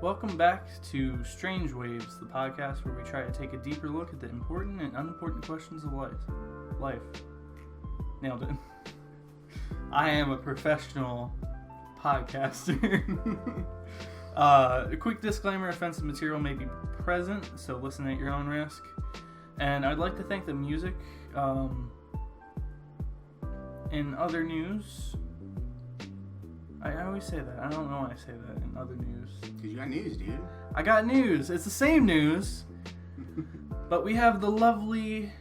Welcome back to Strange Waves, the podcast where we try to take a deeper look at the important and unimportant questions of life. Nailed it. I am a professional podcaster. A quick disclaimer, offensive material may be present, so listen at your own risk. And I'd like to thank the music. In other news, I always say that. I don't know why I say that in other news. Because you got news, dude. I got news. It's the same news. But we have the lovely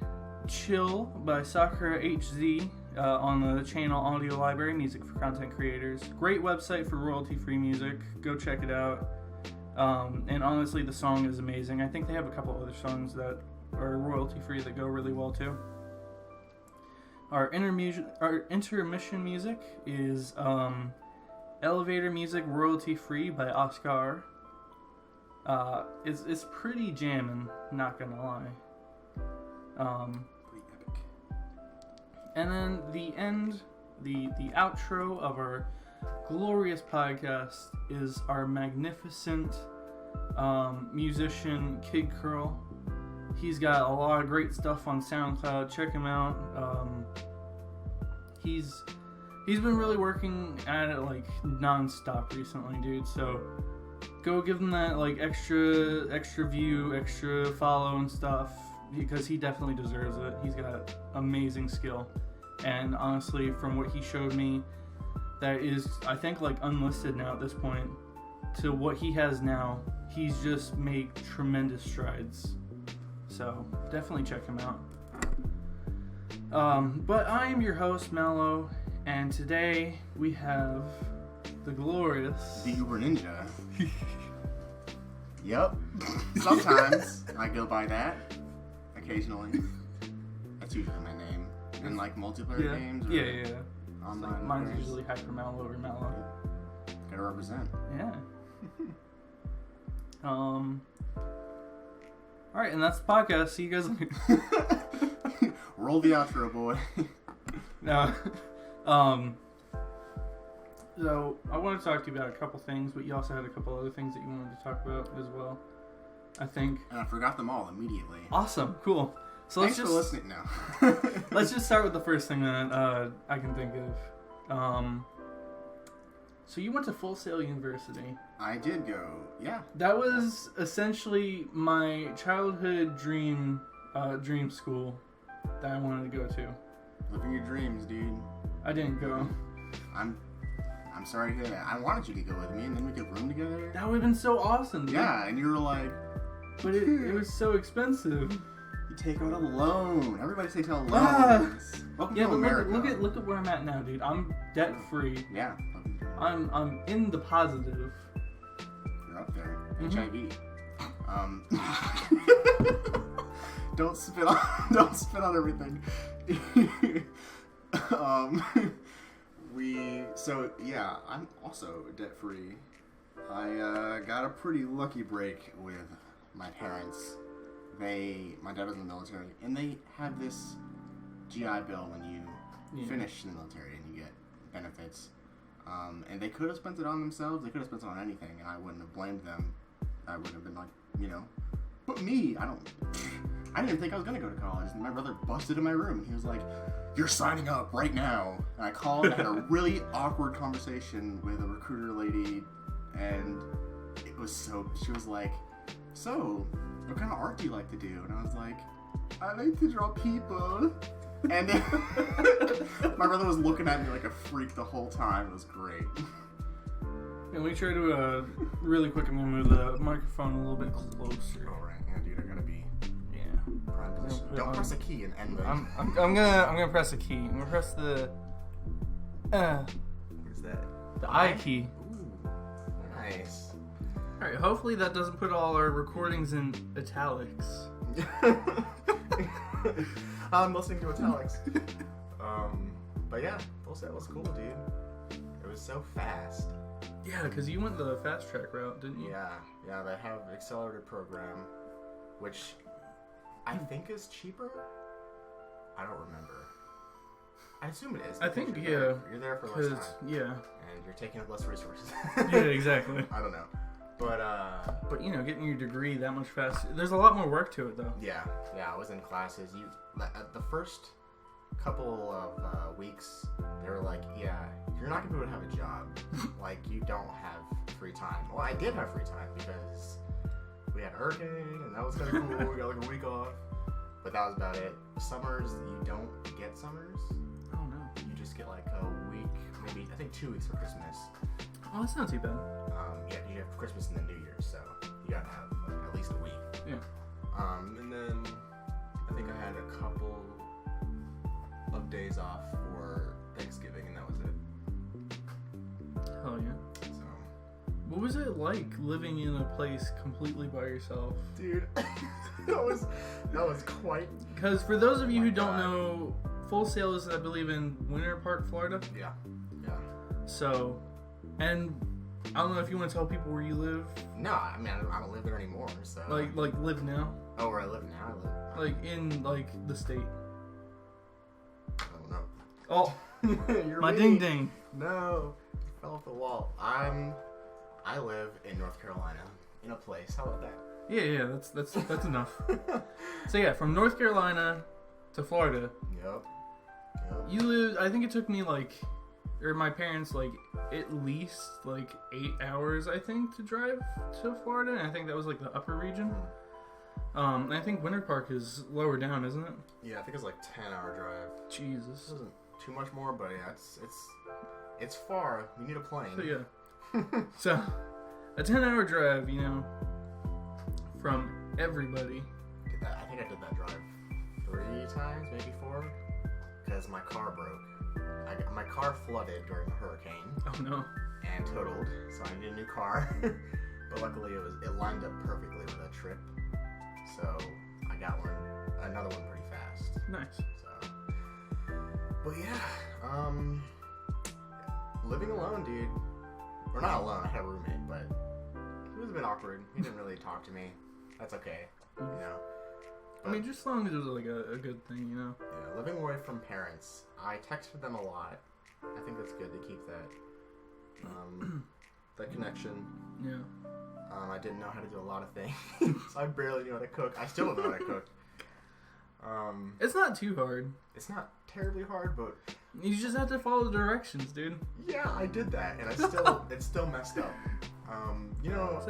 Chill by Sakura HZ on the channel Audio Library, Music for Content Creators. Great website for royalty-free music. Go check it out. And honestly, the song is amazing. I think they have a couple other songs that are royalty-free that go really well, too. Our intermission music is Elevator Music Royalty Free by Oscar. It's pretty jammin', not gonna lie. Pretty epic. And then the outro of our glorious podcast is our magnificent musician Kid Curl. He's got a lot of great stuff on SoundCloud. Check him out. He's been really working at it like non-stop recently, dude. So go give him that like extra view, extra follow and stuff, because he definitely deserves it. He's got amazing skill, and honestly, from what he showed me, that is I think like unlisted now at this point, to what he has now, he's just made tremendous strides. So definitely check him out. But I am your host, Mallow, and today we have the glorious TheUberNinja. Yep. Sometimes I go by that. Occasionally. That's usually my name. In like multiplayer games? Or Yeah. Online Mine's games. usually HyperMallow or Mallow. Gotta represent. Yeah. Alright, and that's the podcast. See you guys later. Roll the outro, boy. No. So I want to talk to you about a couple things, but you also had a couple other things that you wanted to talk about as well, I think. And I forgot them all immediately. Awesome, cool. So Thanks for listening now. Let's just start with the first thing that I can think of. So you went to Full Sail University. I did go, yeah. That was essentially my childhood dream school that I wanted to go to. Living your dreams, dude. I didn't go. I'm sorry to hear that. I wanted you to go with me, and then we could room together. That would have been so awesome, dude. Yeah, and you were like... But it was so expensive. You take out a loan. Everybody takes out loans. Welcome Yeah, to but America. look at where I'm at now, dude. I'm debt free. Yeah. I'm in the positive. You're up there. Mhm. HIV. Don't spit on everything. I'm also debt free. I got a pretty lucky break with my parents. My dad was in the military, and they have this GI Bill when you finish in the military and you get benefits. And they could have spent it on themselves. They could have spent it on anything, and I wouldn't have blamed them. I would have been like, But me, I didn't even think I was going to go to college. And my brother busted in my room, and he was like, "You're signing up right now." And I called and had a really awkward conversation with a recruiter lady, and she was like, "So, what kind of art do you like to do?" And I was like, "I like to draw people." And then my brother was looking at me like a freak the whole time. It was great. And we try to, really quick, I'm going to move the microphone a little bit closer. All right, yeah, dude, I gotta be prime position. Yeah. Don't press a key and end it. I'm gonna press a key. I'm gonna press the Where's that? the I key. Ooh, nice. Alright, hopefully that doesn't put all our recordings in italics. I'm listening to italics. But yeah, Full Sail was cool, dude. It was so fast. Yeah, because you went the fast track route, didn't you? Yeah, they have an accelerated program, which I think is cheaper. I don't remember. I assume it is. I think, you're there for less time. Yeah. And you're taking up less resources. Yeah, exactly. I don't know. But getting your degree that much faster, there's a lot more work to it, though. Yeah, I was in classes. The first couple of weeks, they were like, yeah, you're not gonna be able to have a job. Like, you don't have free time. Well, I did have free time because we had a hurricane, and that was kind of cool. We got like a week off, but that was about it. Summers, you don't get summers. Oh no. You just get like a week, maybe I think 2 weeks for Christmas. Oh, that's not too bad. Yeah, you have Christmas and then New Year's, so you gotta have like, at least a week. Yeah. And then I think I had a couple of days off for Thanksgiving, and that was it. Hell yeah. So, What was it like living in a place completely by yourself? dude, that was quite. Because for those of you Oh my who don't God. know, Full Sail is, I believe, in Winter Park, Florida. Yeah. So, and I don't know if you want to tell people where you live. No, I mean I don't live there anymore. So Like live now. oh, where I live now, Like in the state. I don't know. Oh, You're my me. ding ding. No, it fell off the wall. I live in North Carolina in a place. How about that? Yeah, that's enough. So yeah, from North Carolina to Florida. Yep. You live. I think it took me my parents at least 8 hours, I think, to drive to Florida. And I think that was the upper region. And I think Winter Park is lower down, isn't it? Yeah, I think it's like 10-hour drive. This Jesus. isn't too much more, but yeah, it's far. You need a plane. So yeah. So a 10-hour drive, from everybody. I think I did that drive 3 times, maybe 4, because my car broke. My car flooded during the hurricane Oh no. and totaled, so I needed a new car. But luckily, it lined up perfectly with a trip, so I got another one pretty fast. Nice. So, but yeah, living alone, dude. Or not alone. I had a roommate, but it was a bit awkward. He didn't really talk to me. That's okay, I mean, just as long as it was a good thing, Yeah, living away from parents, I texted them a lot. I think that's good to keep that That connection. Yeah. I didn't know how to do a lot of things. I barely knew how to cook. I still don't know how to cook. It's not too hard. It's not terribly hard, but You just have to follow the directions, dude. yeah, I did that, and it's still messed up. So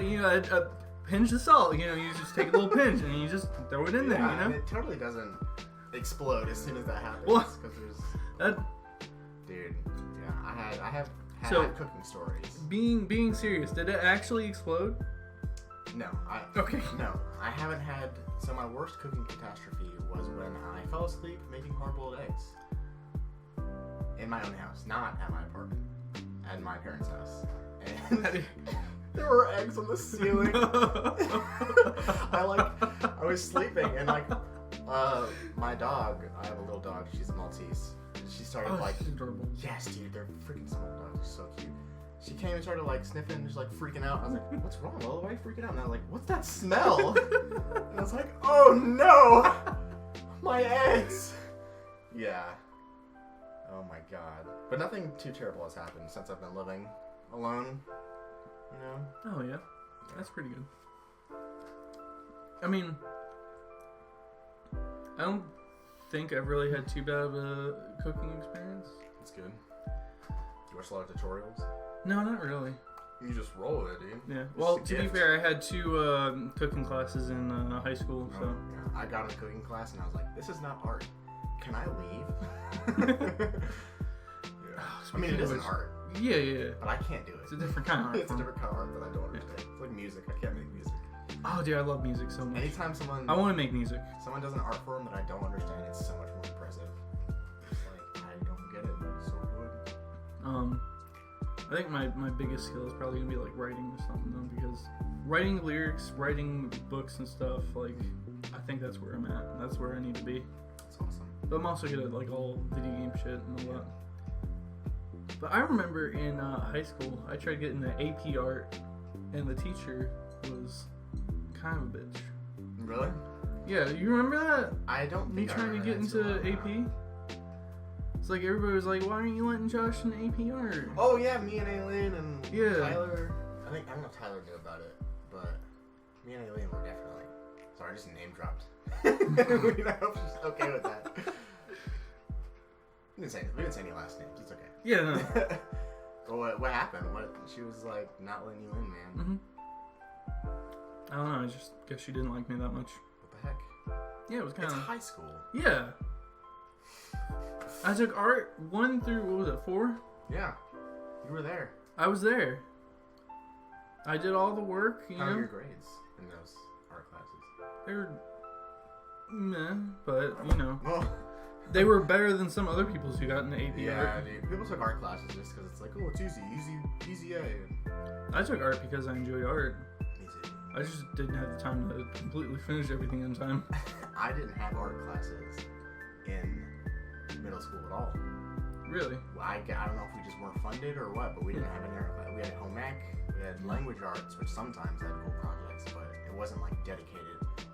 a pinch of salt. You just take a little pinch and you just throw it in there. and it totally doesn't explode as soon as that happens. Well, Because there's, That dude, yeah, I have had So- cooking stories. being serious, did it actually explode? No, Okay. No, I haven't had. So my worst cooking catastrophe was when I fell asleep making hard-boiled eggs in my own house, not at my apartment, at my parents' house. And there were eggs on the ceiling. I was sleeping and my dog. I have a little dog. She's a Maltese. She started she's adorable. yes, dude, they're freaking small dogs. They're so cute. She came and started sniffing, just freaking out. I was like, "What's wrong, Mallow? Why are you freaking out?" And I was like, "What's that smell?" And I was like, "Oh no, my eggs!" Yeah. Oh my god. But nothing too terrible has happened since I've been living alone. Oh yeah, that's pretty good. I mean, I don't think I've really had too bad of a cooking experience. It's good. You watch a lot of tutorials? No, not really. You just roll with it, dude. Yeah. It's Well, a to be gift. fair, I had 2 cooking classes in high school, so. Yeah. I got in a cooking class and I was like, "This is not art. Can I leave?" I mean, it is an art, Yeah. but I can't do it. It's a different kind of art. It's a different kind of art that I don't understand. It's like music. I can't make music. Oh, dude, I love music so much. Anytime someone I want to make music. does an art form that I don't understand, it's so much more impressive. It's I don't get it, but it's so good. I think my biggest skill is probably gonna be writing or something though, because writing lyrics, writing books and stuff, I think that's where I'm at. That's where I need to be. It's awesome. But I'm also good at all video game shit and all that. But I remember in high school, I tried getting the AP art, and the teacher was kind of a bitch. Really? Yeah, you remember that? I don't Me think I trying to remember get that too into well, no. AP? It's everybody was like, why aren't you letting Josh in AP art? Oh yeah, me and Aileen and Yeah. Tyler. don't know if Tyler knew about it, but me and Aileen were definitely. Sorry, I just name dropped. I hope she's okay with that. We didn't say any last names. It's okay. Yeah, no. Well, what happened? She was like not letting you in, man. I don't know. I just guess she didn't like me that much. What the heck? Yeah, it was kind It's of high school. Yeah. I took art 1 through, what was it, 4? Yeah, you were there. I was there. I did all the work, you How know. were your grades in those art classes? They were meh, but you know, Well, they were better than some other people's who got into AP yeah, art. dude. People took art classes just because it's like, oh, it's easy A. I took art because I enjoyed art. Easy. I just didn't have the time to completely finish everything in time. I didn't have art classes in middle school at all. Really? Well, I don't know if we just weren't funded or what, but we didn't have any art class. We had home ec, we had language arts, which sometimes had cool projects, but it wasn't like dedicated.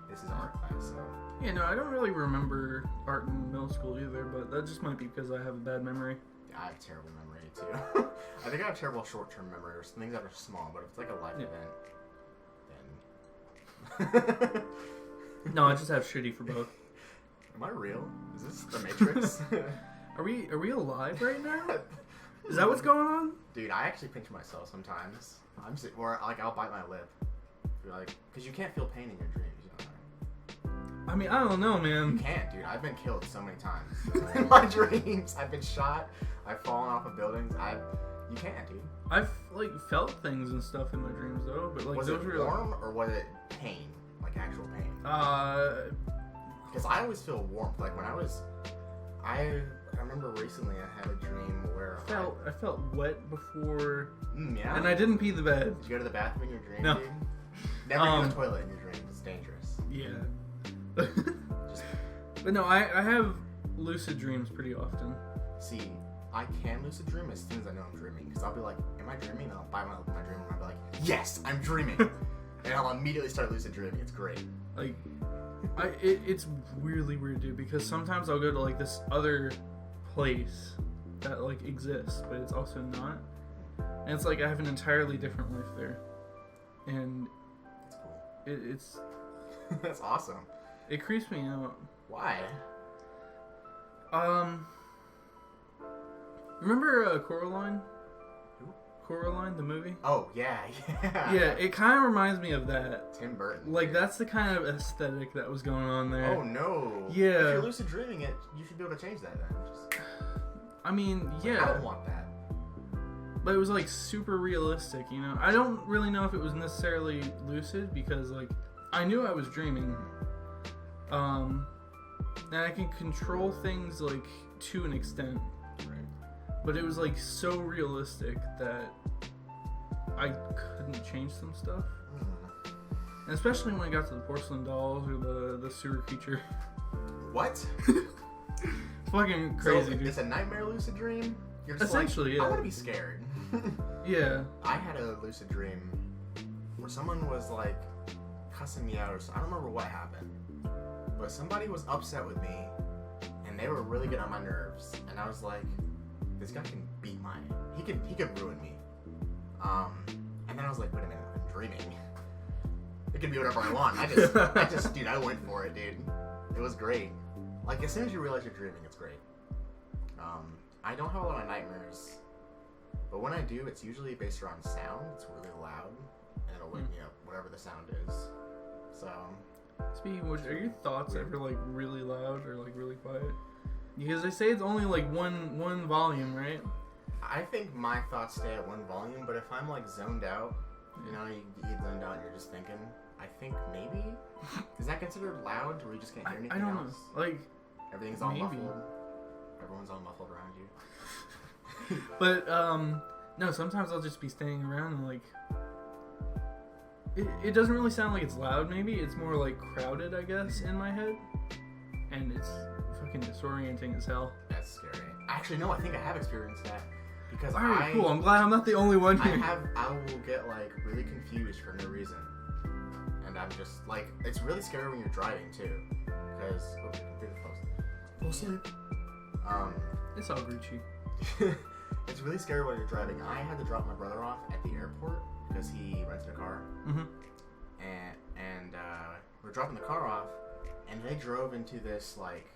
This is art class, so. Yeah, no, I don't really remember art in middle school either, but that just might be because I have a bad memory. Yeah, I have terrible memory too. I think I have terrible short-term memory or things that are small, but if it's like a life event, then. No, I just have shitty for both. Am I real? Is this the Matrix? Are we alive right now? Is that what's going on? Dude, I actually pinch myself sometimes. Or like I'll bite my lip. Like, because you can't feel pain in your dreams, you know. I mean, I don't know, You man. can't, dude. I've been killed so many times in my dreams. I've been shot. I've fallen off of buildings. You can't, dude. I've like felt things and stuff in my dreams though, but like Was those it were warm or was it pain, like actual pain? Because I always feel warmth. Like when I remember recently I had a dream where I felt wet before, yeah. and I didn't pee the bed. Did you go to the bathroom in your dream, No. dude? Never go to the toilet in your dreams. It's dangerous. Yeah. Just But no, I have lucid dreams pretty often. see, I can lucid dream as soon as I know I'm dreaming. Because I'll be like, am I dreaming? And I'll bite my lip in my dream and I'll be like, yes, I'm dreaming. And I'll immediately start lucid dreaming. It's great. Like, it's really weird, dude, because sometimes I'll go to like this other place that like exists, but it's also not. And it's like I have an entirely different life there. And That's cool. it's That's awesome. it creeps me out. Why? Remember Coraline? Who? Coraline, the movie? Oh, yeah. Yeah, it kind of reminds me of that. Tim Burton. Like, that's the kind of aesthetic that was going on there. Oh, no. Yeah. If you're lucid dreaming it, you should be able to change that then. Just, I mean, I yeah, don't want that. but it was like super realistic, you know? I don't really know if it was necessarily lucid because, like, I knew I was dreaming. And I can control things, like, to an extent. Right. But it was, like, so realistic that I couldn't change some stuff. And especially when I got to the porcelain dolls or the sewer creature. What? It's fucking crazy, So, dude. it's a nightmare lucid dream? You're just Essentially, like, yeah. I want to be scared. Yeah. I had a lucid dream where someone was like cussing me out or something. I don't remember what happened. But somebody was upset with me and they were really getting on my nerves. And I was like, this guy can beat my... He could ruin me. And then I was like, wait a minute, I'm dreaming. It can be whatever I want. I just, dude, I went for it, dude. It was great. Like, as soon as you realize you're dreaming, it's great. I don't have a lot of nightmares. But when I do, it's usually based around sound. It's really loud. And it'll wake me up, whatever the sound is. So... Speaking of which, are your thoughts ever like really loud or like really quiet? Because they say it's only like one volume, right? I think my thoughts stay at one volume, but if I'm like zoned out, you know, you get zoned out and you're just thinking, I think maybe? Is that considered loud where you just can't hear anything I don't else? know. Like, Everything's all maybe. muffled. Everyone's all muffled around you. but no, sometimes I'll just be standing around and like it doesn't really sound like it's loud. Maybe it's more like crowded, I guess, in my head, and it's fucking disorienting as hell. That's scary. Actually, no, I think I have experienced that because All right, cool. I'm glad I'm not the only one here. I will get like really confused for no reason, and I'm just like, it's really scary when you're driving too, because Full sleep. It's all Gucci. It's really scary when you're driving. I had to drop my brother off at the airport because he rented a car. Mm-hmm. And we're dropping the car off, and they drove into this, like,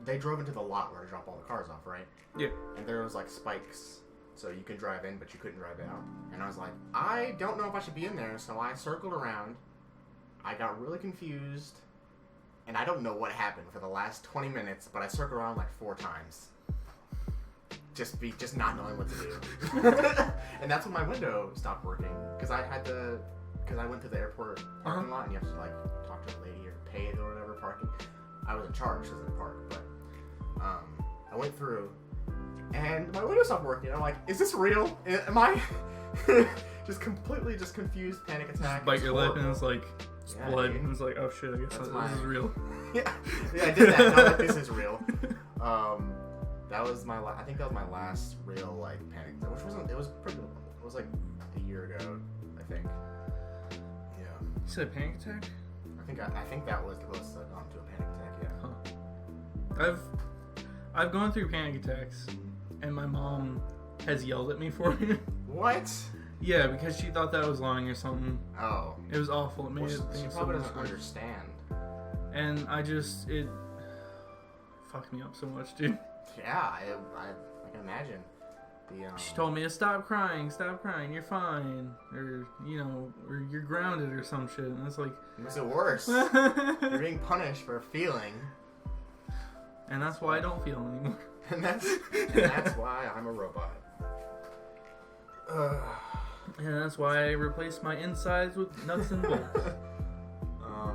they drove into the lot where to drop all the cars off, right? Yeah. And there was, like, spikes, so you could drive in, but you couldn't drive out. And I was like, I don't know if I should be in there, so I circled around. I got really confused, and I don't know what happened for the last 20 minutes, but I circled around like 4 times. Just not knowing what to do. And that's when my window stopped working, because I went to the airport parking lot, and you have to, like, talk to a lady or pay it or whatever parking. I wasn't charged as a park, but I went through, and my window stopped working. I'm like, is this real? Am I just completely confused, panic attack? Bite your lip, and it's like blood, dude. and it's like, oh shit, I guess this is real. yeah, I did that. And I'm like, this is real. That was I think that was my last real, like, panic attack, which wasn't. It was like a year ago, I think. Yeah. You said panic attack? I think that was the closest I've gone to a panic attack. Yeah. Huh. I've gone through panic attacks, and my mom has yelled at me for it. What? Yeah, because she thought that I was lying or something. Oh. It was awful. It made Well, it she think probably so doesn't much worse. understand. And it fucked me up so much, dude. Yeah, I can imagine. She told me to stop crying, you're fine. Or, or you're grounded or some shit. And it's like... It makes it worse. You're being punished for feeling. And that's why I don't feel anymore. And that's why I'm a robot. And that's why I replaced my insides with nuts and bolts. I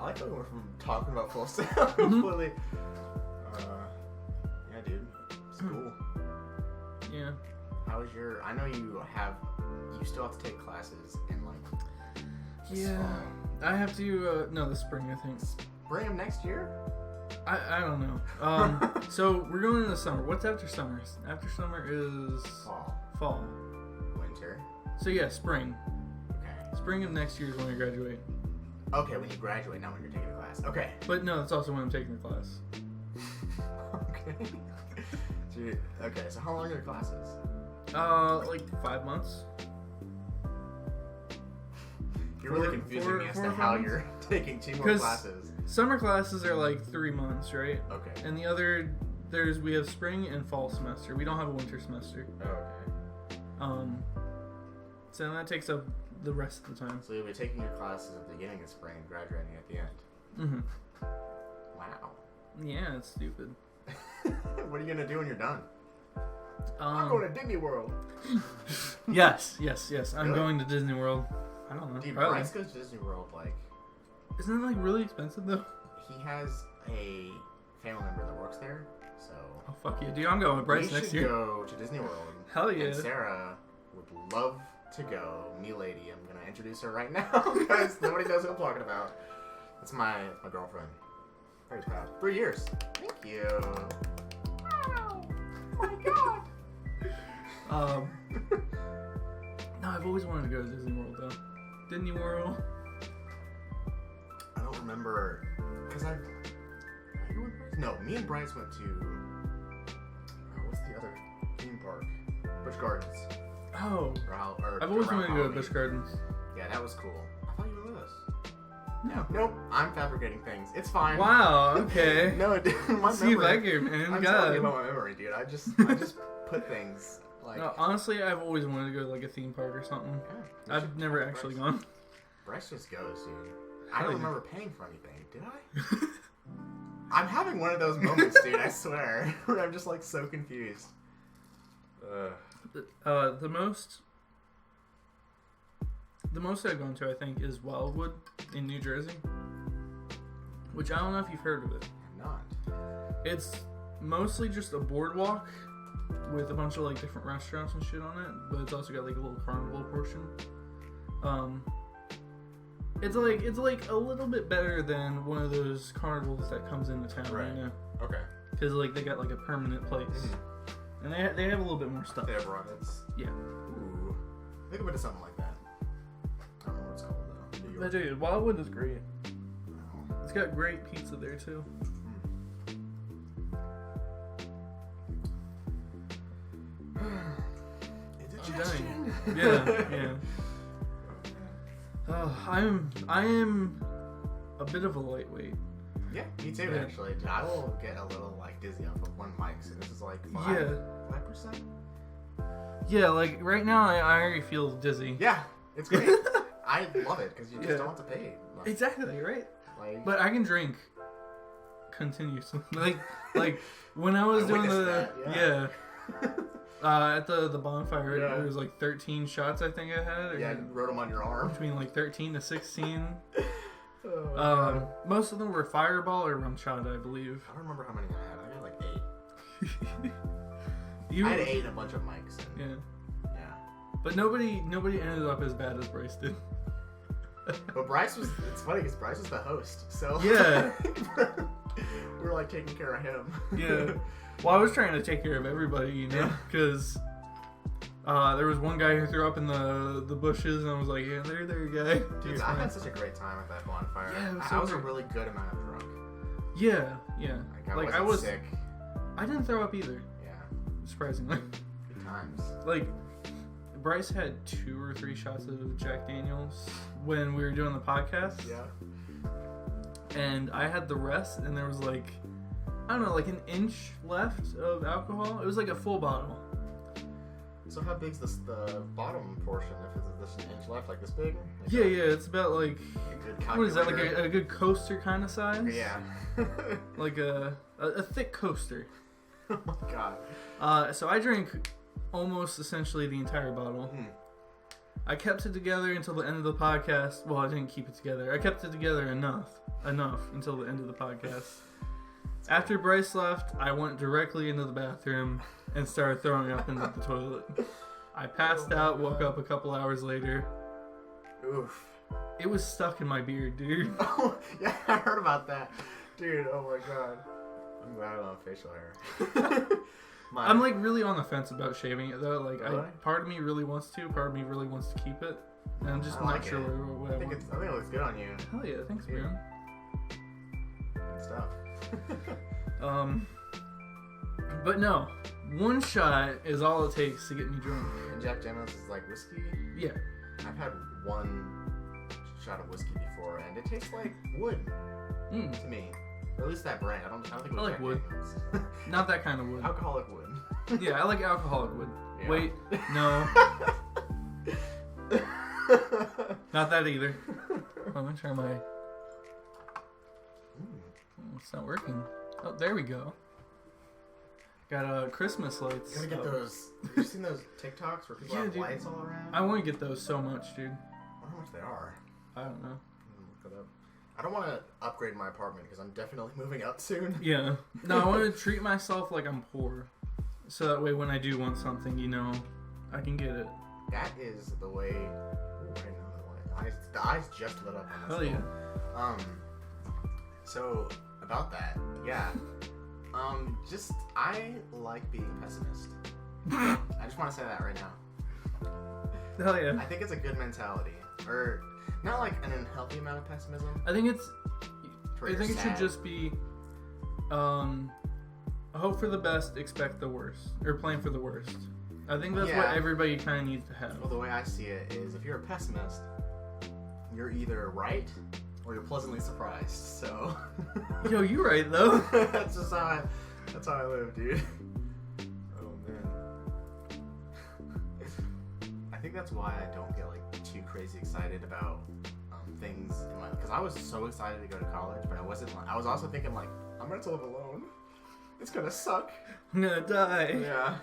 like how we went from talking about full sound completely. Yeah, dude. It's cool. Yeah. How was I know you still have to take classes in, like... Yeah. I have to, no, this spring, I think. Spring of next year? I don't know. So we're going into summer. What's after summer? After summer is... Fall. Winter. So yeah, spring. Okay. Spring of next year is when I graduate. Okay, when you graduate, not when you're taking a class. Okay. But no, that's also when I'm taking the class. Okay. So how long are your classes? Like 5 months. You're really confusing me as to how you're taking 2 more classes. Summer classes are like 3 months, right? Okay. And the other, we have spring and fall semester. We don't have a winter semester. Oh, okay. So that takes up the rest of the time. So you'll be taking your classes at the beginning of spring and graduating at the end. Mm-hmm. Wow. Yeah, it's stupid. What are you gonna do when you're done? I'm going to Disney World. Yes. I'm Really? going to Disney World. I don't know. Dude, Probably. Bryce goes to Disney World, like... Isn't that like really expensive though? He has a family member that works there, so... Oh fuck yeah, dude! I'm going with Bryce next year. We should go to Disney World. Hell yeah! And Sarah would love to go. Me lady, I'm gonna introduce her right now because nobody knows what I'm talking about. That's my girlfriend. Very proud. 3 years. Thank you. Wow. Oh my god. No, I've always wanted to go to Disney World though. Disney World. I don't remember because I go with Bryce? No, me and Bryce went to what's the other theme park? Busch Gardens. Oh. Or I've always around wanted to go to Halloween. Busch Gardens. Yeah, that was cool. I thought you were with us. No. Nope. I'm fabricating things. It's fine. Wow. Okay. No, dude, my See memory. back here, man. I'm God. telling you about my memory, dude. I just put things like. No, honestly, I've always wanted to go to like a theme park or something. Yeah, I've never actually gone. Bryce just goes, dude. I Hell don't yeah. remember paying for anything. Did I? I'm having one of those moments, dude. I swear, where I'm just like so confused. The most I've gone to, I think, is Wildwood in New Jersey, which I don't know if you've heard of it. I'm not. It's mostly just a boardwalk with a bunch of like different restaurants and shit on it, but it's also got like a little carnival portion. It's like a little bit better than one of those carnivals that comes into town, Right. you know? Okay. Because like they got like a permanent place, and they have a little bit more stuff. They have rides. Yeah. Ooh. I think about something like that. I don't know what it's called though. New But York. dude, Wildwood is great. No. It's got great pizza there too. Is it Digestion. Yeah. I am a bit of a lightweight. Yeah, me too, Yeah. actually. I will get a little, like, dizzy off of one mic, so this is, like, 5%? Yeah, like, right now I already feel dizzy. Yeah, it's great. I love it, because you just don't have to pay. Like, Exactly, right? Like, But I can drink continuously. like when I was I doing witnessed the... that, at the bonfire, Yeah. there was, like, 13 shots, I think I had. yeah, I wrote them on your arm. Between, like, 13 to 16. Oh, Most of them were Fireball or rum shot, I believe. I don't remember how many I had. I had like 8. You, I had 8 and a bunch of mics. And, Yeah. yeah. But nobody ended up as bad as Bryce did. But Bryce was, it's funny because Bryce was the host. So Yeah. we were like taking care of him. Yeah. Well, I was trying to take care of everybody, you know, because there was one guy who threw up in the bushes, and I was like, yeah, there, guy. Dude, I had such a great time at that bonfire. Yeah, it was I so was a great. really good amount of drunk. Yeah. Like, I was sick. I didn't throw up either, Yeah. surprisingly. Good times. Like, Bryce had 2 or 3 shots of Jack Daniels when we were doing the podcast. Yeah. And I had the rest, and there was like, I don't know, like an inch left of alcohol. It was like a full bottle. So how big's the bottom portion? If it's just an inch left, like this big? Like Yeah, it's about like, a good what is that, like calculator. a good coaster kind of size? Yeah. Like a thick coaster. Oh my god. So I drank almost essentially the entire bottle. I kept it together until the end of the podcast. Well, I didn't keep it together. I kept it together enough until the end of the podcast. After Bryce left, I went directly into the bathroom and started throwing up into the toilet. I passed out, woke up a couple hours later. Oof. It was stuck in my beard, dude. Oh, yeah, I heard about that. Dude, oh my god. I'm glad I don't have facial hair. I'm like really on the fence about shaving it though. Like, Really? part of me really wants to, part of me really wants to keep it. And I'm just I not like sure it. what I I think want. it looks good on you. Hell yeah, thanks, Yeah. man. Good stuff. But no, one shot is all it takes to get me drunk. And Jack Daniels is like whiskey. Yeah. I've had one shot of whiskey before, and it tastes like wood to me. Or at least that brand. I don't think it was I like Jack wood. Daniels. Not that kind of wood. Alcoholic wood. Yeah, I like alcoholic wood. Yeah. Wait, no, not that either. Let me try my... Oh, it's not working. Oh, there we go. Got Christmas lights. You gotta get those. Have you seen those TikToks where people Yeah, have dude. lights all around? I want to get those so much, dude. I wonder how much they are. I don't know. Look it up. I don't want to upgrade my apartment because I'm definitely moving out soon. Yeah. No, I want to treat myself like I'm poor. So that way when I do want something, you know, I can get it. That is the way. Ooh, I didn't know the eyes just lit up on this. Hell yeah. little- So about that, yeah. Just I like being a pessimist. I just want to say that right now. Hell yeah. I think it's a good mentality, or not like an unhealthy amount of pessimism. I think it's... where I you're think it should sad. just be... hope for the best, expect the worst. Or plan for the worst. I think that's what Yeah. everybody kind of needs to have. Well, the way I see it is, if you're a pessimist, you're either right or you're pleasantly surprised. So Yo, you right, though. that's just how I live, dude. Oh man. I think that's why I don't get like too crazy excited about things in my, because I was so excited to go to college, but I wasn't. I was also thinking like, I'm going to live alone. It's gonna suck. I'm gonna die. Yeah.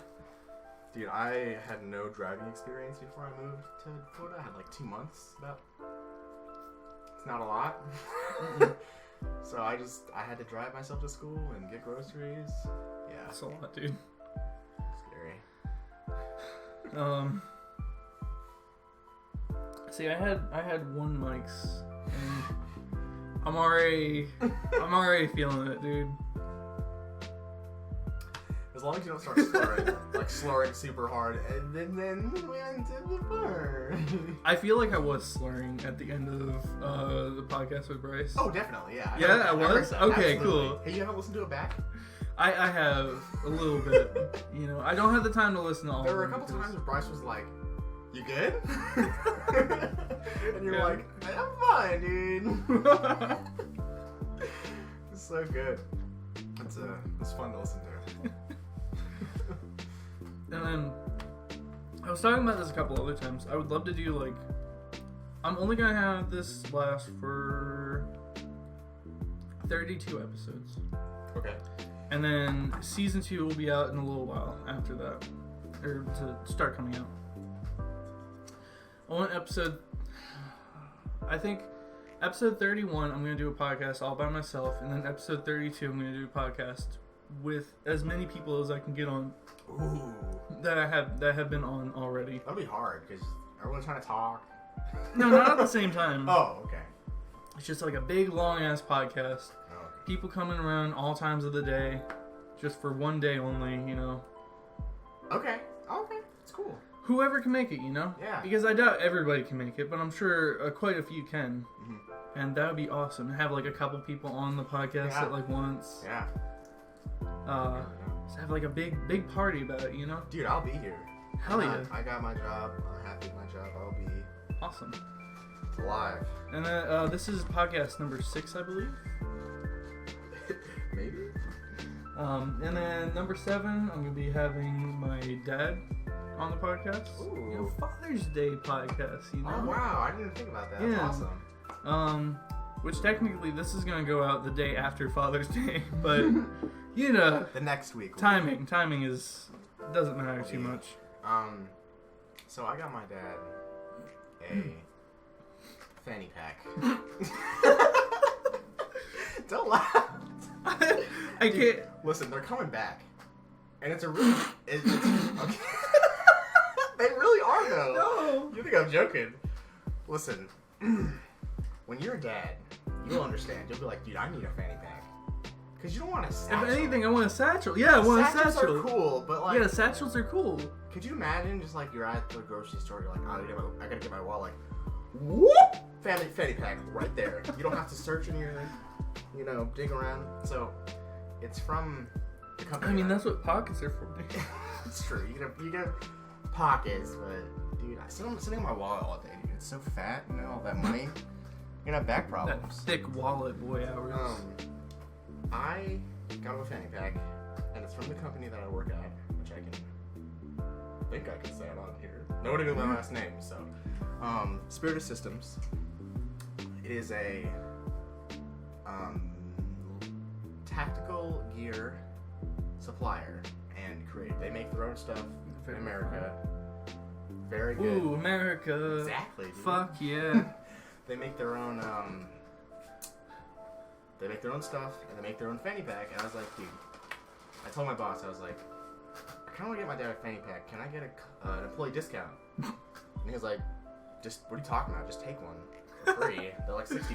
Dude, I had no driving experience before I moved to Florida. I had like 2 months. It's not a lot. So I had to drive myself to school and get groceries. Yeah. That's a lot, dude. Scary. See, I had one mics, and I'm already feeling it, dude. As long as you don't start slurring, like slurring super hard, and then we went to the bar. I feel like I was slurring at the end of the podcast with Bryce. Oh, definitely, yeah. Yeah, I was? that. Okay, Absolutely. cool. Hey, you haven't listened to it back? I have a little bit. You know, I don't have the time to listen to all There of were a them couple because- times where Bryce was like, "You good?" And you're Yeah. like, "I'm fine, dude." It's so good. It's fun to listen to. And then I was talking about this a couple other times. I would love to do like, I'm only gonna have this last for 32 episodes, Okay. and then season 2 will be out in a little while after that, or to start coming out. I want I think episode 31 I'm gonna do a podcast all by myself, and then episode 32 I'm gonna do a podcast with as many people as I can get on Ooh. that have been on already. That'll be hard because everyone's trying to talk. No, not at the same time. Oh, okay. It's just like a big long ass podcast. Oh, People coming around all times of the day, just for one day only. You know, okay. Okay. It's cool. whoever can make it. You know. Yeah. Because I doubt everybody can make it, but I'm sure quite a few can. Mhm. And that would be awesome. Have like a couple people on the podcast Yeah. at like once. Yeah. Just have like a big party about it. You know. Dude, I'll be here. Hell yeah. I got my job. I'm happy with my job. I'll be Awesome. alive. And then this is podcast number 6, I believe. Maybe. And then number 7, I'm gonna be having my dad on the podcast. Ooh. You know, Father's Day podcast. You know. Oh wow, I didn't even think about that. That's Yeah. awesome. Which technically this is gonna go out the day after Father's Day, but you know, The next week. timing doesn't matter too Yeah. much. So I got my dad a fanny pack. Don't laugh. I can't. Listen, they're coming back, and it's a really. It's okay. They really are though. No. You think I'm joking? Listen, when you're a dad, you'll understand. You'll be like, dude, I need a fanny pack, because you don't want a satchel. If anything, I want a satchel. Yeah, I want a Satchels satchel. are cool, but like, Yeah, satchels are cool. could you imagine just like you're at the grocery store, you're like, oh, I gotta get my wallet, like, whoop, fanny pack right there. You don't have to search in your, dig around. So, it's from the company. I mean, that's what pockets are for. It's true. You get pockets, but dude, I'm sitting on my wallet all day, dude. It's so fat, all that money. You're gonna have back That problems. thick wallet boy hours. I got him a fanny pack, and it's from the company that I work at, which I think I can say it on here. Nobody knew my last name, so. Spirit of Systems. It is a tactical gear supplier and creator. They make their own stuff in America. Very good. Ooh, America. Exactly. Dude. Fuck yeah. They make their own. They make their own stuff and they make their own fanny pack. And I was like, dude, I told my boss, I was like, I kind of want to get my dad a fanny pack. Can I get an employee discount? And he was like, just what are you talking about? Just take one for free. They're like $60.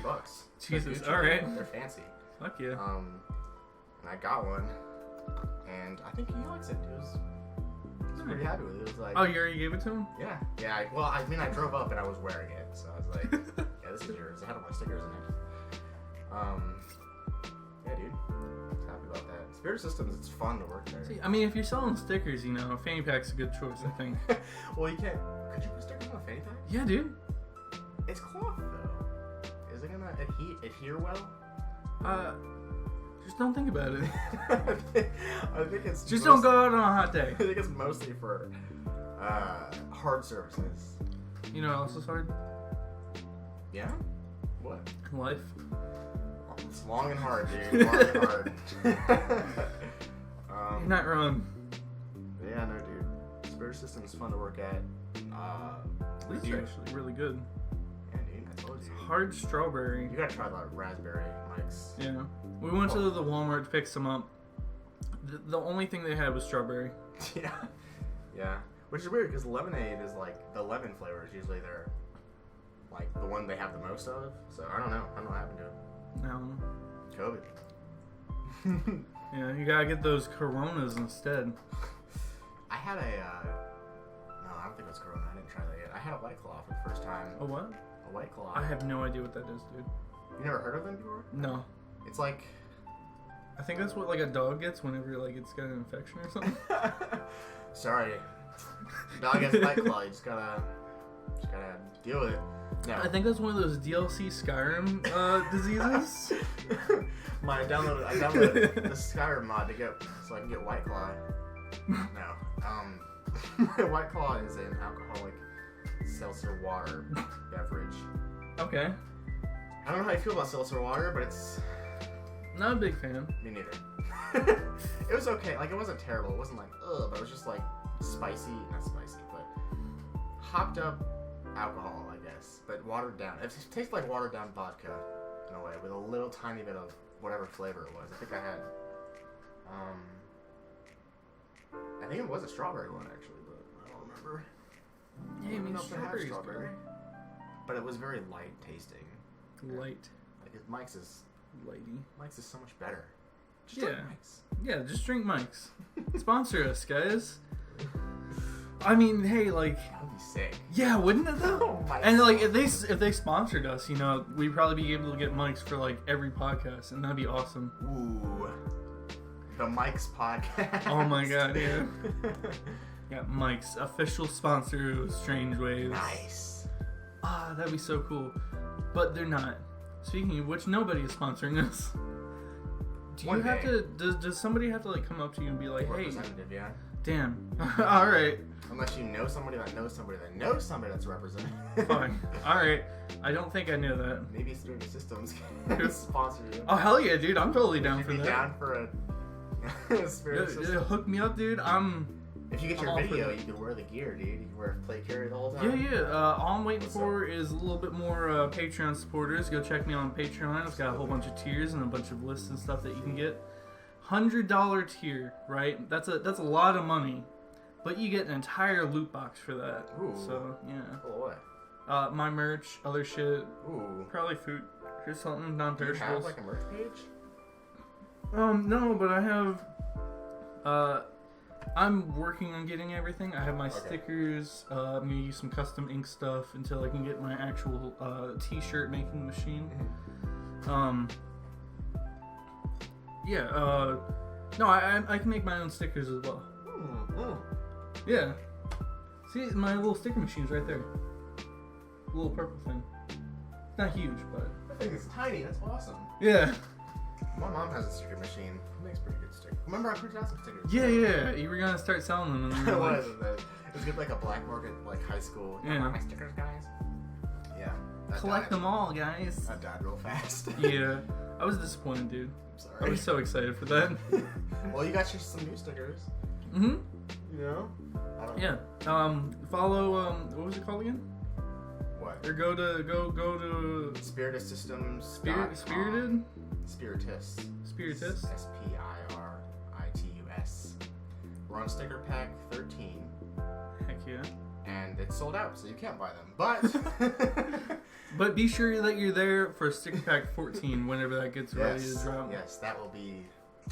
Jesus, They're Gucci. alright. They're fancy. Fuck yeah. And I got one, and I think he likes it. He was pretty happy with it. It was like, Oh, you already gave it to him? yeah. I drove up and I was wearing it, so I was like, yeah, this is yours. It had all my stickers in it. Yeah, dude. I was happy about that. Spirit Systems, it's fun to work there. See, I mean, if you're selling stickers, a fanny pack's a good choice, I think. Well, you can't. Could you put stickers on a fanny pack? Yeah, dude. It's cloth, though. Is it gonna adhere well? Just don't think about it. I think it's Just don't go out on a hot day. I think it's mostly for hard surfaces. You know what else is hard? Yeah? What? Life. It's long and hard, dude. Long and hard. You're not wrong. Yeah, no, dude. Spirit System is fun to work at. This is actually really good. Yeah, dude, I told you. Hard strawberry. You gotta try the raspberry mics. Yeah. We went to the Walmart to pick some up. The only thing they had was strawberry. Yeah. Yeah. Which is weird because lemonade is like the lemon flavor is usually their like the one they have the most of. So I don't know. I don't know what happened to it. No. COVID. Yeah, you gotta get those Coronas instead. I had a no, I don't think it was Corona. I didn't try that yet. I had a White Claw for the first time. A what? A White Claw. I have no idea what that is, dude. You never heard of them before? No. It's like I think that's what like a dog gets whenever like it's got an infection or something. Sorry. Dog has White Claw. You just gotta deal with it. No. I think that's one of those DLC Skyrim diseases. I downloaded the Skyrim mod to get so I can get White Claw. No. White Claw is an alcoholic seltzer water beverage. Okay. I don't know how you feel about seltzer water, but it's not a big fan. me neither. It was okay. Like, it wasn't terrible. It wasn't like ugh, but it was just like spicy, not spicy, but hopped up alcohol, I guess, but watered down. It tastes like watered down vodka in a way, with a little tiny bit of whatever flavor it was. I think I had, I think it was a strawberry one actually, but I don't remember. Yeah, I don't mean know if it had strawberry. But it was very light tasting. Light. Like Mike's is so much better. Just Yeah. like Mike's. Yeah, just drink Mike's. Sponsor us, guys. I mean, hey, like, That would be sick. yeah, wouldn't it though? Oh my And like, God. if they sponsored us, you know, we'd probably be able to get Mike's for like every podcast, and that'd be awesome. Ooh. The Mike's podcast. Oh my God, yeah. Yeah, Mike's official sponsor of Strange Waves. Nice. Ah, that'd be so cool. But they're not. Speaking of which, nobody is sponsoring us. Do you One have day. to? Does somebody have to like come up to you and be like, "Hey, Representative, yeah. damn, all right, Unless you know somebody that knows somebody that knows somebody that's a representative. fine, all right." I don't think I knew that. Maybe Student Systems can sponsor you. Oh hell yeah, dude! I'm totally down Would for you be that. down for a spirit Yeah, system? hook me up, dude. If you get I'm your all for video, that. you can wear the gear, dude. You can wear plate carrier the whole Yeah, time. yeah. All I'm waiting What's for is a little bit more Patreon supporters. Go check me on Patreon. It's got a whole bunch of tiers and a bunch of lists and stuff that you can get. $100 tier, right? That's a lot of money, but you get an entire loot box for that. Ooh. So yeah, Cool, what? my merch, other shit, Ooh. probably food or something Do you have non-perishables. like a merch page? No, but I have. I'm working on getting everything. I have my Okay. stickers. I'm gonna use some custom ink stuff until I can get my actual T-shirt making machine. Yeah. No, I can make my own stickers as well. Yeah. See, my little sticker machine's right there. The little purple thing. It's not huge, but I think it's tiny. That's awesome. yeah. My mom has a sticker machine. It makes pretty good stickers. Remember, I printed out some stickers. Yeah. You were gonna start selling them, and then you It were like, was. It was good, like a black market, like high school. Yeah. My stickers, guys. Yeah. that collect died. them all, guys. That died real fast. Yeah. I was disappointed, dude. I'm I sorry. was so excited for that. Well, you got some new stickers. Mm-hmm. You know? I don't Yeah. Follow what was it called again? What? Or go to Spiritus Systems. Spirited? Spiritus. Spiritus? Spiritus. We're on sticker pack 13, Heck yeah. and it's sold out, so you can't buy them. But But be sure that you're there for sticker pack 14 whenever that gets ready to drop. yes, that will be.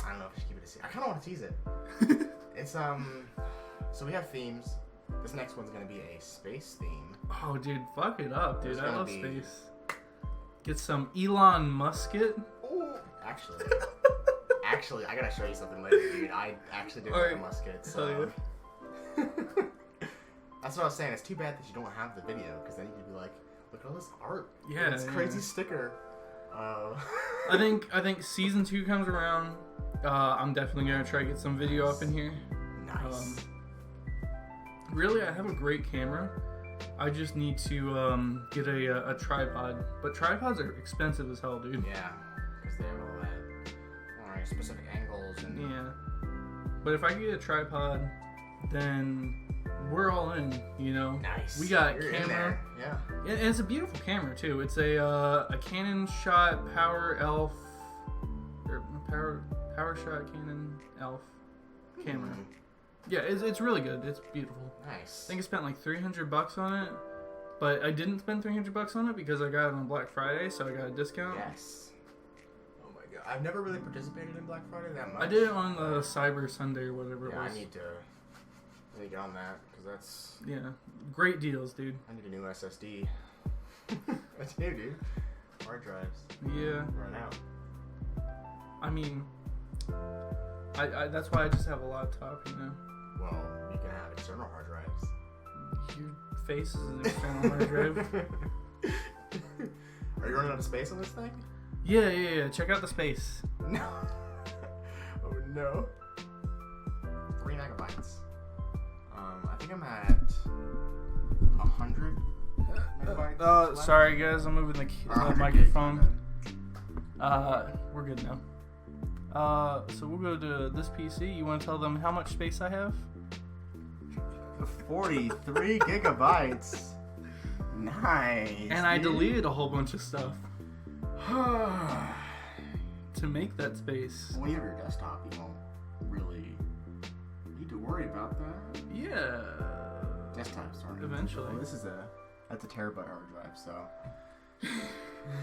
I don't know if I should keep it a secret. I kind of want to tease it. It's So we have themes. This next one's gonna be a space theme. Oh, dude, fuck it up, dude. There's I gonna love be- space. Get some Elon Musket. Ooh. Actually, I gotta show you something later, dude. I actually did like a Alright. musket, so. That's what I was saying. It's too bad that you don't have the video, because then you could be like, look at all this art. Yeah, It's crazy sticker. I think season 2 comes around. I'm definitely gonna try to get some video up in here. Nice. Really, I have a great camera. I just need to get a tripod. But tripods are expensive as hell, dude. Yeah, because they have all that specific angles and. Yeah. But if I can get a tripod, then we're all in, you know? Nice. We got You're in camera. there. Yeah. And it's a beautiful camera, too. It's a Canon Shot Power Elf. Or Power Shot Canon Elf camera. Mm, Yeah, it's really good. It's beautiful. nice. I think I spent like $300 on it, but I didn't spend $300 on it because I got it on Black Friday, so I got a discount. Yes. Oh my god. I've never really participated in Black Friday that much. I did it on the Cyber Sunday or whatever Yeah, it was. I need to get on that, because that's. Yeah, great deals, dude. I need a new SSD. That's new, dude. Hard drives. Yeah, Run out. I mean, That's why I just have a laptop, you know. Well, you can have external hard drives. Your face is an external hard drive. Are you running out of space on this thing? Yeah. Check out the space. No. Oh no. 3 megabytes. I think I'm at 100 megabytes. Sorry guys, I'm moving the 100 microphone. gigs. We're good now. So we'll go to this PC. You want to tell them how much space I have? 43 gigabytes. Nice. And I dude. deleted a whole bunch of stuff to make that space. When you have your desktop, you won't really need to worry about that. Yeah. Desktop, sorry. Eventually. Well, that's a terabyte hard drive, so.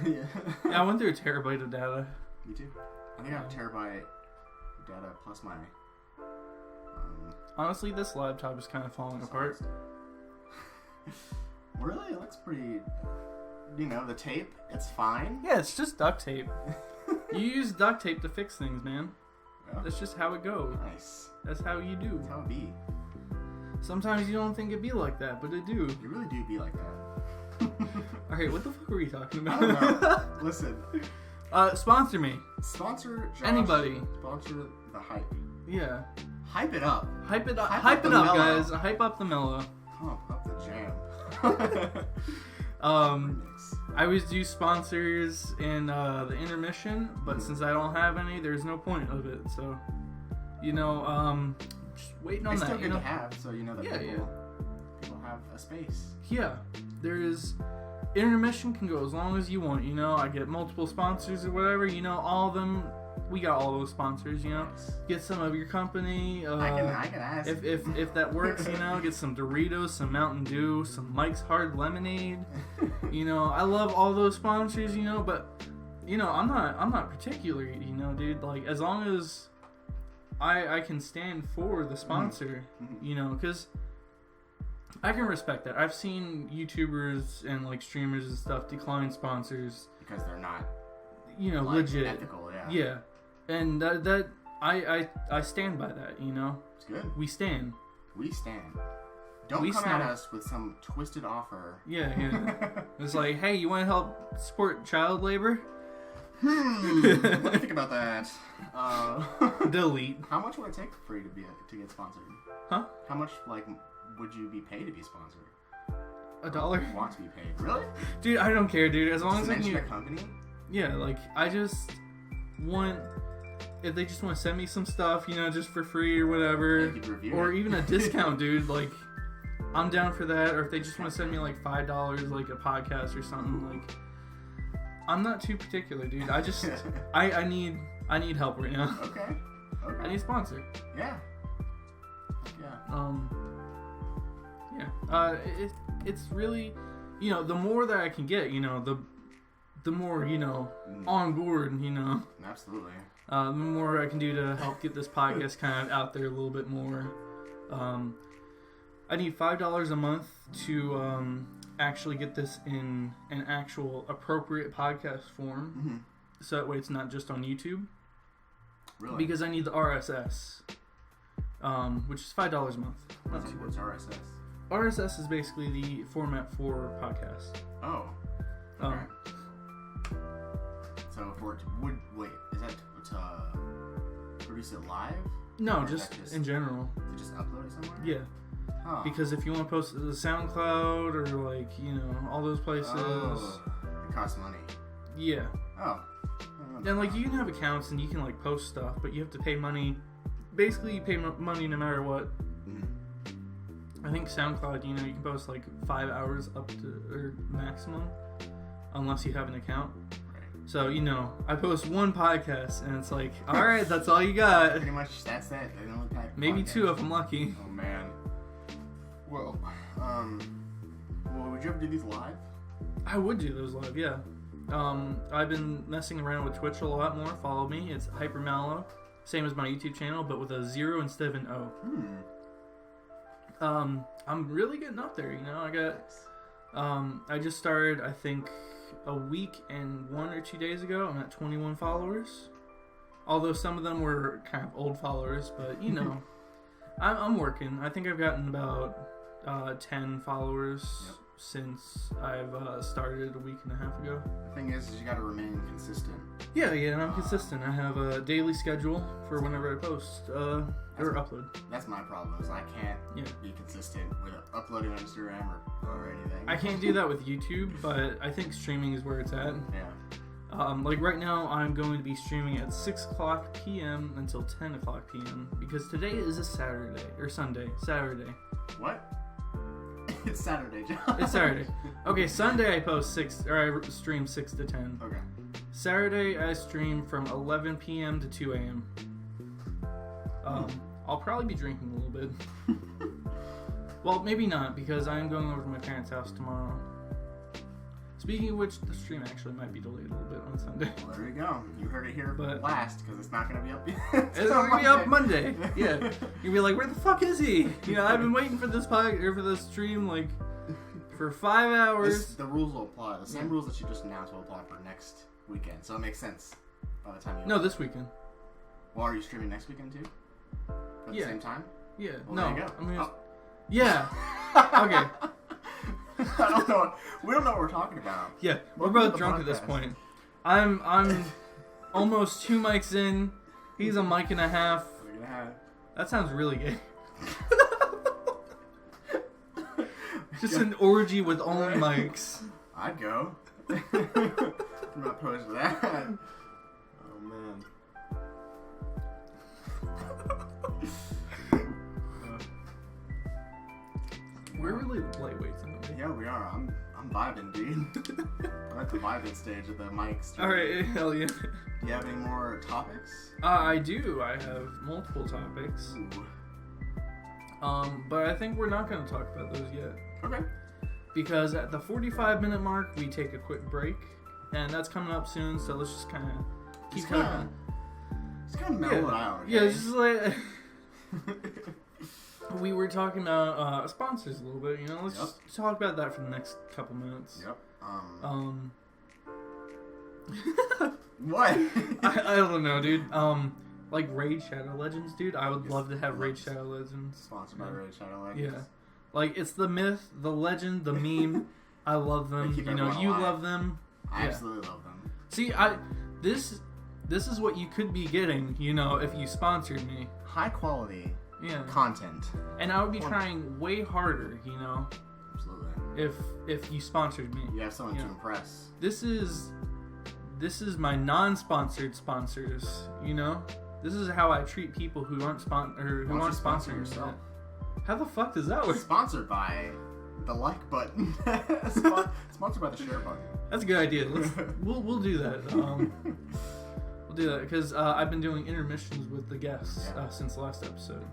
Yeah, I went through a terabyte of data. Me too. I think I have a terabyte data plus my. Honestly, this laptop is kind of falling apart. Really? It looks pretty. You know, the tape, it's fine. Yeah, it's just duct tape. You use duct tape to fix things, man. Yeah. That's just how it goes. Nice. That's how you do. That's how it be. Sometimes you don't think it'd be like that, but it do. You really do be like that. Alright, what the fuck were we talking I about? don't know. Listen. Sponsor me. Sponsor Josh. Anybody. Sponsor the hype. Yeah. Hype it up. Hype it up. Hype Hype up it the up, Mallow. guys. Hype up the Mallow. Pump up the jam. Remix. I always do sponsors in the intermission, but since I don't have any, there's no point of it. So, you know, just waiting on It's still that. good You know, to have, so you know that people have a space. yeah, there's intermission can go as long as you want. You know, I get multiple sponsors or whatever. You know, all of them. We got all those sponsors. You know, Nice. get some of your company. I can ask. If that works, you know, get some Doritos, some Mountain Dew, some Mike's Hard Lemonade. You know, I love all those sponsors, you know, but you know, I'm not particular, you know, dude. Like as long as I can stand for the sponsor, you know, because I can respect that. I've seen YouTubers and like streamers and stuff decline sponsors because they're not, you know, like, legit. ethical. Yeah. Yeah, and that I stand by that, you know. It's good. We stand. We stand. Don't We come stand. at us with some twisted offer. Yeah. It's like, hey, you want to help support child labor? Let me think about that. Delete. How much would it take for you to get sponsored? Huh? How much would you be paid to be sponsored? $1? Want to be paid? Really? Dude, I don't care, dude. As long Just as I mention can. a company. Yeah, like I just want if they just want to send me some stuff, you know, just for free or whatever, They could review or it. even a discount, dude. Like I'm down for that. Or if they just want to send me like $5, like a podcast or something, like I'm not too particular, dude. I just I need help right now. Okay. I need a sponsor. Yeah. It's really, you know, the more that I can get, you know, the more, you know, on board, you know. Absolutely. The more I can do to help get this podcast kind of out there a little bit more. I need $5 a month to actually get this in an actual appropriate podcast form. Mm-hmm. So that way it's not just on YouTube. Really? Because I need the RSS, which is $5 a month. Not too What's bad. RSS? RSS is basically the format for podcasts. Oh. Okay. So wait, is that to produce it live? No, Or is just that in general. To just upload it somewhere? Yeah. Huh. Because if you want to post it to the SoundCloud or like, you know, all those places. Oh, it costs money. Yeah. Oh. And like you can have accounts and you can like post stuff, but you have to pay money. Basically, you pay money no matter what. Mhm. I think SoundCloud, you know, you can post like 5 hours up to or maximum, unless you have an account. Right. So you know, I post one podcast and it's like, all right, that's all you got. Pretty much that's that. They don't look like Maybe podcast. 2 if I'm lucky. Oh man. Well, would you ever do these live? I would do those live, yeah. I've been messing around with Twitch a lot more. Follow me. It's HyperMallow. Same as my YouTube channel, but with a 0 instead of an O. I'm really getting up there, you know. I got, I just started, I think, a week and 1 or 2 days ago. I'm at 21 followers. Although some of them were kind of old followers, but you know, I'm working. I think I've gotten about 10 followers since I've started a week and a half ago. The thing is you gotta remain consistent. Yeah, and I'm consistent. I have a daily schedule for whenever I post or upload. That's my problem, is I can't be consistent with uploading on Instagram or anything. I can't do that with YouTube, but I think streaming is where it's at. Yeah. Like right now, I'm going to be streaming at 6 o'clock p.m. until 10 o'clock p.m. because today is a Saturday. What? It's Saturday, John. It's Saturday. Okay, Sunday I stream 6 to 10. Okay. Saturday I stream from 11 p.m. to 2 a.m. I'll probably be drinking a little bit. Well, maybe not, because I am going over to my parents' house tomorrow. Speaking of which, the stream actually might be delayed a little bit on Sunday. Well, there you go. You heard it here last, because it's not going to be up yet. It's going to be up Monday. Yeah. You'll be like, where the fuck is he? You know, I've been waiting for this for this stream, like, for 5 hours. The rules will apply. The same rules that you just announced will apply for next weekend. So it makes sense by the time you... No, this weekend. Well, are you streaming next weekend, too? At the same time? Yeah. Well, no. there you go. I mean, yeah. Okay. I don't know. We don't know what we're talking about. Yeah, we're both drunk at this point. I'm almost 2 mics in. He's a mic and a half. That sounds really gay. Just an orgy with only mics. I'd go. I'm not opposed to that. Oh man. We're really lightweights, aren't we? Yeah, we are. I'm vibing, dude. I'm at the vibing stage of the mics. Alright, hell yeah. Do you have any more topics? I do. I have multiple topics. Ooh. But I think we're not going to talk about those yet. Okay. Because at the 45-minute mark, we take a quick break. And that's coming up soon, so let's just kind of keep talking. Just kind of mellow it out. Okay? Yeah, just like... We were talking about sponsors a little bit, you know. Let's just talk about that for the next couple minutes. Yep. What? I don't know, dude. Like Raid Shadow Legends, dude. I would love to have Raid Shadow Legends. Sponsored by Raid Shadow Legends. Yeah. Like, it's the myth, the legend, the meme. I love them. You know, you love them. I absolutely love them. See, this is what you could be getting, you know, if you sponsored me. High quality. Content. And I would be trying way harder, you know. Absolutely. If you sponsored me. You have someone to impress. This is my non-sponsored sponsors, you know. This is how I treat people who aren't sponsoring yourself. How the fuck does that work? Sponsored by the like button. Sponsored by the share button. That's a good idea. We'll do that. We'll do that because I've been doing intermissions with the guests since the last episode.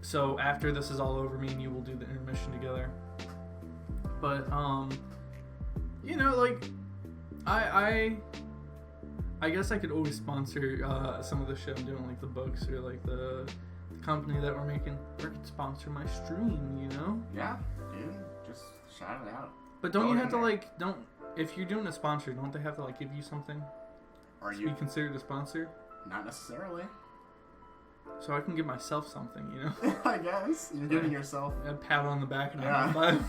So after this is all over, me and you will do the intermission together. But you know, like I guess I could always sponsor some of the shit I'm doing, like the books or like the company that we're making. Or could sponsor my stream, you know? Yeah, dude. Just shout it out. But don't you have to if you're doing a sponsor, don't they have to like give you something? Are you be considered a sponsor? Not necessarily. So I can give myself something, you know? I guess. You're giving yourself a pat on the back and a high five.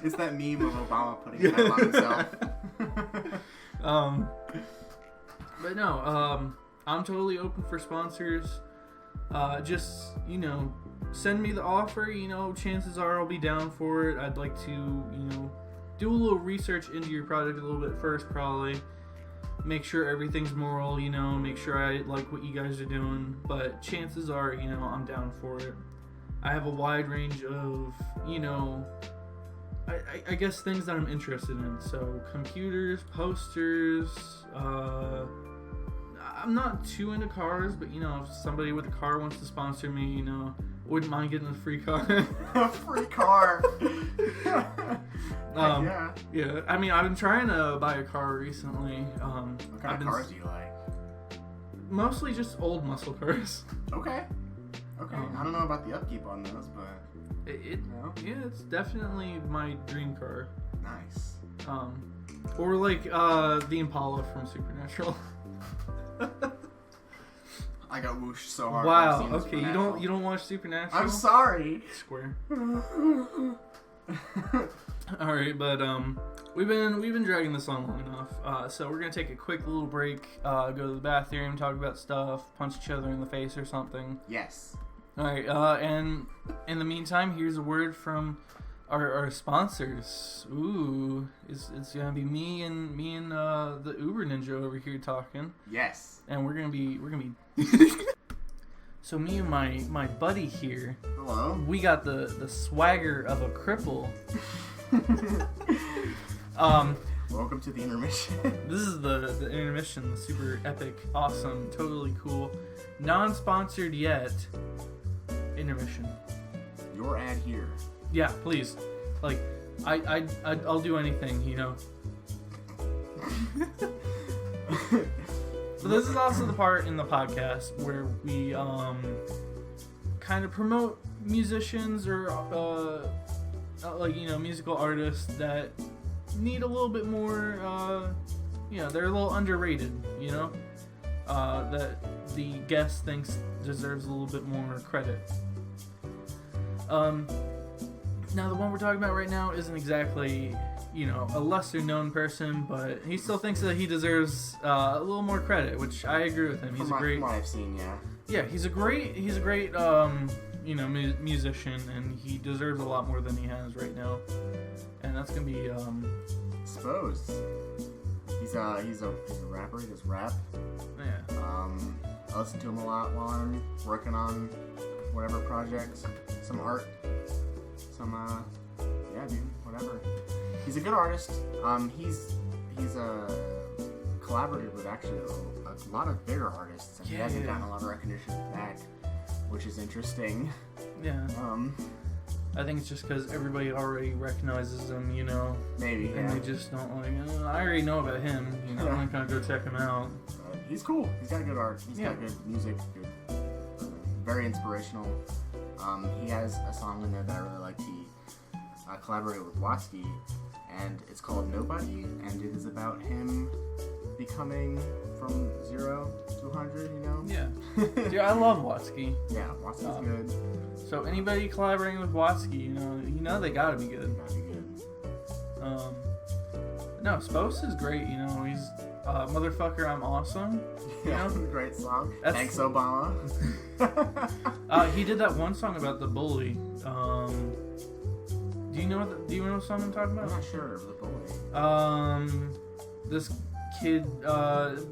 It's that meme of Obama putting a pat on himself. But no, I'm totally open for sponsors. Just, you know, send me the offer, you know, chances are I'll be down for it. I'd like to, you know, do a little research into your product a little bit first, probably. Make sure everything's moral, you know, make sure I like what you guys are doing. But chances are, you know, I'm down for it. I have a wide range of, you know, I guess things that I'm interested in. So computers, posters, I'm not too into cars, but you know, if somebody with a car wants to sponsor me, you know, wouldn't mind getting a free car. A free car. Yeah. I mean, I've been trying to buy a car recently. What kind of cars do you like? Mostly just old muscle cars. Okay. I don't know about the upkeep on those, but yeah, it's definitely my dream car. Nice. Or like the Impala from Supernatural. I got whooshed so hard. Wow. from seeing Okay, you don't watch Supernatural? I'm sorry. Square. All right, but we've been dragging this on long enough. So we're gonna take a quick little break, go to the bathroom, talk about stuff, punch each other in the face or something. Yes. All right, and in the meantime, here's a word from our sponsors. Ooh, it's gonna be me and the UberNinja over here talking. Yes. And we're gonna be. So me and my buddy here. Hello. We got the swagger of a cripple. Welcome to the intermission. This is the intermission, the super epic, awesome, totally cool, non-sponsored yet intermission. Your ad here. Yeah, please. Like, I'll do anything, you know. But this is also the part in the podcast where we kind of promote musicians or like, you know, musical artists that need a little bit more, you know, they're a little underrated, you know, that the guest thinks deserves a little bit more credit. Now the one we're talking about right now isn't exactly, you know, a lesser known person, but he still thinks that he deserves a little more credit, which I agree with him. He's From what I've seen, yeah. Yeah, he's a great you know, musician, and he deserves a lot more than he has right now. And that's gonna be Suppose. He's a rapper. He does rap. yeah. I listen to him a lot while I'm working on whatever projects, some art, some yeah, dude, whatever. He's a good artist. He's collaborated with actually a lot of bigger artists, and he hasn't gotten a lot of recognition back, which is interesting. Yeah. I think it's just because everybody already recognizes him, you know. Maybe, and they just don't like, I already know about him, you know, I'm not gonna go check him out. He's cool. He's got good art. He's got good music. Good, very inspirational. He has a song in there that I really liked. He collaborated with Watsky, and it's called Nobody, and it is about him becoming from 0 to 100, you know? Yeah. Dude, I love Watsky. Yeah, Watsky's good. So anybody collaborating with Watsky, you know they gotta be good. Gotta be good. No, Spose is great, you know, he's Motherfucker, I'm Awesome. You know? Great song. Thanks, Obama. He did that one song about the bully. Do you know what song I'm talking about? I'm not sure of the bully. This kid,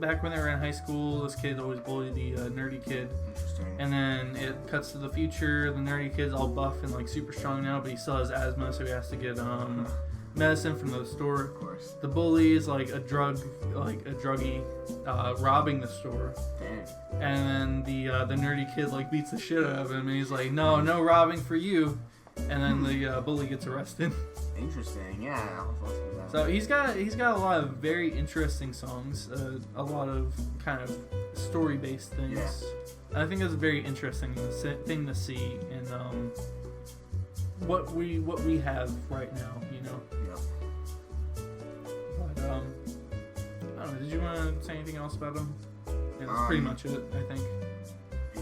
back when they were in high school, this kid always bullied the nerdy kid. Interesting. And then it cuts to the future. The nerdy kid's all buff and like super strong now, but he still has asthma, so he has to get medicine from the store. Of course. The bully is like a druggie, robbing the store. Dang. And then the nerdy kid like beats the shit out of him, and he's like, no robbing for you. And then the bully gets arrested. Interesting. Yeah. I'll listen to that. So he's got a lot of very interesting songs, a lot of kind of story based things. Yeah. And I think that's a very interesting thing to see in what we have right now, you know. Yep. But I don't know. Did you want to say anything else about him? Yeah, that's pretty much it, I think.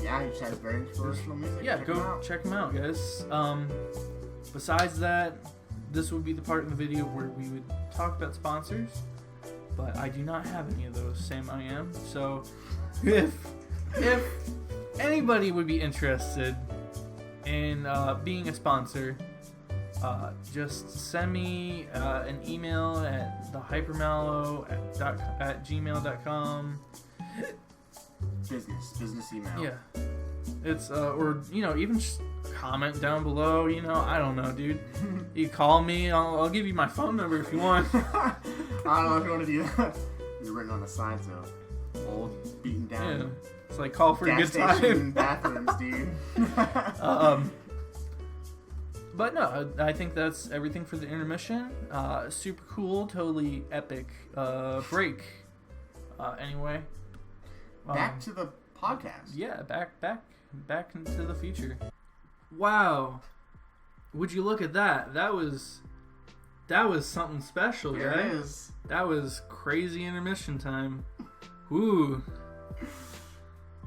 Yeah, he just has very inspirational music. Yeah, go check him out, guys. Besides that, this would be the part in the video where we would talk about sponsors, but I do not have any of those. Same I am. So if anybody would be interested in being a sponsor, just send me an email at TheUberNinja at gmail.com. Business email. Yeah. It's or you know, even just comment down below, you know, I don't know, dude. You call me, I'll give you my phone number if you want. I don't know if you want to do that. You're written on the side, so old, beaten down. Yeah. It's like call for a good station time. bathrooms, dude. But no, I think that's everything for the intermission. Super cool, totally epic break. Anyway. Back to the podcast. Yeah, back into the future. Wow. Would you look at that? That was something special, There guys. it is. That was crazy intermission time. Woo.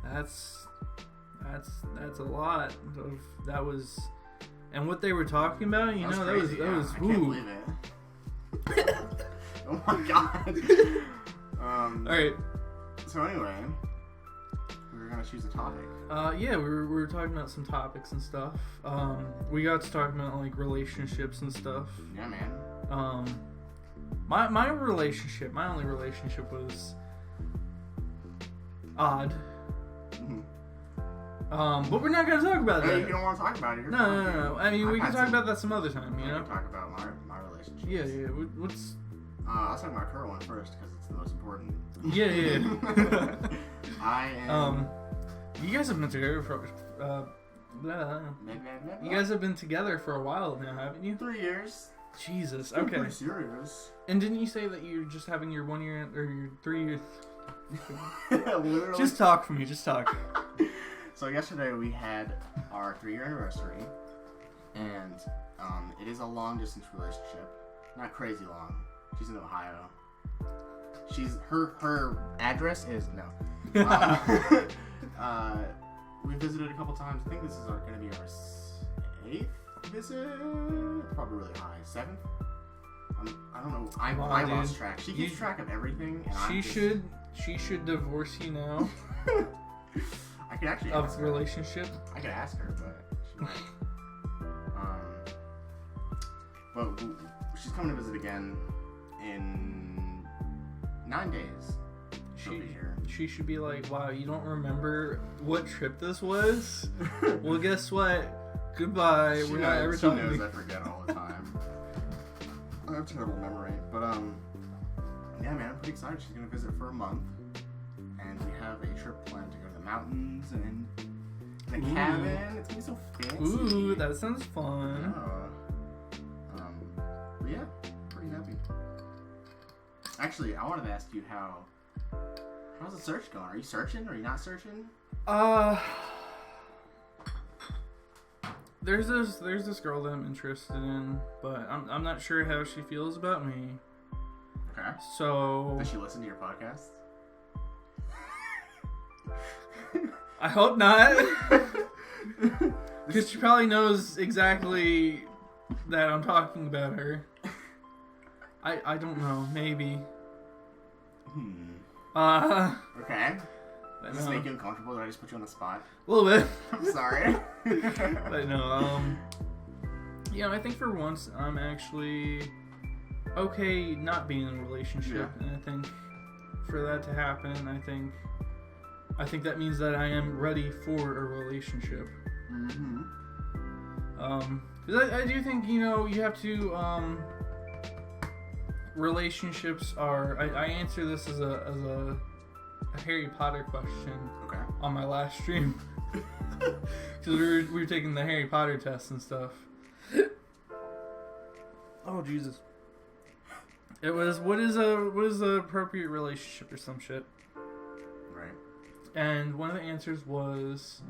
That's a lot of that was, and what they were talking about, you know, crazy, that was I can't believe it. Oh my god. All right. So anyway, we were gonna choose a topic. Yeah, we were talking about some topics and stuff. We got to talking about like relationships and stuff. Yeah, man. My only relationship was odd. But we're not gonna talk about that. Hey, if you don't want to talk about it, you're fine. No. I mean, we can talk about that some other time, you know? We can talk about my relationship. Yeah. What's... I'll talk about my current one first because it's the most important. Yeah. I am... You guys have been together for... You guys have been together for a while now, haven't you? 3 years. Jesus, I'm okay. pretty serious. And didn't you say that you're just having your 1 year or your 3 year... Literally. Just talk for me, just talk. So yesterday we had our 3-year anniversary, and it is a long distance relationship. Not crazy long. She's in Ohio. Her address is no. We visited a couple times. I think this is going to be our 8th visit. Probably really high. 7th. I don't know. I lost track. She keeps track of everything. And She should divorce you now. I could actually of relationship. I could ask her, but she might. But she's coming to visit again in 9 days. She'll be here. She should be like, wow, you don't remember what trip this was? Well, guess what? Goodbye. We're not ever talking. She knows I forget all the time. I have terrible memory, but yeah, man, I'm pretty excited. She's gonna visit for a month, and we have a trip planned to go to the mountains and the cabin. It's gonna be so fancy. Ooh, that sounds fun. But yeah, pretty happy. Actually, I wanted to ask you how's the search going? Are you searching? Are you not searching? There's this girl that I'm interested in, but I'm not sure how she feels about me. Okay. So does she listen to your podcast? I hope not. Because she probably knows exactly that I'm talking about her. I don't know. Maybe. Okay. Does this make you uncomfortable that I just put you on the spot? A little bit. I'm sorry. But no, yeah, I think for once I'm actually okay not being in a relationship, and I think for that to happen, I think that means that I am ready for a relationship. Because I do think, you know, you have to, relationships are, I answer this as a Harry Potter question on my last stream. Because we were taking the Harry Potter test and stuff. Oh, Jesus. It was, what is a appropriate relationship or some shit. Right. And one of the answers was,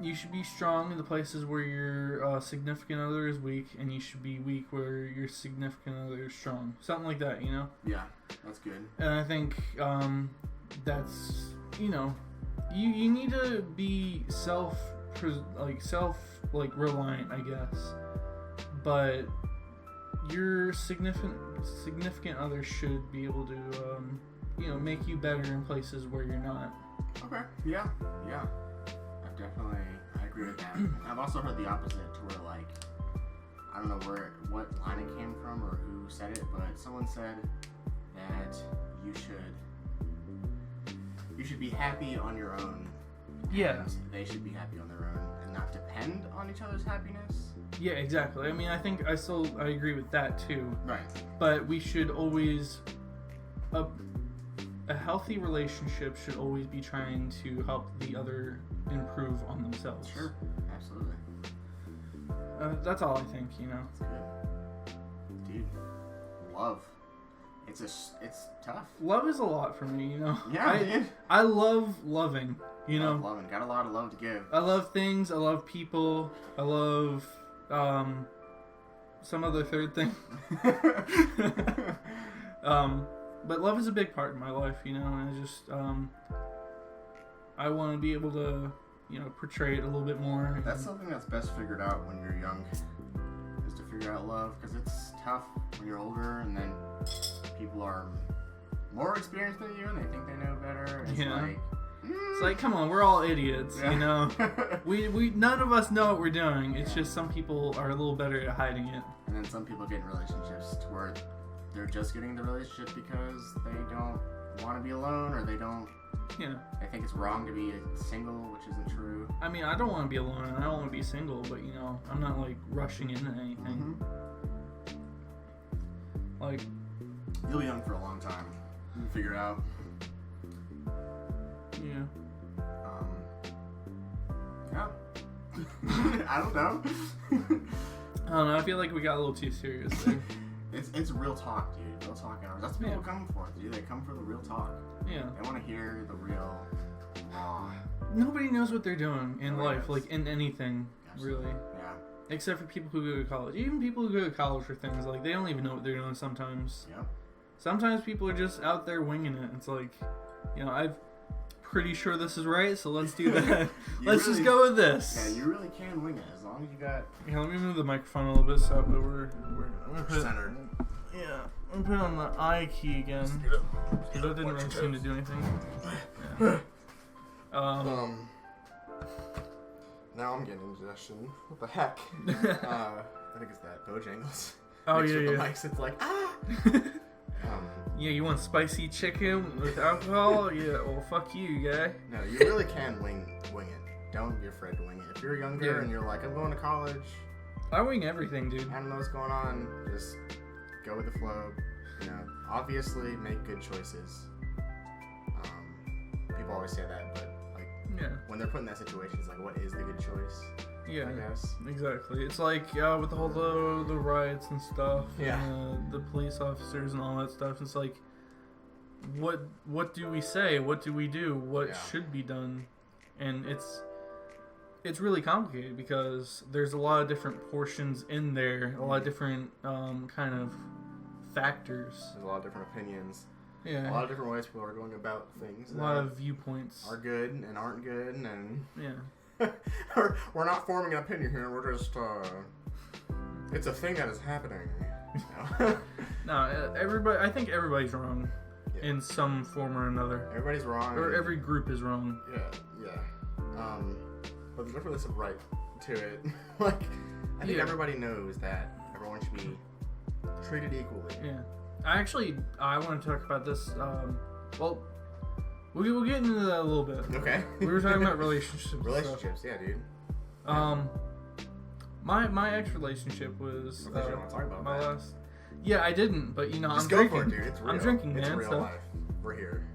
you should be strong in the places where your significant other is weak, and you should be weak where your significant other is strong. Something like that, you know? Yeah, that's good. And I think that's, you know, you need to be self-reliant, I guess. But your significant other should be able to, you know, make you better in places where you're not. Okay. Yeah. I agree with that. I've also heard the opposite, to where, like, I don't know what line it came from or who said it, but someone said that you should be happy on your own. Yeah. And they should be happy on their own and not depend on each other's happiness. Yeah, exactly. I mean, I think I agree with that too. Right. But we should always, a healthy relationship should always be trying to help the other improve on themselves. Sure. Absolutely. That's all I think, you know. That's good. Dude, love. It's tough. Love is a lot for me, you know. Yeah, dude. I love loving, you know. Loving. Got a lot of love to give. I love things. I love people. I love some other third thing. but love is a big part in my life, you know, and I just, I want to be able to, you know, portray it a little bit more. That's something that's best figured out when you're young, is to figure out love, because it's tough when you're older, and then people are more experienced than you, and they think they know better. It's like, it's like, come on, we're all idiots, you know. we none of us know what we're doing. It's just some people are a little better at hiding it. And then some people get in relationships to where they're just getting in the relationship because they don't want to be alone, or they don't. Yeah. They think it's wrong to be single, which isn't true. I mean, I don't want to be alone, and I don't want to be single, but you know, I'm not like rushing into anything. Like, you'll be young for a long time. You can figure it out. Yeah. Yeah. I don't know. I don't know. I feel like we got a little too serious there. It's real talk, dude. Real talk hours. That's what people come for, dude. They come for the real talk. Yeah. They want to hear the real raw. Nobody knows what they're doing in life, like in anything, Absolutely. really. Yeah. Except for people who go to college. Even people who go to college for things, like, they don't even know what they're doing sometimes. Yep. Sometimes people are just out there winging it. It's like, you know, I'm pretty sure this is right, so let's do that. Let's just go with this. Yeah, you really can wing it, as long as you got... Yeah, let me move the microphone a little bit so that we're centered. Yeah, I'm putting on the I key again. That didn't really seem to do anything. Yeah. Now I'm getting indigestion. What the heck? I think it's that Bojangles. Oh, Mixed yeah, with yeah. the mics, it's like, Yeah, you want spicy chicken with alcohol? Yeah, well, fuck you, guy. No, you really can wing it. Don't be afraid to wing it. If you're younger and you're like, I'm going to college, I wing everything, dude. I don't know what's going on, just go with the flow. You know, obviously make good choices. People always say that, but like, when they're put in that situation, it's like, what is the good choice? Yeah, I guess. exactly. It's like with the whole the riots and stuff, Yeah. and the police officers and all that stuff. It's like, what do we say? What do we do? What should be done? And it's really complicated because there's a lot of different portions in there, a lot of different kind of factors. There's a lot of different opinions. Yeah. A lot of different ways people are going about things. A lot of viewpoints. Are good and aren't good, and yeah. we're not forming an opinion here. We're just it's a thing that is happening. No, everybody. I think everybody's wrong in some form or another. Everybody's wrong. Or every group is wrong. Yeah. But there's definitely some right to it. Like, I think everybody knows that everyone should be treated equally. Yeah. I want to talk about this. Well, we'll get into that a little bit. Okay. We were talking about relationships. Relationships, yeah, dude. My ex relationship was I thought you didn't want to talk about my that. last. Yeah, I didn't, but you know, Just I'm go drinking. for it, dude. It's real. I'm drinking, man. It's real So life. We're here.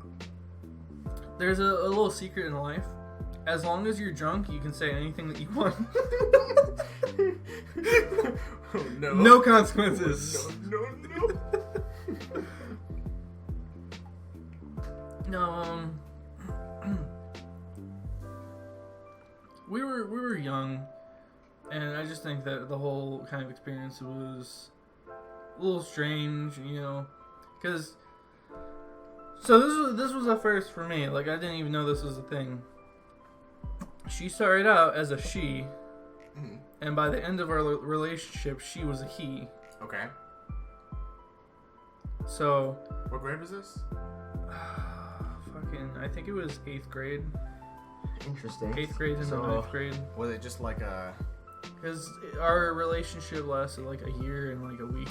there's a little secret in life. As long as you're drunk, you can say anything that you want. Oh, no. No consequences. No. No, we were young, and I just think that the whole kind of experience was a little strange, you know, because this was a first for me. Like, I didn't even know this was a thing. She started out as a she, and by the end of our relationship, she was a he. Okay. So, what grade was this? I think it was 8th grade. Interesting. 8th grade into 9th grade. Was it just like a... Because our relationship lasted like a year and like a week.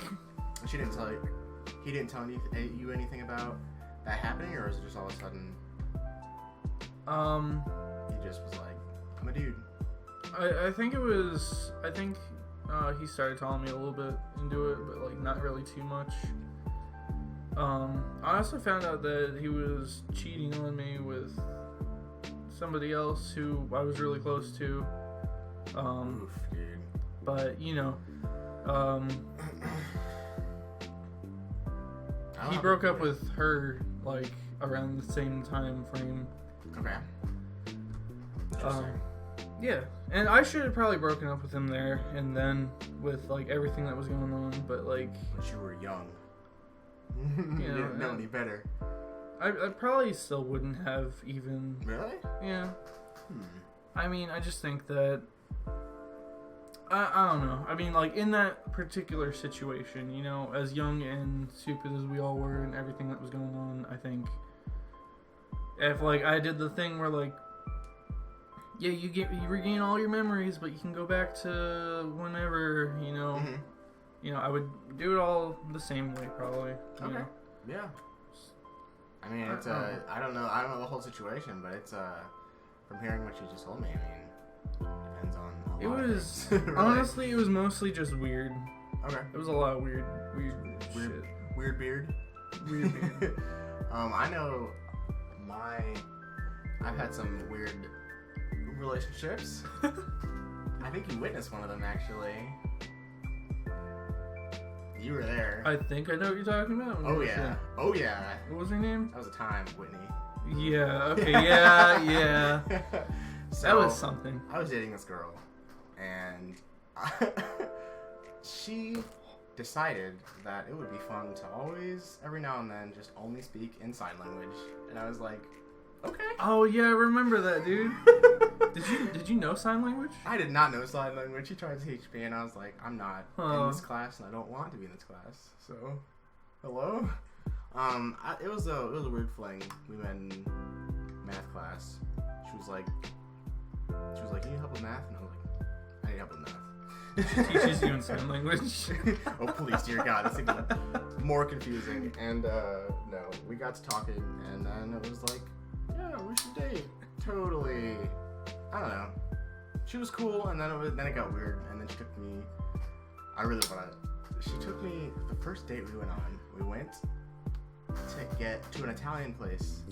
She didn't tell you... He didn't tell you anything about that happening, or was it just all of a sudden... He just was like, I'm a dude. I think it was... I think he started telling me a little bit into it, but like not really too much. I also found out that he was cheating on me with somebody else who I was really close to. Oof, dude. But, you know, he broke up with her, like, around the same time frame. Okay. Interesting. Yeah, and I should have probably broken up with him there and then with, like, everything that was going on, but, like... But you were young. You didn't know any better. I probably still wouldn't have even. Really? Yeah. I mean, I just think that. I don't know. I mean, like, in that particular situation, you know, as young and stupid as we all were and everything that was going on, I think if, like, I did the thing where, like, yeah, you regain all your memories, but you can go back to whenever, you know. You know, I would do it all the same way, probably. You know? Yeah. I mean, it's I don't know the whole situation, but it's from hearing what you just told me, I mean, depends on a lot of things. Really. Honestly, it was mostly just weird. Okay. It was a lot of weird shit. Weird beard. Weird beard. I know I've had some weird relationships. I think you witnessed one of them, actually. You were there. I think I know what you're talking about. Oh yeah. Oh yeah. What was her name? That was a time, Whitney. Yeah. Okay. Yeah. So, that was something. I was dating this girl, and she decided that it would be fun to always, every now and then, just only speak in sign language. And I was like, okay. Oh yeah, I remember that, dude. Did you know sign language? I did not know sign language. She tried to teach me, and I was like, I'm not in this class, and I don't want to be in this class. So, hello. It was a weird fling. We met in math class. She was like, you need help with math? And I was like, I need help with math. She teaches you in sign language. Oh, please, dear God, that's even more confusing. And no, we got to talking, and then it was like, yeah, we should date. Totally. I don't know. She was cool, and then it got weird, and then she took me. She took me the first date we went on. We went to get to an Italian place,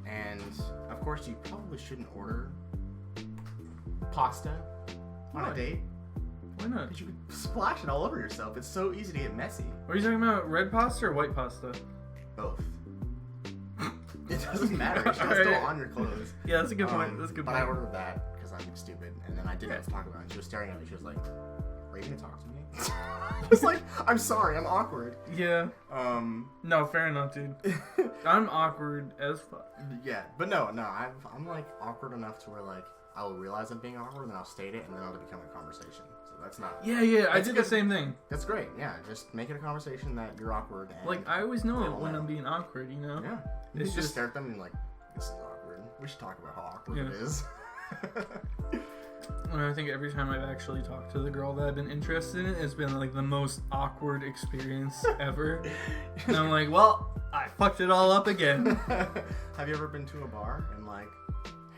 and of course, you probably shouldn't order pasta on a date. Why not? Because you could splash it all over yourself. It's so easy to get messy. Are you talking about red pasta or white pasta? Both. It doesn't matter. It's still on your clothes. Yeah, that's a good point. That's a good but point. I ordered that because I'm stupid, and then I didn't know what to talk about. And she was staring at me. She was like, "Are you gonna talk to me?" I was like, "I'm sorry. I'm awkward." Yeah. No, fair enough, dude. I'm awkward as fuck. Yeah, but no. I'm like awkward enough to where like I'll realize I'm being awkward, and then I'll state it, and then it'll become a conversation. So that's not. Yeah. I did the same thing. That's great. Yeah, just make it a conversation that you're awkward. And like I always know it when I'm being awkward, you know. Yeah. It's just stare at them and like, this is awkward. We should talk about how awkward it is. And I think every time I've actually talked to the girl that I've been interested in, it's been like the most awkward experience ever. And I'm like, well, I fucked it all up again. Have you ever been to a bar and like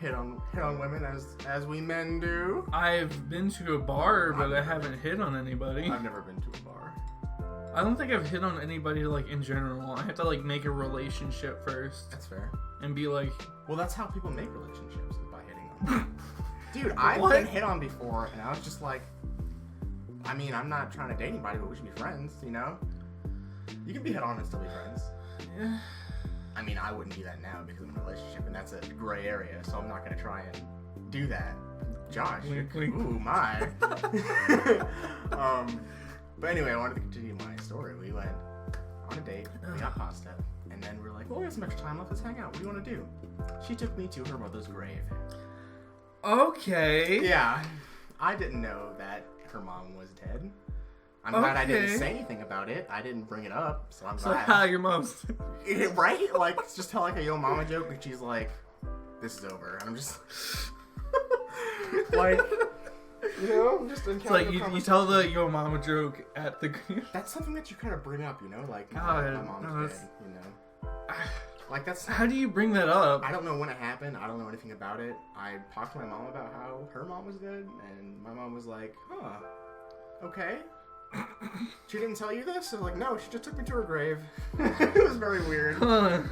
hit on women as we men do? I've been to a bar, but I haven't hit on anybody. I've never been to a bar. I don't think I've hit on anybody like in general. I have to like make a relationship first. That's fair. And be like, well, that's how people make relationships, is by hitting on them. Dude, I've been hit on before, and I was just like, I mean, I'm not trying to date anybody, but we should be friends, you know? You can be hit on and still be friends. Yeah. I mean, I wouldn't do that now because I'm in a relationship, and that's a gray area, so I'm not going to try and do that. Josh. Wink, wink. Ooh, my. But anyway, I wanted to continue my story. We went on a date, we got pasta, and then we were like, well, we have some extra time left, let's hang out. What do you want to do? She took me to her mother's grave. Okay. Yeah. I didn't know that her mom was dead. I'm glad I didn't say anything about it. I didn't bring it up, so I'm glad. So how your mom's... Right? Like, just tell like a yo mama joke, and she's like, this is over. And I'm just... like... You know, I'm just it's like you tell the yo mama joke at the. That's something that you kind of bring up, you know, like God, my mom's dead, you know. Like that's. How do you bring that up? I don't know when it happened. I don't know anything about it. I talked to my mom about how her mom was dead, and my mom was like, "Huh, okay." She didn't tell you this? I was like, no, she just took me to her grave. It was very weird. But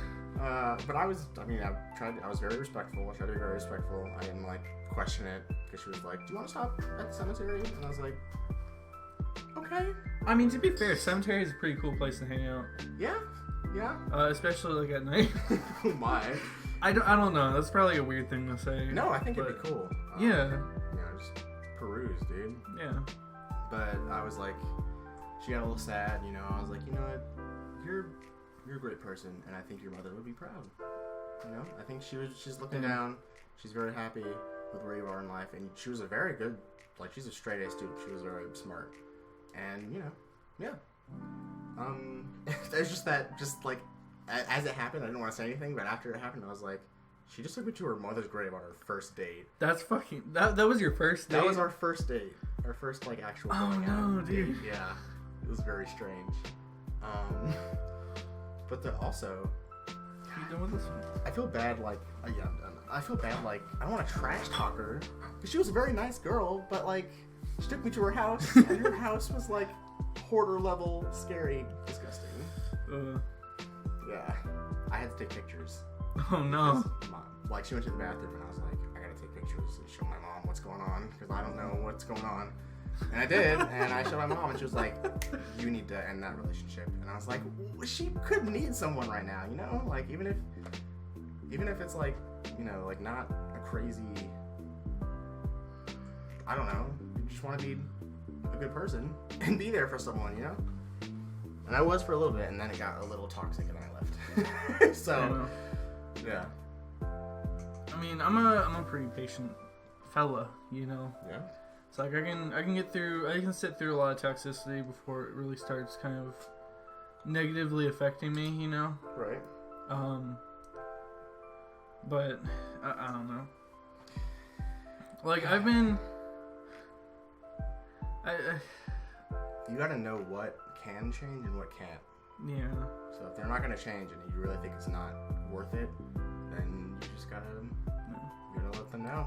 I was very respectful. I tried to be very respectful. I didn't like question it because she was like, do you want to stop at the cemetery? And I was like, okay. I mean, to be fair, cemetery is a pretty cool place to hang out. Yeah. Especially like at night. Oh my. I don't know. That's probably a weird thing to say. No, I think it'd be cool. Yeah. Just peruse, dude. Yeah. But I was like, she got a little sad, you know. I was like, you know what? you're a great person, and I think your mother would be proud. You know, I think she's looking down. She's very happy with where you are in life, and she was a very good, like, she's a straight A student. She was very smart, and you know, yeah. There's just that, just like, as it happened, I didn't want to say anything, but after it happened, I was like, she just took me to her mother's grave on her first date. That's fucking, that was your first date? That was our first date. Our first, like, actual going out date. Dude. Yeah. It was very strange. But also, you done with this one? I feel bad, like, yeah, I'm done. I feel bad, like, I don't want to trash talk her, because she was a very nice girl, but, like, she took me to her house, and her house was, like, hoarder level, scary, disgusting. Yeah. I had to take pictures. Oh, no. Like, she went to the bathroom, and I was like, I gotta take pictures and show my mom what's going on, because I don't know what's going on. And I did, and I showed my mom, and she was like, you need to end that relationship. And I was like, she could need someone right now, you know? Like, even if it's like, you know, like, not a crazy, I don't know, you just want to be a good person and be there for someone, you know? And I was for a little bit, and then it got a little toxic, and I left. So, yeah. I mean, I'm a pretty patient fella, you know? Yeah. It's like I can sit through a lot of toxicity before it really starts kind of negatively affecting me, you know? Right. But I don't know. Like, I've been... You gotta know what can change and what can't. Yeah. So if they're not gonna change and you really think it's not worth it, then you just gotta let them know.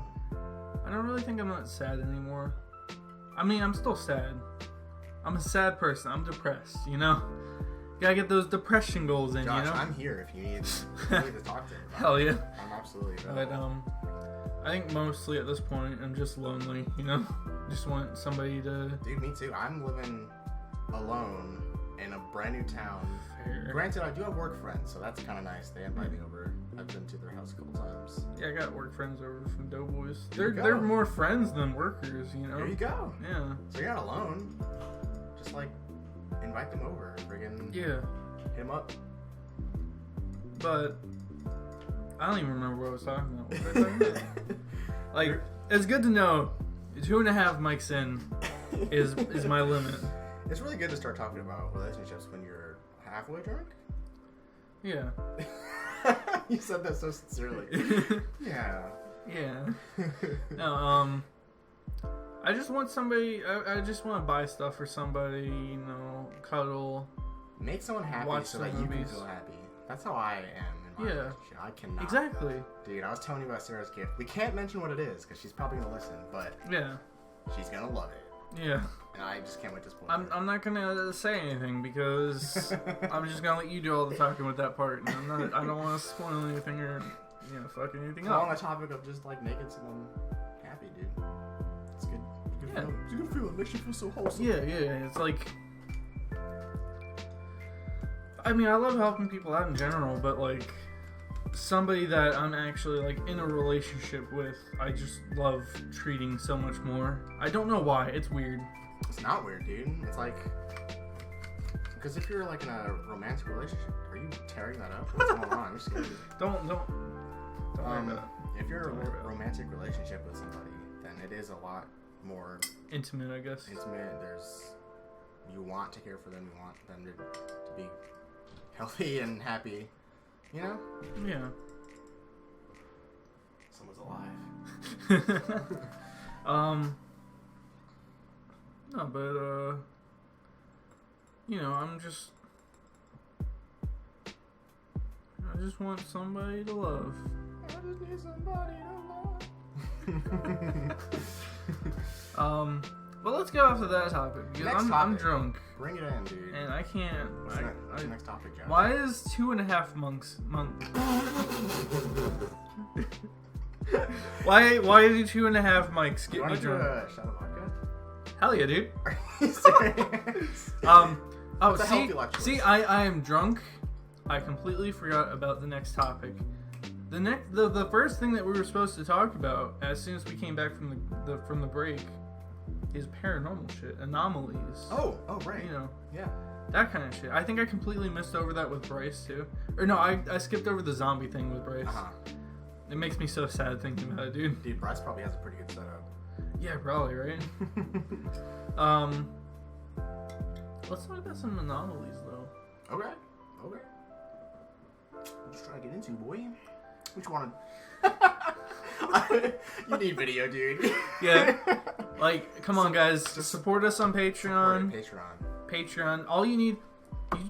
I don't really think I'm not sad anymore. I mean, I'm still sad. I'm a sad person. I'm depressed, you know? Gotta get those depression goals in, Josh, you know? I'm here if you need to talk to me about Hell yeah. I'm absolutely available. But, I think mostly at this point, I'm just lonely, you know? Just want somebody to... Dude, me too. I'm living alone in a brand new town. Fair. Granted, I do have work friends, so that's kind of nice. They invite me over. I've been to their house a couple times. Yeah, I got work friends over from Doughboys. There you go. They're more friends than workers, you know? There you go. Yeah. So you're not alone. Just, like, invite them over. Friggin' Yeah. hit them up. But I don't even remember what I was talking about. What was I talking about? Like, it's good to know 2.5 mics in is my limit. It's really good to start talking about relationships when you're halfway drunk. Yeah. You said that so sincerely. Yeah. Yeah. No, I just want somebody, I just want to buy stuff for somebody, you know, cuddle. Make someone happy Watch so some that you can movies. feel happy. That's how I am in my relationship. I cannot. Exactly. Dude, I was telling you about Sarah's gift. We can't mention what it is because she's probably going to listen, but Yeah. she's going to love it. Yeah. And I just can't wait to spoil it. I'm not gonna say anything because I'm just gonna let you do all the talking with that part, and I don't want to spoil anything or, you know, fuck anything It's up. on the topic of just like making someone happy, dude. It's good. It's a good Yeah. feeling. It's a good feeling. It makes you feel so wholesome. Yeah. It's like, I mean, I love helping people out in general, but like somebody that I'm actually like in a relationship with, I just love treating so much more. I don't know why. It's weird. It's not weird, dude. It's like, because if you're like in a romantic relationship, are you tearing that up? What's going on? I'm just kidding. Don't worry about it. If you're Don't in worry a about it. romantic relationship with somebody, then it is a lot more Intimate, I guess. intimate. You want to care for them. You want them to be healthy and happy. You know? Yeah. Someone's alive. No, but, you know, I just want somebody to love. I just need somebody to love. But let's get off to that topic, because Next I'm topic. drunk, Bring it in, dude. and I can't, What's the next topic, Josh? why is 2.5 monks, why do 2.5 mics You get want me to do drunk? a shot of vodka? Hell yeah, dude. Are you serious? Oh, It's a healthy life choice. see, I am drunk. I completely forgot about the next topic. The first thing that we were supposed to talk about as soon as we came back from the break is paranormal shit, anomalies. Oh, right. You know, Yeah. That kind of shit. I think I completely missed over that with Bryce too. Or no, I skipped over the zombie thing with Bryce. It makes me so sad thinking about it, dude. Dude, Bryce probably has a pretty good setup. Yeah, probably, right? Let's talk about some anomalies though. Okay. I'm just trying to get into, boy. Which one? You need video, dude. Yeah. Like, come on, guys. Support us on Patreon. Patreon. All you need,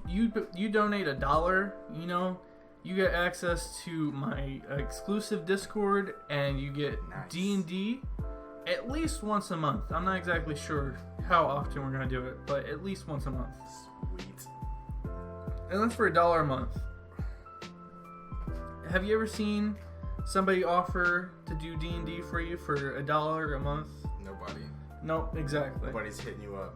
you donate $1, you know, you get access to my exclusive Discord, and you get D&D at least once a month. I'm not exactly sure how often we're going to do it, but at least once a month. Sweet. And that's for $1 a month. Have you ever seen somebody offer to do D&D for you for $1 a month? Nobody. Nope, exactly. Nobody's hitting you up.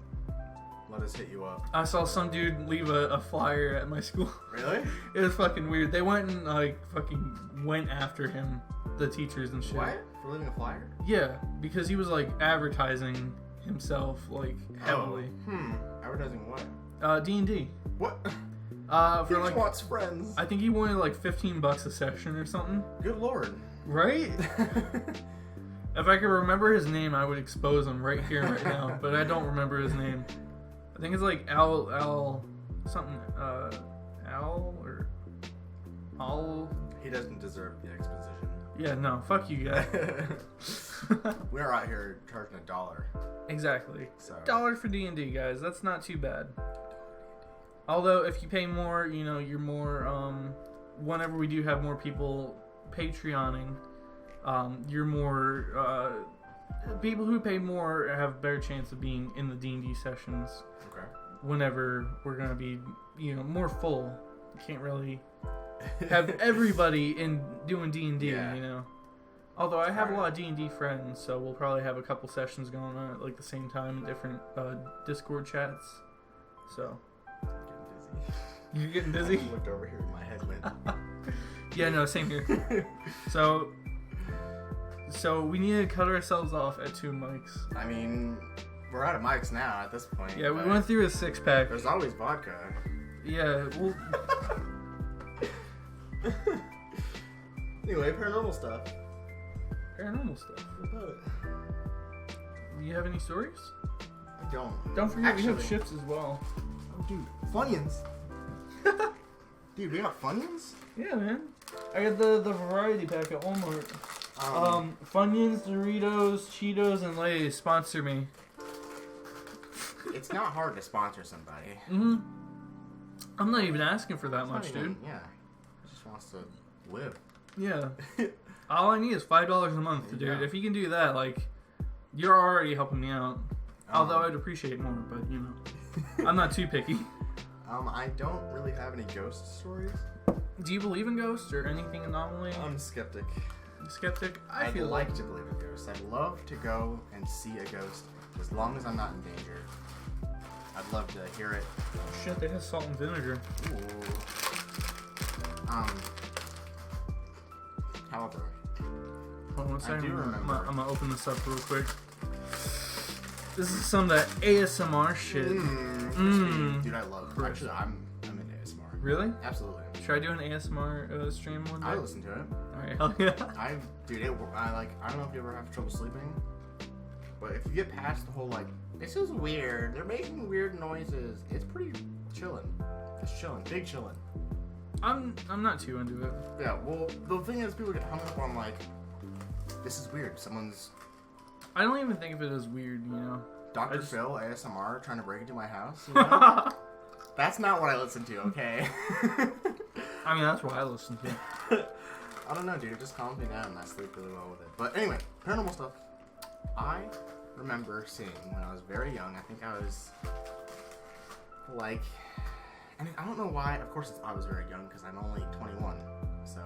Let us hit you up. I saw some dude leave a flyer at my school. Really? It was fucking weird. They went and fucking went after him, the teachers and shit. What? For leaving a flyer? Yeah, because he was advertising himself heavily. Advertising what? D&D. What? For he wants friends. I think he wanted $15 a session or something. Good lord. Right? If I could remember his name, I would expose him right here and right now. But I don't remember his name. I think it's Al something. Al or Al. He doesn't deserve the exposition. Yeah, no, fuck you guys. We're out here charging $1. Exactly. So. $1 for D&D, guys. That's not too bad. Although, if you pay more, you know, you're more, whenever we do have more people Patreoning, you're more, people who pay more have a better chance of being in the D&D sessions. Okay. Whenever we're going to be, you know, more full. You can't really have everybody doing D&D, you know. Although I have a lot of D&D friends, so we'll probably have a couple sessions going on at the same time in different Discord chats. So. You're getting busy? I looked over here and my head went. Yeah, no, same here. So we need to cut ourselves off at 2 mics. I mean, we're out of mics now at this point. Yeah, we went through a 6-pack. There's always vodka. Yeah, well... Anyway, paranormal stuff. Paranormal stuff. What about it? Do you have any stories? I don't. Don't forget we have ships as well. Oh, dude. Funyuns. Dude, we got Funyuns? Yeah, man. I got the variety pack at Walmart. Funyuns, Doritos, Cheetos, and Lay's sponsor me. It's not hard to sponsor somebody. Mm-hmm. I'm not even asking for that much, dude. Yeah. He just wants to live. Yeah. All I need is $5 a month, dude. Yeah. If you can do that, you're already helping me out. Although I'd appreciate more, but, you know. I'm not too picky. I don't really have any ghost stories. Do you believe in ghosts or anything anomaly? I'm skeptic. Skeptic? I'd like to believe in ghosts. I'd love to go and see a ghost as long as I'm not in danger. I'd love to hear it. Oh, shit, they have salt and vinegar. Ooh. However, Hold on a second. I do remember. I'm gonna open this up real quick. This is some of that ASMR shit. Dude, I love it. Actually, I'm into ASMR. Really? Absolutely. Should I do an ASMR stream one day? I listen to it. Alright, hell yeah. I don't know if you ever have trouble sleeping, but if you get past the whole this is weird, they're making weird noises, it's pretty chilling. It's chilling, big chilling. I'm not too into it. Yeah, well, the thing is, people get hung up on this is weird. Someone's I don't even think of it as weird, you know. Dr. Phil ASMR trying to break into my house. You know? That's not what I listen to, okay? I mean, that's what I listen to. I don't know, dude. It just calms me down and I sleep really well with it. But anyway, paranormal stuff. I remember seeing when I was very young. I think I was and I don't know why. Of course, I was very young because I'm only 21. So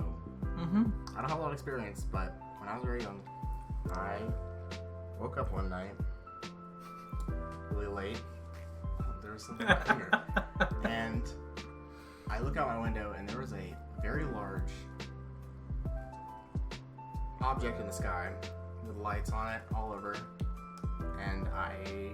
I don't have a lot of experience. But when I was very young, I woke up one night really late. There was something in my finger. And I look out my window and there was a very large object in the sky with lights on it all over. And I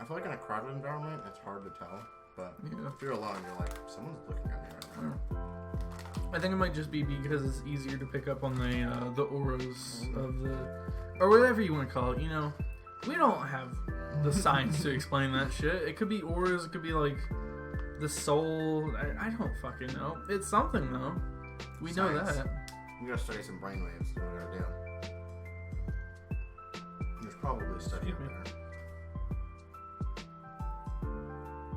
I feel like in a crowded environment, it's hard to tell. But Yeah. if you're alone, you're like, someone's looking at me right now. I think it might just be because it's easier to pick up on the auras of the, or whatever you want to call it. You know, we don't have the science to explain that shit. It could be auras. It could be like the soul. I don't fucking know. It's something though. We know Science. that. You gotta study some brainwaves. Is what we gotta do. There's probably a study up there.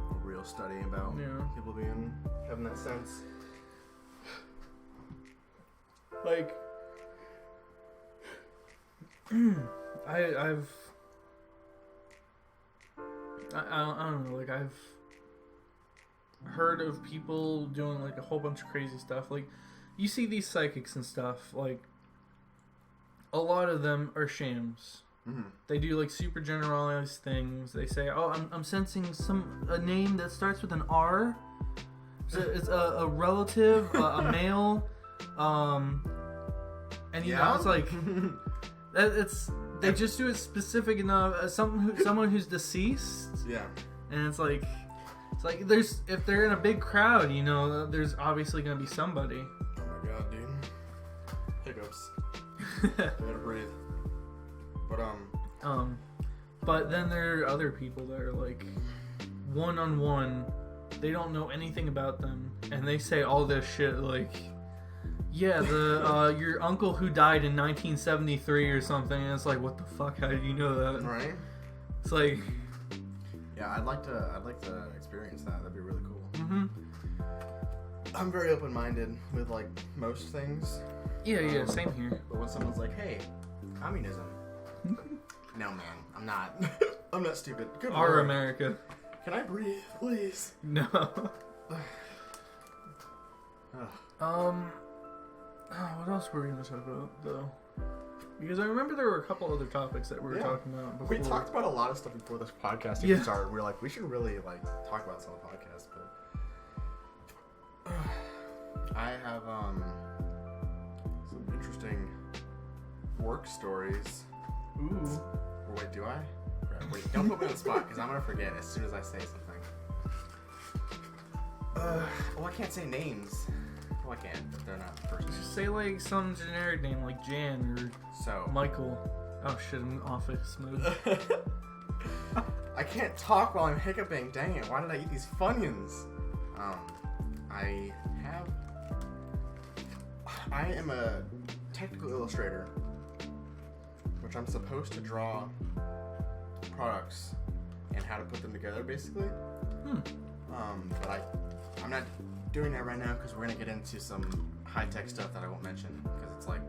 A real study about people having that sense. Like, I don't know, like, I've heard of people doing, like, a whole bunch of crazy stuff. Like, you see these psychics and stuff, like, a lot of them are shams. Mm-hmm. They do, like, super generalized things. They say, oh, I'm sensing a name that starts with an R. It's a relative, a male, and you know, it's like, they just do it specific enough, someone who's deceased. Yeah. And it's like if they're in a big crowd, you know, there's obviously gonna be somebody. Oh my god, dude. Hiccups. I gotta breathe. But then there are other people that are like one-on-one. They don't know anything about them, and they say all this shit like, yeah, your uncle who died in 1973 or something. And it's like, what the fuck? How did you know that? Right. It's like, yeah, I'd like to experience that. That'd be really cool. mm-hmm. I'm very open-minded with like most things. Yeah, same here. But when someone's like, "Hey, communism," no, man, I'm not. I'm not stupid. Good Our Lord. America. Can I breathe, please? No. What else were we gonna talk about though? Because I remember there were a couple other topics that we were talking about before. We talked about a lot of stuff before this podcast even started. We were like, we should really like talk about some of the podcast, but I have some interesting work stories. Ooh. Or wait, do I? Wait, don't put me on the spot because I'm gonna forget as soon as I say something. Well, I can't say names. Well, I can, but they're not personal. Just say like some generic name like Jan or Michael. Oh shit, I'm in office mode. I can't talk while I'm hiccuping. Dang it! Why did I eat these Funyuns? I am a technical illustrator, which I'm supposed to draw products and how to put them together, basically. But I'm not doing that right now because we're gonna get into some high-tech stuff that I won't mention because it's like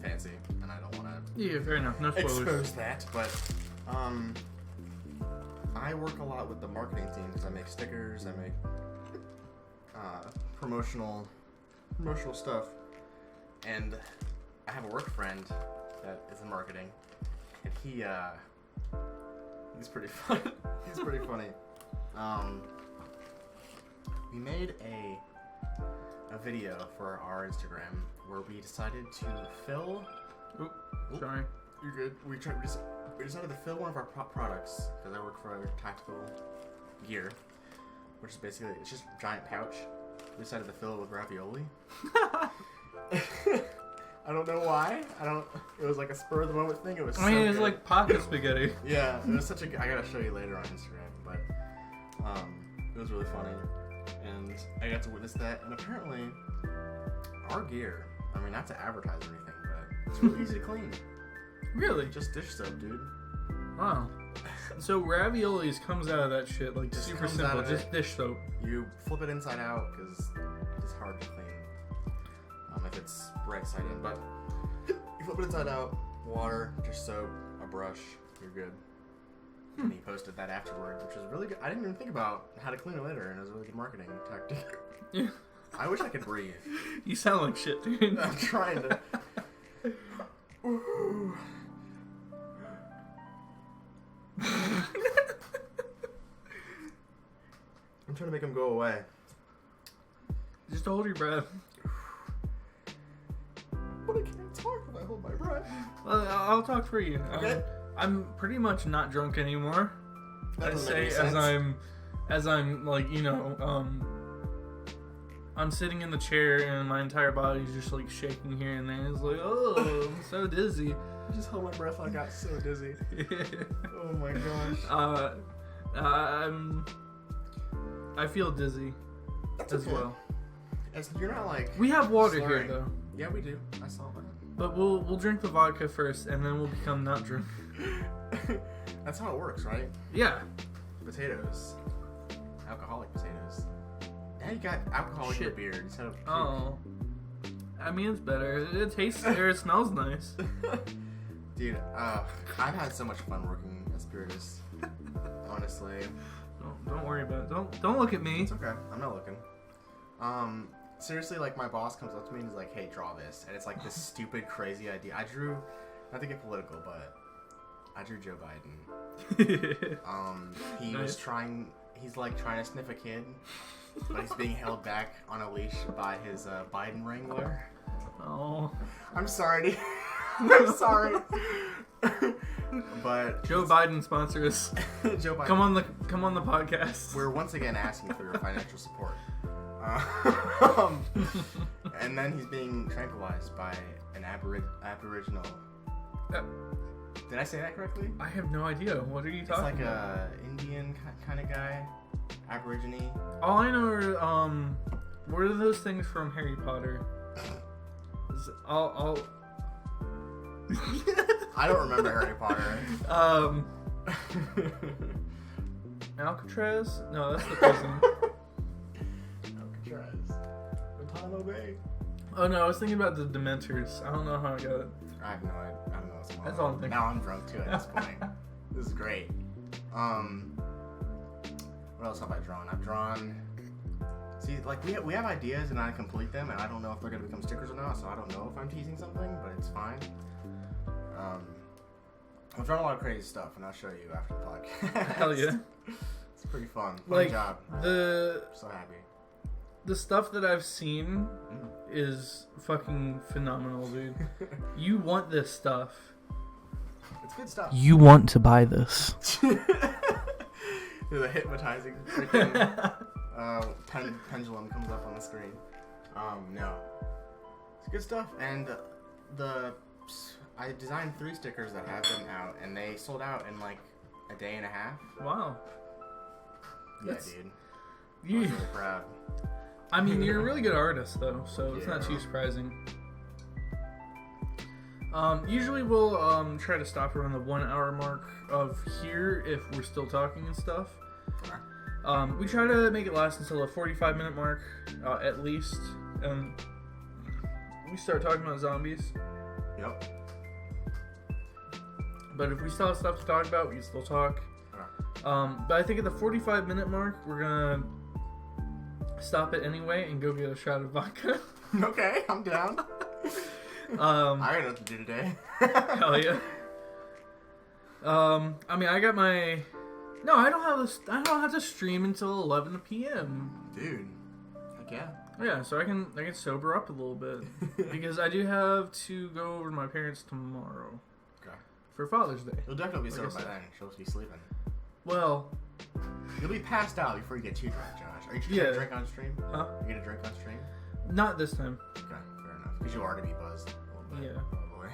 fancy and I don't want to Yeah, fair enough. No spoilers. expose that. But I work a lot with the marketing team because I make stickers, I make promotional stuff, and I have a work friend that is in marketing, and he's pretty fun. He's pretty funny. We made a video for our Instagram where we decided to fill. Oop, sorry. You're good. We decided to fill one of our products because I work for tactical gear, which is basically it's just a giant pouch. We decided to fill it with ravioli. I don't know why. It was like a spur of the moment thing. It was. I mean, it was like pocket spaghetti. Yeah, it was such a. I gotta show you later on Instagram, but it was really funny, and I got to witness that. And apparently, our gear. I mean, not to advertise or anything, but it's really easy to clean. Really? Just dish soap, dude. Wow. So raviolis comes out of that shit like Just super comes simple, out of just it. dish soap. You flip it inside out because it's hard to clean if it's right side in. But you flip it inside out, water, dish soap, a brush, you're good. And he posted that afterwards, which was really good. I didn't even think about how to clean it later, and it was a really good marketing tactic. Yeah. I wish I could breathe. You sound like shit, dude. I'm trying to. Ooh. I'm trying to make him go away. Just hold your breath. But I can't talk if I hold my breath. Well, I'll talk for you. Okay. I'm pretty much not drunk anymore. That I doesn't say make any sense. as I'm like, I'm sitting in the chair and my entire body's just like shaking here and there. It's like, oh, I'm so dizzy. I just held my breath. I got so dizzy. Oh my gosh. I feel dizzy That's as okay. well. You're not like. We have water Sorry. here though, Yeah, we do. I saw that. but we'll drink the vodka first and then we'll become not drunk. That's how it works, right? Yeah. Potatoes. Alcoholic potatoes. Now you got alcohol in your beard instead of puke. Oh. I mean, it's better. It tastes or it smells nice. Dude, I've had so much fun working at Spiritus. Honestly. Don't worry about it. Don't look at me. It's okay. I'm not looking. Seriously, like, my boss comes up to me and is like, hey, draw this. And it's like this stupid, crazy idea. I drew, not to get political, but I drew Joe Biden. He Nice. was trying, he's like trying to sniff a kid, but he's being held back on a leash by his Biden wrangler. Oh. I'm sorry. I'm sorry. But Joe Biden sponsor us. Joe Biden. Come on the podcast. We're once again asking for your financial support. And then he's being tranquilized by an aboriginal. Did I say that correctly? I have no idea. What are you It's talking like about? a Indian kind of guy, aborigine. All I know are what are those things from Harry Potter? I'll I don't remember Harry Potter. Alcatraz? No, that's the prison. Alcatraz. Guantanamo Bay. Oh no, I was thinking about the Dementors. I don't know how I got it. I have no idea. I don't know what's going on. That's all I'm thinking. Now I'm drunk too at this point. This is great. What else have I drawn? I've drawn. See, like we have ideas and I complete them, and I don't know if they're gonna become stickers or not. So I don't know if I'm teasing something, but it's fine. I've drawn a lot of crazy stuff, and I'll show you after the podcast. Hell yeah. It's pretty fun. Fun Like job. the So happy. stuff that I've seen is fucking phenomenal, dude. You want this stuff. It's good stuff. You want to buy this. The hypnotizing freaking pendulum comes up on the screen. No. It's good stuff. And I designed 3 stickers that have been out, and they sold out in like a day and a half. Wow. Yeah, That's- dude. You, I'm really proud. I mean, you're a really good artist, though, so it's not Yeah. too surprising. Usually we'll try to stop around the 1 hour mark of here if we're still talking and stuff. Okay. We try to make it last until the 45-minute mark, at least. We start talking about zombies. Yep. But if we still have stuff to talk about, we can still talk. Okay. But I think at the 45-minute mark, we're gonna stop it anyway and go get a shot of vodka. Okay, I'm down. I got nothing to do today. Hell yeah. I mean, I got my. No, I don't have to stream until 11 p.m. Dude. Heck yeah. Yeah, so I can sober up a little bit because I do have to go over to my parents tomorrow. Okay. For Father's Day. You'll definitely be Like I sober by said. then. She'll be sleeping. Well, You'll be passed out before you get too drunk, Josh. Are you Yeah. gonna drink on stream? huh? You gonna drink on stream? Not this time. Okay, fair enough. Because you are to be buzzed a little bit. Yeah. Probably.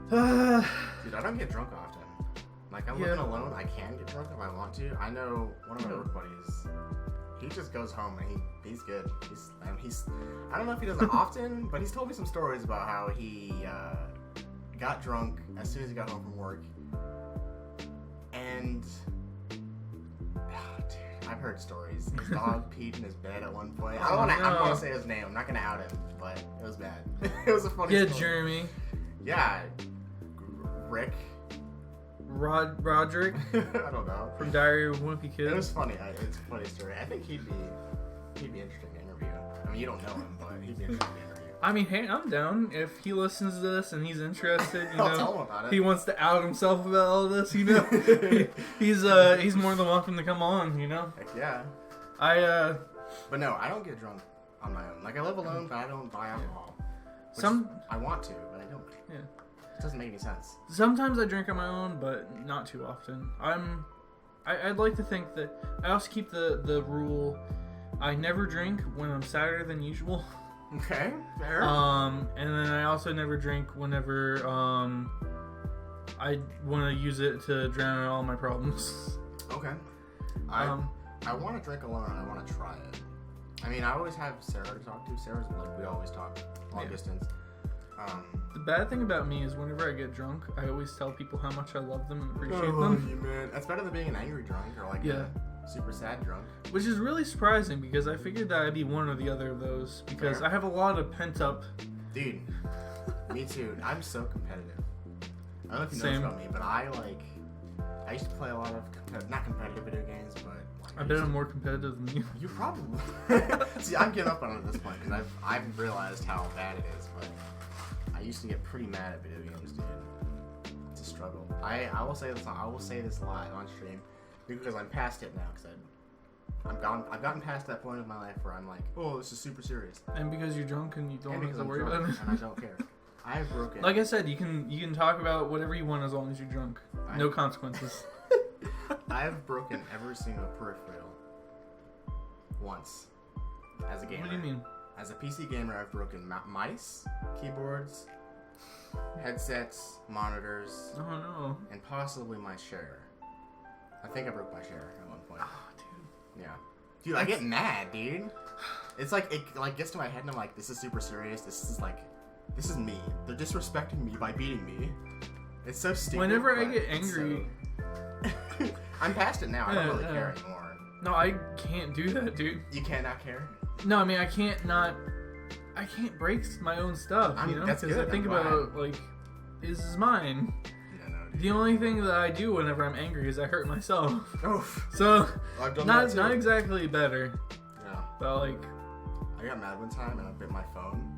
Dude, I don't get drunk often. Like, I'm Yeah. living alone. I can get drunk if I want to. I know one of my work buddies. He just goes home and he's good. I don't know if he does it often, but he's told me some stories about how he got drunk as soon as he got home from work. And dude, I've heard stories. His dog peed in his bed at one point. I don't want to say his name. I'm not gonna out him, but it was bad. It was a funny Yeah, story. Jeremy. Yeah, Rick. Roderick I don't know. from Diary of a Wimpy Kid. It was funny. It's a funny story. I think he'd be interesting to interview. I mean, you don't know him, but he'd be interesting to interview. I mean, hey, I'm down if he listens to this and he's interested. You I'll know, tell him about it. he wants to out himself about all this. You know, he's more than welcome to come on. You know, Heck yeah. But no, I don't get drunk on my own. Like, I live alone, but I don't buy alcohol. Some I want to, but I don't. yeah. It doesn't make any sense. Sometimes I drink on my own, but not too often. I'd like to think that I also keep the rule. I never drink when I'm sadder than usual. Okay, fair. And then I also never drink whenever I want to use it to drown out all my problems. Okay. I want to drink alone. I want to try it. I mean, I always have Sarah to talk to. Sarah's like, we always talk long distance. The bad thing about me is whenever I get drunk, I always tell people how much I love them and appreciate them. You man. That's better than being an angry drunk or like a super sad drunk. Which is really surprising because I figured that I'd be one or the other of those because I have a lot of pent up. Dude, me too. I'm so competitive. I don't know if you know Same. about me, but I used to play a lot of not competitive video games, but I bet I'm more competitive than you. You probably. See, I'm giving up on it at this point because I've realized how bad it is. But I used to get pretty mad at video games, dude. It's a struggle. I will say this. I will say this live on stream because I'm past it now. Because I've gotten past that point of my life where I'm like, oh, this is super serious. And because you're drunk and you don't And have because to I'm worry drunk about it. and I don't care. I have broken. Like I said, you can talk about whatever you want as long as you're drunk. No consequences. I have broken every single peripheral once as a gamer. What do you mean? As a PC gamer, I've broken mice, keyboards, headsets, monitors, Oh no. and possibly my share. I think I broke my share at one point. Oh, dude. Yeah. Dude, I get mad, dude. It's like, it like gets to my head and I'm like, this is super serious. This is me. They're disrespecting me by beating me. It's so stupid. Whenever I but get it's angry... I'm past it now. I don't really care anymore. No, I can't do that, dude. You cannot care? No, I mean, I can't break my own stuff, you know? That's Because good. I think about, like, this is mine. Yeah, no, dude. The only thing that I do whenever I'm angry is I hurt myself. Oof. So, I've done not that too. exactly better. Yeah. But, like... I got mad one time and I bit my phone.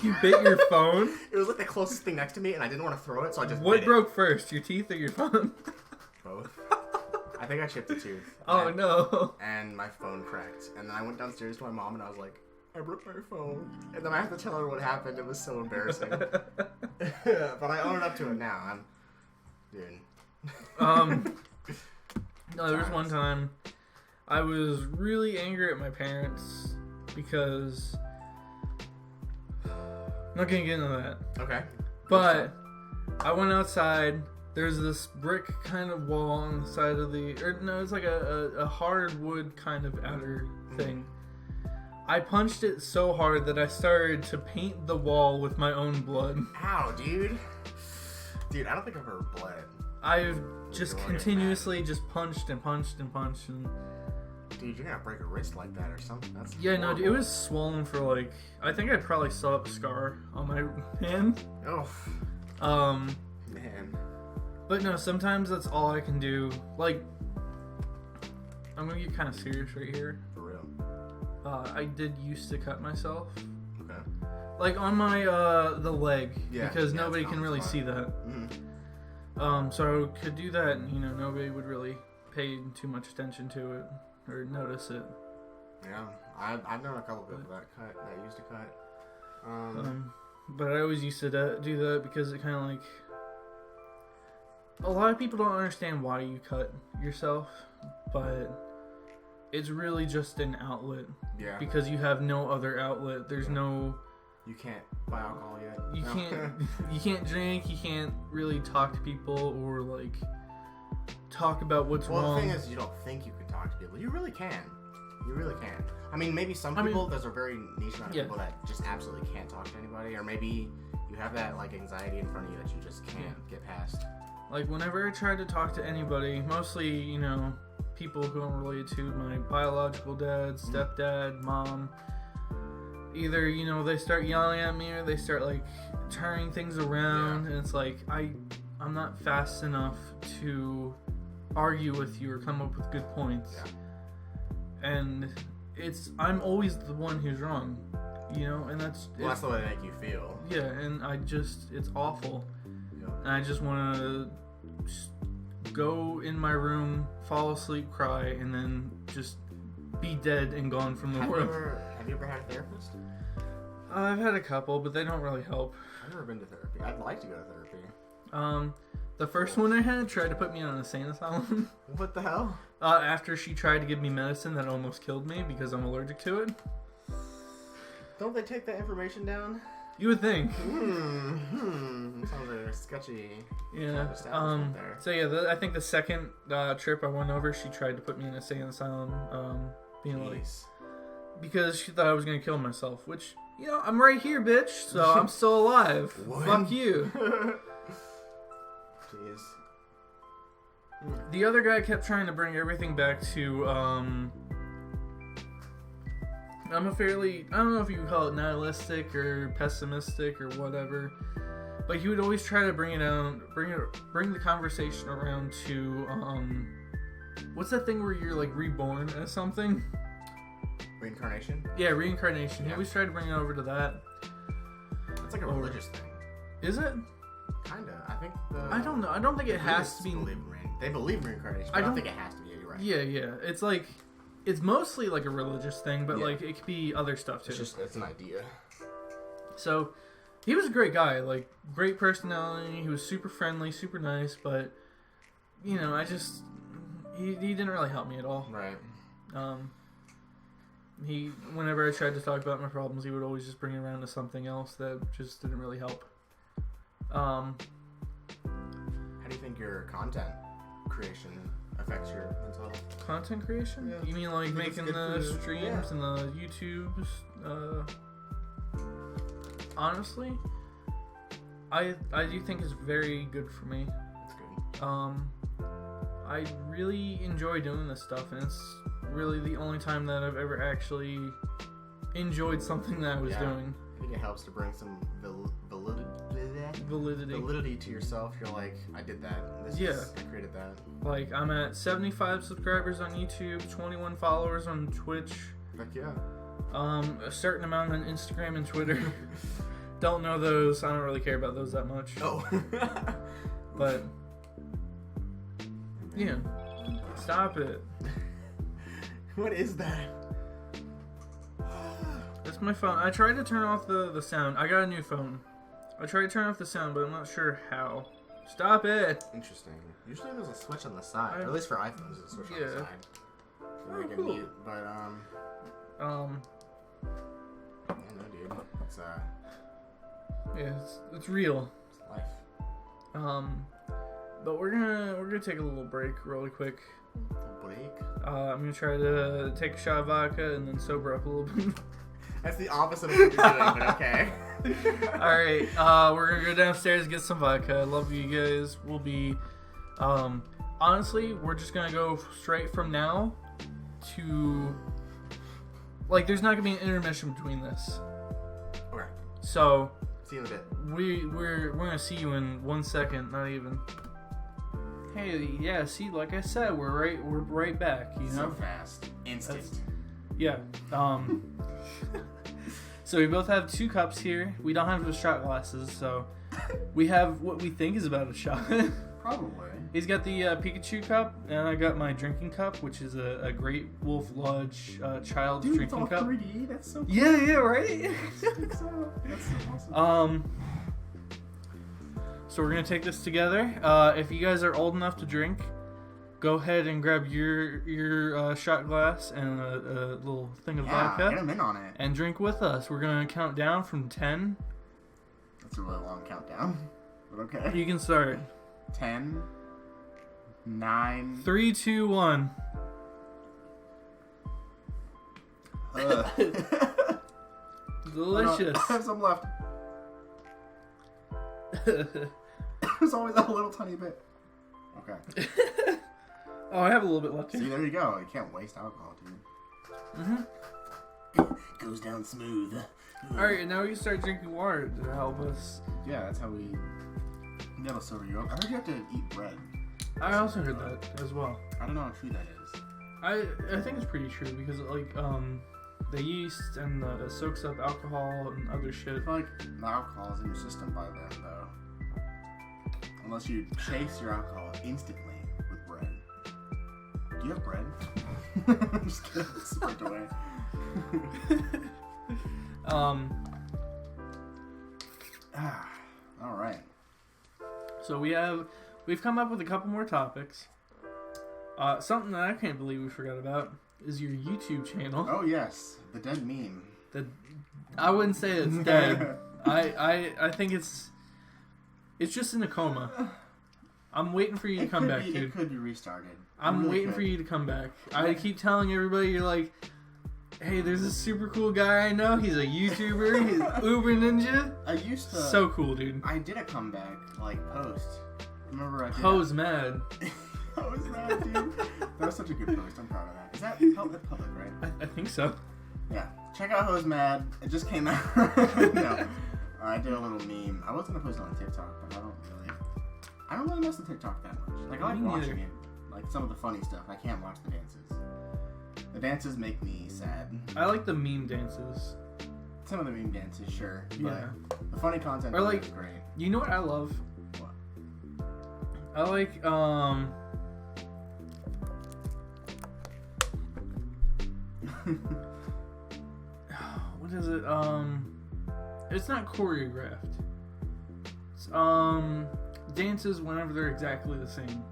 You bit your phone? It was like the closest thing next to me and I didn't want to throw it, so I just What bit broke first, your teeth or your phone? it. Both. I think I chipped a tooth. Oh, no. And my phone cracked. And then I went downstairs to my mom and I was like, I broke my phone. And then I had to tell her what happened. It was so embarrassing. But I own it up to it now. Dude. No, there was one time I was really angry at my parents because... I'm not gonna get into that. Okay. But I went outside. There's this brick kind of wall on the side of it's like a hardwood kind of outer thing. I punched it so hard that I started to paint the wall with my own blood. Ow, dude. Dude, I don't think I've ever bled. I've just continuously just punched and punched and punched and... Dude, you're gonna break a wrist like that or something. That's Yeah, horrible. no, dude, it was swollen for like... I think I probably saw a scar on my hand. Oh, man. But no, sometimes that's all I can do. Like, I'm gonna get kind of serious right here. For real. I did used to cut myself. Okay. Like on my, the leg. Yeah, Because yeah, nobody it's can not really smart. see that. Mm. So I could do that and, nobody would really pay too much attention to it or notice it. Yeah, I've done a couple people that I used to cut. But I always used to do that because it kind of like... A lot of people don't understand why you cut yourself, but it's really just an outlet. Yeah. Because you have no other outlet. There's no... You can't buy alcohol yet. You No. can't you can't drink, you can't really talk to people or like talk about what's Well, wrong. the thing is, you don't think you can talk to people. You really can. You really can. I mean, maybe some people, there's a very niche amount of people that just absolutely can't talk to anybody, or maybe you have that like anxiety in front of you that you just can't get past. Like whenever I try to talk to anybody, mostly, people who I'm related to, my biological dad, stepdad, mom, either, they start yelling at me or they start like turning things around and it's like I'm not fast enough to argue with you or come up with good points. Yeah. And I'm always the one who's wrong, and that's the way they make you feel. Yeah, and it's awful. Yeah. And I just want to go in my room, fall asleep, cry, and then just be dead and gone from the world. Have you ever had a therapist? I've had a couple, but they don't really help. I've never been to therapy. I'd like to go to therapy. The first one I had tried to put me on an insane asylum. What the hell? After she tried to give me medicine that almost killed me because I'm allergic to it. Don't they take that information down? You would think. Sounds like a sketchy. Yeah. establishment there. So yeah, I think the second trip I went over, she tried to put me in an insane asylum, being like, Jeez. because she thought I was gonna kill myself. Which, you know, I'm right here, bitch. So I'm still alive. What? Fuck you. Jeez. The other guy kept trying to bring everything back to, I don't know if you would call it nihilistic or pessimistic or whatever, but he would always try to bring the conversation around to, what's that thing where you're like reborn as something? Reincarnation? Yeah, reincarnation. He Yeah. always tried to bring it over to that. That's like a religious thing. Is it? Kinda. I think I don't know. I don't think it has to be. They believe in reincarnation, but I don't think it has to be. Yeah, you're right. Yeah. It's like, it's mostly like a religious thing, but Yeah. like it could be other stuff too. It's an idea. So, he was a great guy, like, great personality, he was super friendly, super nice, but, you know, he didn't really help me at all. Right. Whenever I tried to talk about my problems, he would always just bring it around to something else that just didn't really help. How do you think your content creation affects your mental health? Content creation? Yeah. You mean like I think it's making good the for- streams yeah. and the YouTubes? Honestly, I do think it's very good for me. That's good. I really enjoy doing this stuff, and it's really the only time that I've ever actually enjoyed something that I was Yeah. doing. I think it helps to bring some Validity. validity to yourself. You're like, I did that. I created that. Like, I'm at 75 subscribers on YouTube, 21 followers on Twitch, Heck yeah. a certain amount on Instagram and Twitter. Don't know those. I don't really care about those that much. Oh. But, yeah. Stop it. What is that? That's my phone. I tried to turn off the sound. I got a new phone. I tried to turn off the sound, but I'm not sure how. Stop it! Interesting. Usually there's a switch on the side. I- Or at least for iPhones, there's a switch on Yeah. the side. So they can cool. mute. But, I don't know, dude. It's, Yeah, it's real. it's life. But we're gonna take a little break really quick. A break. I'm gonna try to take a shot of vodka and then sober up a little bit. That's the opposite of what you're doing, but okay. Alright, we're gonna go downstairs and get some vodka. I love you guys. We'll be, honestly, we're just gonna go straight from now to, like, there's not gonna be an intermission between this. Okay. So, See you in a bit. we're gonna see you in 1 second, not even. Hey, yeah, see, like I said, we're right back, you know? So fast. Instant. Yeah. So we both have 2 cups here. We don't have the shot glasses, so we have what we think is about a shot. Probably. He's got the Pikachu cup, and I got my drinking cup, which is a Great Wolf Lodge child's Dude, it's drinking all cup. 3D. That's so cool. Yeah, right? That's so awesome. So we're gonna take this together. If you guys are old enough to drink, go ahead and grab your shot glass and a little thing of Yeah, get vodka him in on it. and drink with us. We're gonna count down from 10. That's a really long countdown. But okay. You can start. 10, 9. 3, 2, 1. Delicious. I have some left. There's always a little tiny bit. Okay. Oh, I have a little bit left See, here. there you go. You can't waste alcohol, dude. Mm-hmm. Goes down smooth. Alright, now we can start drinking water to help us. Yeah, that's how we. That'll sober you up. I heard you have to eat bread. I also heard that as well. I don't know how true that is. I think it's pretty true because like the yeast and it soaks up alcohol and other shit. I feel like the alcohol is in your system by then, though. Unless you chase your alcohol instantly with bread. Do you have bread? I'm just kidding. It's slipped away. Um. All right. So we've come up with a couple more topics. Something that I can't believe we forgot about is your YouTube channel. Oh yes, the dead meme. I wouldn't say it's dead. I think it's just in a coma. I'm waiting for you to come back, dude. It could be restarted. I'm waiting for you to come back. I keep telling everybody, you're like, hey, there's this super cool guy I know. He's a YouTuber. He's TheUberNinja. I used to. So cool, dude. I did a comeback, like, post. Remember I did Ho's mad. Ho's mad, dude. That was such a good post. I'm proud of that. Is that public, right? I think so. Yeah. Check out Ho's mad. It just came out. No. I did a little meme. I was going to post it on TikTok, but I don't really mess with TikTok that much. Like, I like watching it. Like, some of the funny stuff. I can't watch the dances. The dances make me sad. I like the meme dances. Some of the meme dances, sure. Yeah. But the funny content or like, is great. You know what I love? What? I like, what is it? It's not choreographed. It's, dances whenever they're exactly the same.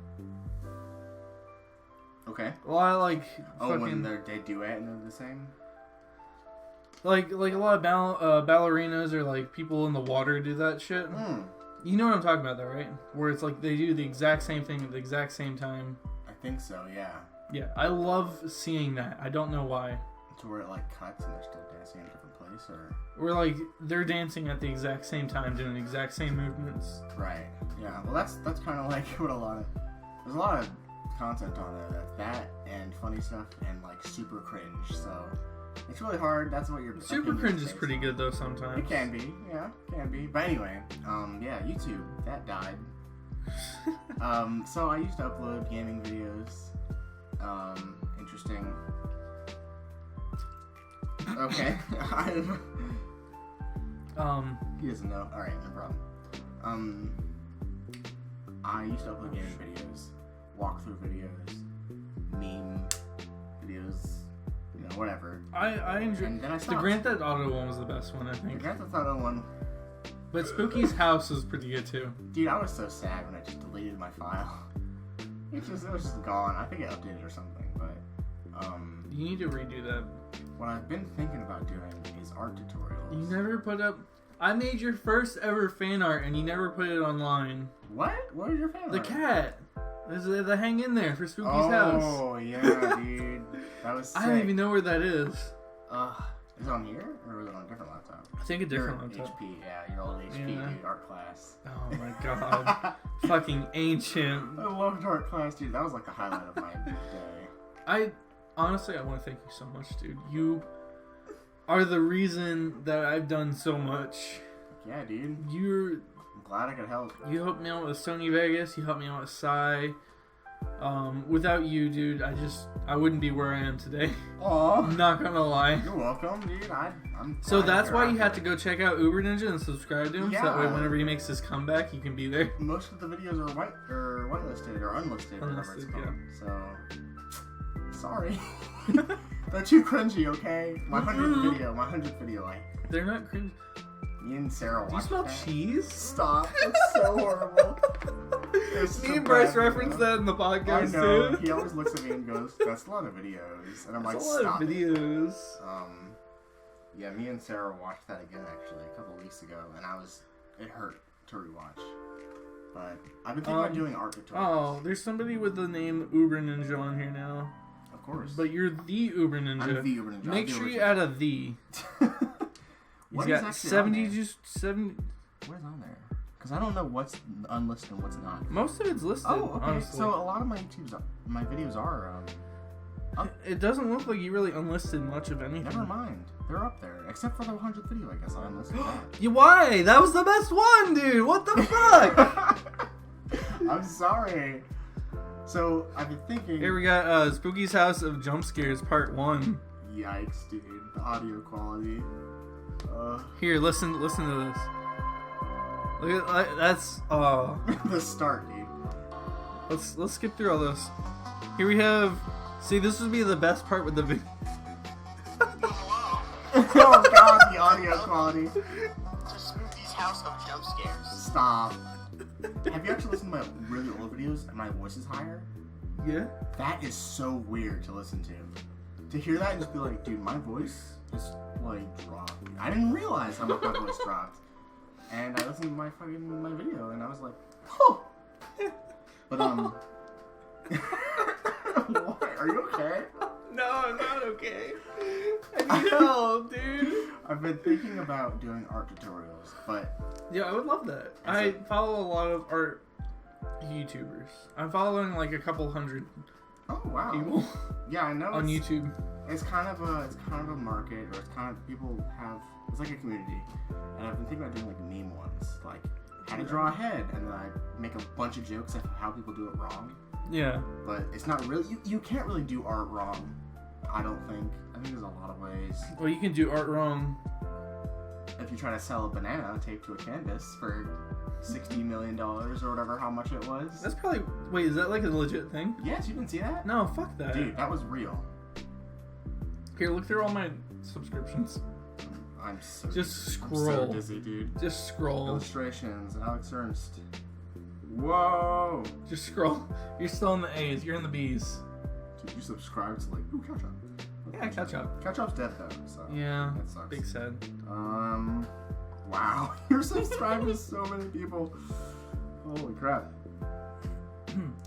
Okay. Well, I like when they duet and they're the same? Like a lot of ballerinas or like people in the water do that shit. You know what I'm talking about though, right? Where it's like they do the exact same thing at the exact same time. I think so, yeah. Yeah, I love seeing that. I don't know why. To where it like cuts and they're still dancing in a different place, or? Or like they're dancing at the exact same time, doing the exact same movements. Right. Yeah. Well, that's kind of like what there's a lot of content on there that and funny stuff and like super cringe. So it's really hard. That's what you're. Super cringe is pretty good though sometimes. It can be. Yeah, it can be. But anyway, yeah, YouTube that died. So I used to upload gaming videos. Interesting. Okay. He doesn't know. Alright, no problem. I used to upload gaming videos, walkthrough videos, meme videos, you know, whatever. I enjoy. And then I the stopped. Grand Theft Auto one was the best one, I The think. Grand Theft Auto one. But Spooky's house was pretty good too. Dude, I was so sad when I just deleted my file. It was just gone. I think it updated or something, but You need to redo that. what I've been thinking about doing is art tutorials. You never put up. I made your first ever fan art and you never put it online. What? What is your fan The art? cat. There's the hang in there for Spooky's house. Oh yeah, dude. That was sick. I don't even know where that is. Is it on here or was it on a different laptop? I think a different Your laptop. HP, yeah, your old HP, Yeah. dude, art class. Oh my god. Fucking ancient. I loved art class, dude. That was like the highlight of my day. Honestly, I want to thank you so much, dude. You are the reason that I've done so much. Yeah, dude. I'm glad I could help. You helped me out with Sony Vegas. You helped me out with Psy. Without you, dude, I wouldn't be where I am today. Aw. I'm not gonna lie. You're welcome, dude. I'm So glad that's you're why out you have there. to go check out TheUberNinja and subscribe to him. So that way, Yeah. whenever he makes his comeback, you can be there. Most of the videos are whitelisted or unlisted, whatever it's Unlisted, called. yeah. So sorry. They're too cringy, okay? My 100th video, They're not cringe. me and Sarah Do you watched smell that. cheese? Stop. It's so horrible. It's Me so and Bryce bad. referenced that in the I podcast know. too. He always looks at me and goes, "That's a lot of videos," and I'm like, That's a lot "Stop." of videos. Yeah, me and Sarah watched that again actually a couple weeks ago, and it hurt to rewatch. But I've been thinking about doing art tutorials. Oh, there's somebody with the name TheUberNinja on here now. Of course. But you're TheUberNinja. I'm TheUberNinja. Make sure you add a the. What He's is got actually 70 on there? just 70. What is on there? Because I don't know what's unlisted and what's not. Most of it's listed. Oh, okay. Honestly. So a lot of my videos are. It doesn't look like you really unlisted much of anything. Never mind. They're up there, except for the 100th video. I guess I unlisted that. Why? That was the best one, dude. What the fuck? I'm sorry. So I've been thinking. Here we got Spooky's House of Jump Scares Part 1. Yikes, dude! The audio quality. Here, listen to this. Look at that's The start, dude. let's skip through all this. Here we have. See, this would be the best part with the video. Oh god, the audio quality. To Spooky's House of Jump Scares. Stop. Have you actually listened to my really old videos and my voice is higher? Yeah. That is so weird to listen to. To hear that and just be like, dude, my voice is like dropped. I didn't realize how much my voice dropped. And I listened to my video and I was like, oh. But what? Are you okay? No, I'm not okay. I need help, dude. I've been thinking about doing art tutorials, but Yeah, I would love that. I follow a lot of art YouTubers. I'm following like a couple hundred oh wow, people yeah, I know on YouTube. It's kind of a market, or it's kind of it's like a community, and I've been thinking about doing like meme ones, like how to draw a head, and then I make a bunch of jokes of how people do it wrong. Yeah. But it's not really you can't really do art wrong. I don't think. I think there's a lot of ways. Well, you can do art wrong. If you try to sell a banana taped to a canvas for $60 million or whatever, how much it was. That's probably. Wait, is that like a legit thing? Yes, you didn't see that? No, fuck that. Dude, that was real. Here, look through all my subscriptions. I'm so scroll. I'm so dizzy, dude. Just scroll. Illustrations, Alex Ernst. Whoa! Just scroll. You're still in the A's. You're in the B's. Dude, you subscribe to like, ooh, catch up. Yeah, catch up. Catch up's dead though, so Yeah. that sucks. Big sad. Wow, you're subscribed to so many people. Holy crap.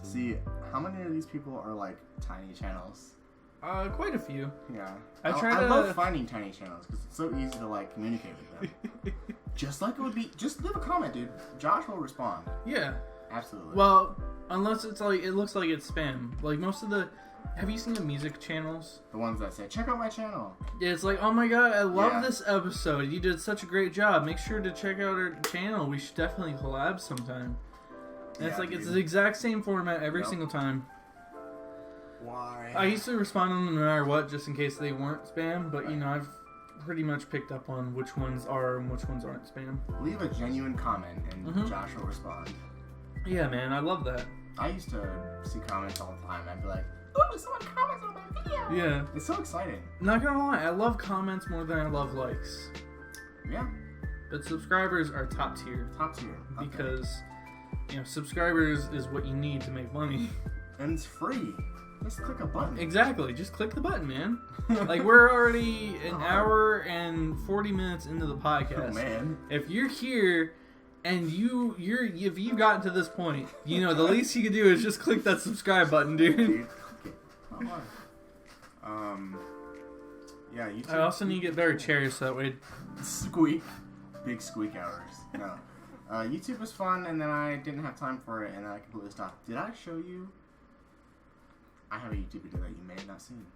See, how many of these people are like tiny channels? Quite a few. Yeah. I I love finding tiny channels because it's so easy to like communicate with them. Just like it would be, just leave a comment, dude. Josh will respond. Yeah. Absolutely. Well, unless it's like, it looks like it's spam. Like most of the, have you seen the music channels? The ones that say, check out my channel. Yeah, it's like, oh my god, I love Yeah. this episode. You did such a great job. Make sure to check out our channel. We should definitely collab sometime. And it's Yeah, like, dude. it's the exact same format every Yep. single time. Why? I used to respond to them no matter what, just in case they weren't spam, but you know, I've pretty much picked up on which ones are and which ones aren't spam. Leave a genuine comment and Mhm. Josh will respond. Yeah, man, I love that. I used to see comments all the time. I'd be like, ooh, someone comments on my video. Yeah. It's so exciting. Not gonna lie, I love comments more than I love likes. Yeah. But subscribers are top tier. Top tier. Okay. Because, you know, subscribers is what you need to make money. And it's free. Just click a button. Exactly, just click the button, man. Like, we're already an Oh. hour and 40 minutes into the podcast. Oh, man. If you're here and if you've gotten to this point, you know, the least you can do is just click that subscribe button, dude. Dude, click it. Not hard. Yeah, YouTube. I also need to get better chairs so that way. Squeak. Big squeak hours. No. YouTube was fun, and then I didn't have time for it, and then I completely stopped. Did I show you? I have a YouTube video that you may have not seen.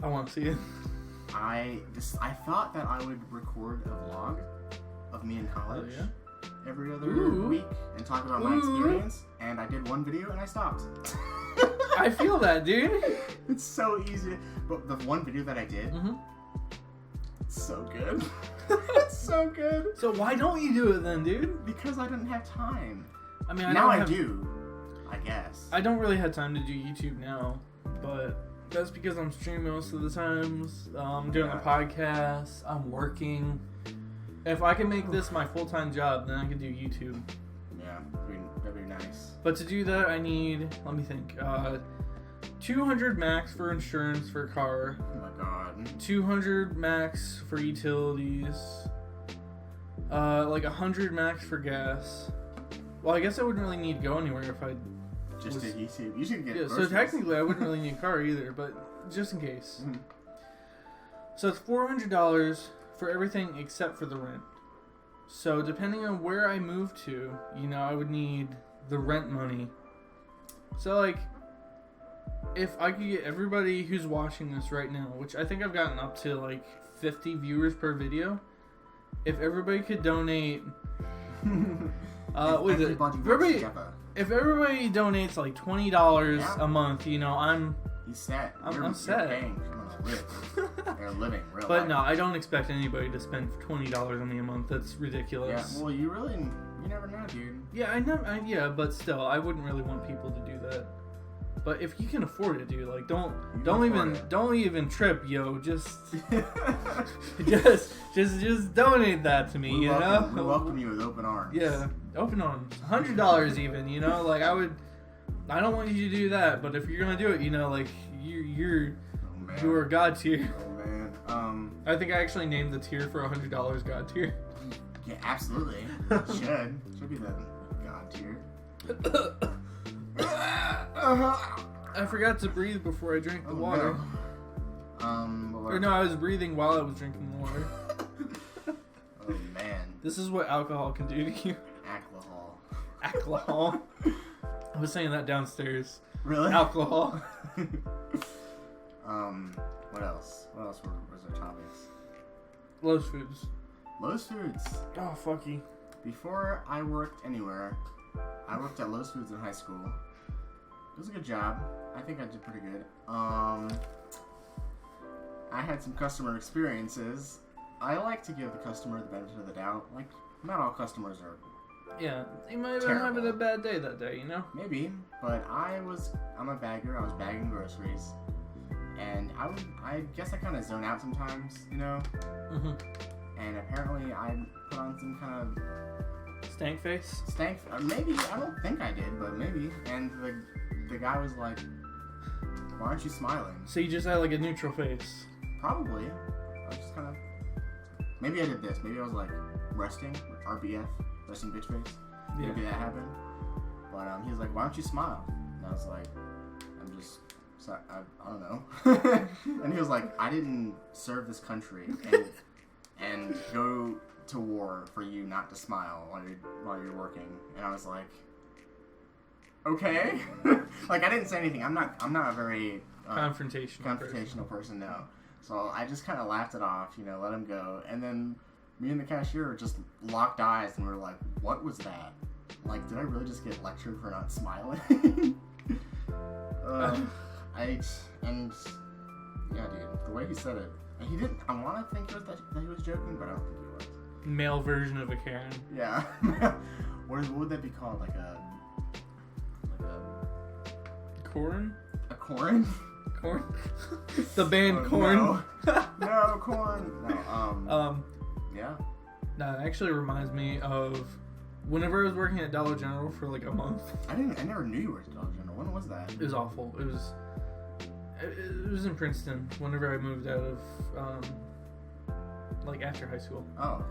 I want to see it. I thought that I would record a vlog of me in college yeah? every other Ooh. week and talk about my Ooh. experience, and I did one video and I stopped. I feel that, dude. It's so easy. But the one video that I did, Mm-hmm. it's so good. It's so good. So why don't you do it then, dude? Because I didn't have time. I mean, Now I have, do, I guess. I don't really have time to do YouTube now, but that's because I'm streaming most of the times. I'm doing a podcast. I'm working. If I can make this my full-time job, then I can do YouTube. Yeah, that'd be nice. But to do that, I need, let me think, 200 max for insurance for a car, Oh my god. 200 max for utilities, like 100 max for gas. Well, I guess I wouldn't really need to go anywhere if I... Just did YouTube. You should get Yeah, so groceries. technically I wouldn't really need a car either, but just in case. Mhm. So it's $400 for everything except for the rent. So depending on where I move to, you know, I would need the rent money. So like, if I could get everybody who's watching this right now, which I think I've gotten up to like 50 viewers per video, if everybody could donate, what is it? If everybody donates like $20 Yeah. a month, you know, He's set. I'm You're set. paying. I'm gonna live. They're living real But life. no, I don't expect anybody to spend $20 on me a month. That's Yeah, ridiculous. well, you never know, dude. Yeah, I know. Yeah, but still, I wouldn't really want people to do that. But if you can afford it, dude, like don't even trip, yo. Just donate that to me, We you welcome, know. we welcome you with open arms. Yeah, Open on $100 even, you know, like I don't want you to do that, but if you're gonna do it, you know, like you're God tier. Oh man. I think I actually named the tier for $100 God tier. Yeah, absolutely. Should be the God tier. I forgot to breathe before I drank the water. No. Or no, I was breathing while I was drinking the water. Oh man. This is what alcohol can do to you. Alcohol. I was saying that downstairs. Really? Alcohol. What else? What else was our topics? Lowe's Foods. Lowe's Foods. Oh, fuck you. Before I worked anywhere, I worked at Lowe's Foods in high school. It was a good job. I think I did pretty good. I had some customer experiences. I like to give the customer the benefit of the doubt. Like, not all customers are... Yeah, he might have been having a bad day that day, you know? Maybe, but I'm a bagger. I was bagging groceries. And I guess I kind of zone out sometimes, you know? Mm-hmm. And apparently I put on some kind of... Stank face? Maybe. I don't think I did, but maybe. And the guy was like, why aren't you smiling? So you just had like a neutral face? Probably. I was just kind of... Maybe I did this. Maybe I was like resting, RBF, resting bitch face. Yeah. Maybe that happened. But he was like, why don't you smile? And I was like, I'm just... sorry, I don't know. And he was like, I didn't serve this country and go to war for you not to smile while you're working. And I was like, okay. Like, I didn't say anything. I'm not a very confrontational person, no. So I just kind of laughed it off, you know, let him go. And then me and the cashier just locked eyes and we were like, what was that? Like, did I really just get lectured for not smiling? Yeah, dude, the way he said it, he didn't. I want to think that he was joking, but I don't think he was. Male version of a Karen. Yeah. What would that be called? Like a corn? A corn? Corn? The band Corn. No. No, corn. No. Yeah. No, it actually reminds me of whenever I was working at Dollar General for like a month. I never knew you worked at Dollar General. When was that? It was awful. It was in Princeton whenever I moved out of like after high school. Oh,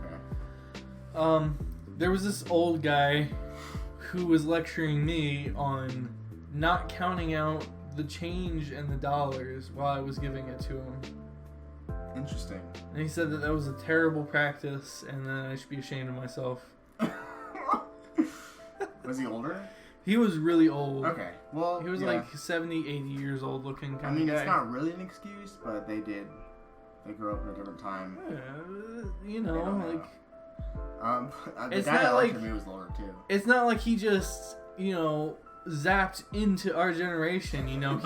okay. There was this old guy who was lecturing me on not counting out the change and the dollars while I was giving it to him. Interesting. And he said that was a terrible practice and that I should be ashamed of myself. Was he older? He was really old. Okay, well, he was like 70, 80 years old looking kind of guy. I mean, it's not really an excuse, but they grew up in a different time. Yeah, you know, like... the guy that lectured me was older, too. It's not like he just, you know, zapped into our generation, you know.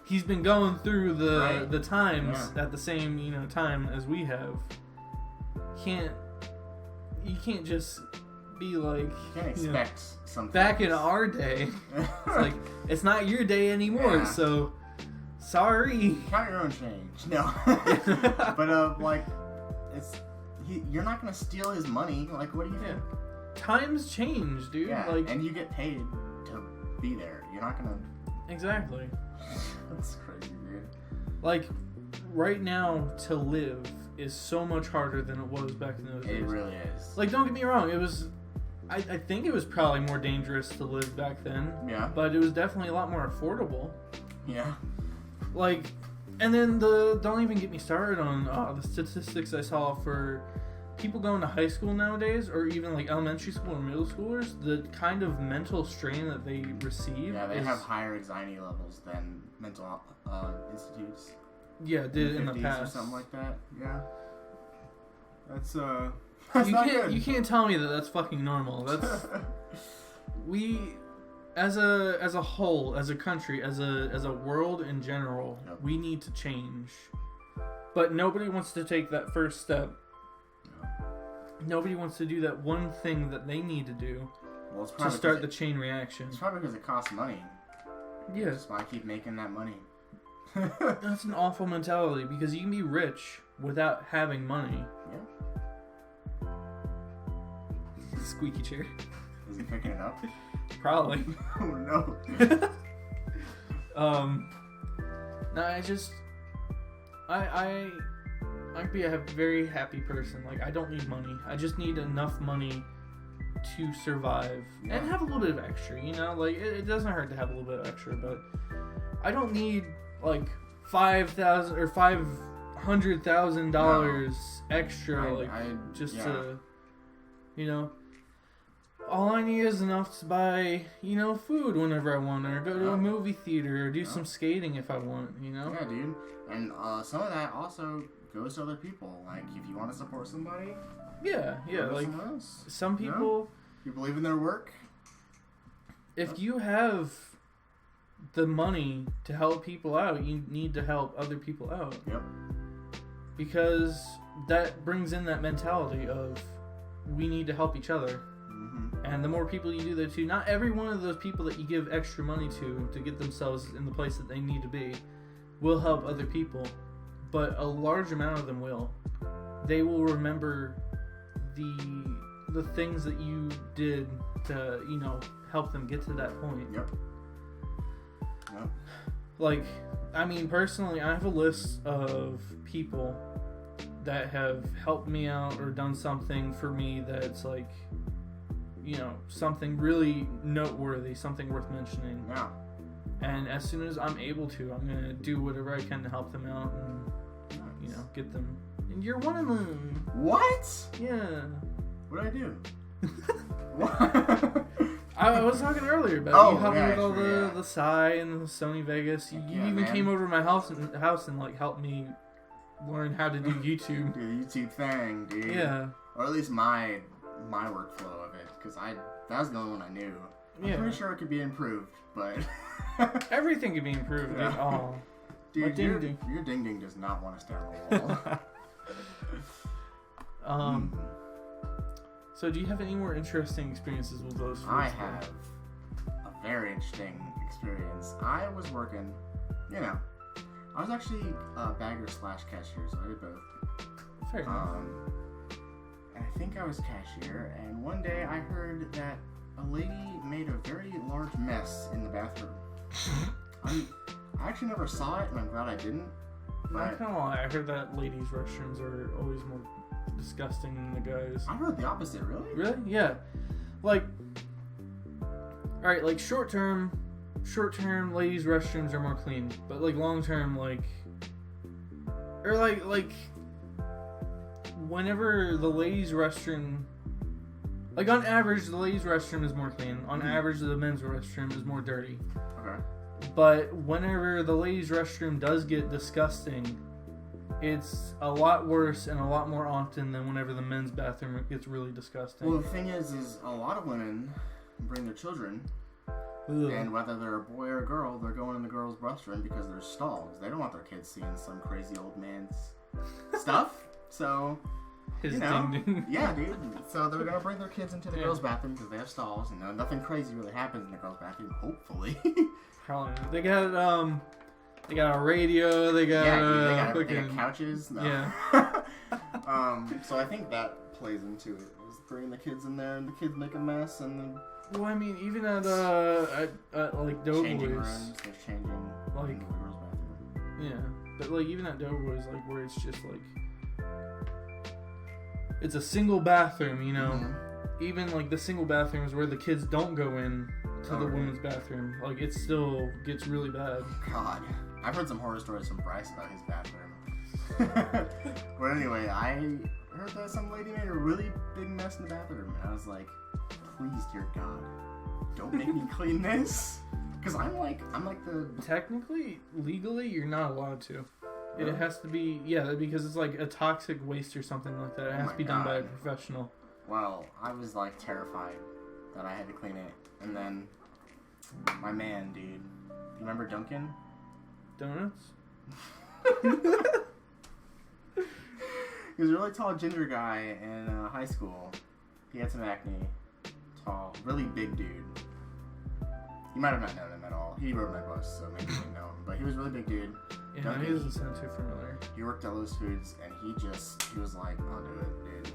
He's been going through the times at the same, you know, time as we have. You can't just be like... You can't expect something. Back in our day, it's like, it's not your day anymore, so... Sorry. Count your own change. No. But, like, you're not going to steal his money. Like, what do you think? Times change, dude. Yeah, like, and you get paid to be there. You're not going to... Exactly. That's crazy, dude. Like, right now, to live is so much harder than it was back in those days. It really is. Like, don't get me wrong. It was... I think it was probably more dangerous to live back then. Yeah. But it was definitely a lot more affordable. Yeah. Like, and then don't even get me started on the statistics I saw for people going to high school nowadays, or even like elementary school or middle schoolers, the kind of mental strain that they receive. Yeah, they have higher anxiety levels than mental institutes. Yeah, did in the past. Or something like that. Yeah. That's you can't tell me that that's fucking normal. That's as a whole, as a country, as a world in general, we need to change. But nobody wants to take that first step. No. Nobody wants to do that one thing that they need to do to start the chain reaction. It's probably because it costs money. Yeah. That's why I keep making that money. That's an awful mentality, because you can be rich without having money. Yeah. This squeaky chair. Is he picking it up? Probably. Oh no. No, I'd be a very happy person. Like, I don't need money. I just need enough money to survive and have a little bit of extra, you know? Like, it doesn't hurt to have a little bit of extra, but I don't need, like, $5,000 or $500,000 extra, to, you know? All I need is enough to buy, you know, food whenever I want, or go to a movie theater, or do some skating if I want, you know? Yeah, dude. And some of that also goes to other people. Like, if you want to support somebody, like some people, you believe in their work. If you have the money to help people out, you need to help other people out. Yep. Because that brings in that mentality of we need to help each other. And the more people you do that to, not every one of those people that you give extra money to get themselves in the place that they need to be will help other people, but a large amount of them will. They will remember the things that you did to, you know, help them get to that point. Yep. Like, I mean, personally, I have a list of people that have helped me out or done something for me that's like, you know, something really noteworthy, something worth mentioning. Yeah. And as soon as I'm able to, I'm going to do whatever I can to help them out and, you know, get them. And you're one of them. What? Yeah. What did I do? What? I was talking earlier about you helped me with all the the Psy and the Sony Vegas. You even came over to my house and like helped me learn how to do YouTube. Do the YouTube thing, dude. Yeah. Or at least my workflow of it, because that was the only one I knew. I'm pretty sure it could be improved, but everything could be improved. Yeah. Oh, dude, your ding ding does not want to stay on the wall. So do you have any more interesting experiences with those foods? I have a very interesting experience. I was working, you know, I was actually a bagger / cashier, so I did both. Fair enough. And I think I was cashier, and one day I heard that a lady made a very large mess in the bathroom. I actually never saw it, and I'm glad I didn't. But Not gonna lie, I heard that ladies' restrooms are always more disgusting than the guys. I heard the opposite, really? Really? Yeah. Like, alright, like short term, ladies' restrooms are more clean, but like long term, like, or like, whenever the ladies' restroom, like on average, the ladies' restroom is more clean. On average, the men's restroom is more dirty. Okay. But whenever the ladies' restroom does get disgusting, it's a lot worse and a lot more often than whenever the men's bathroom gets really disgusting. Well, the thing is a lot of women bring their children, and whether they're a boy or a girl, they're going in the girls' restroom because there's stalls. They don't want their kids seeing some crazy old man's stuff. So, His you know, ding-ding. Yeah, dude. So they're gonna bring their kids into the girls' bathroom because they have stalls, and nothing crazy really happens in the girls' bathroom. Hopefully. Probably. They got a radio. They got they got couches. No. Yeah. So I think that plays into it. Is bringing the kids in there and the kids make a mess and then. Well, I mean, even at like Doughboys, changing rooms, there's changing like in the girls' bathroom. Yeah, but like even at Doughboys, like where it's just like it's a single bathroom, you know. Mm-hmm. Even like the single bathrooms where the kids don't go in to the women's bathroom, like it still gets really bad. God, I've heard some horror stories from Bryce about his bathroom. But anyway, I heard that some lady made a really big mess in the bathroom, and I was like, please, dear God, don't make me clean this. Because I'm like the... Technically, legally, you're not allowed to. Really? It has to be, because it's like a toxic waste or something like that. It has to be done by a professional. Well, I was like terrified that I had to clean it. And then, my man, dude. You remember Duncan? Donuts? He was a really tall ginger guy in high school. He had some acne. Tall, really big dude. You might have not known him at all. He rode my bus, so maybe you didn't know him. But he was a really big dude. Yeah, no, he doesn't sound too familiar. He worked at Lowe's Foods, and he was like, I'll do it, dude.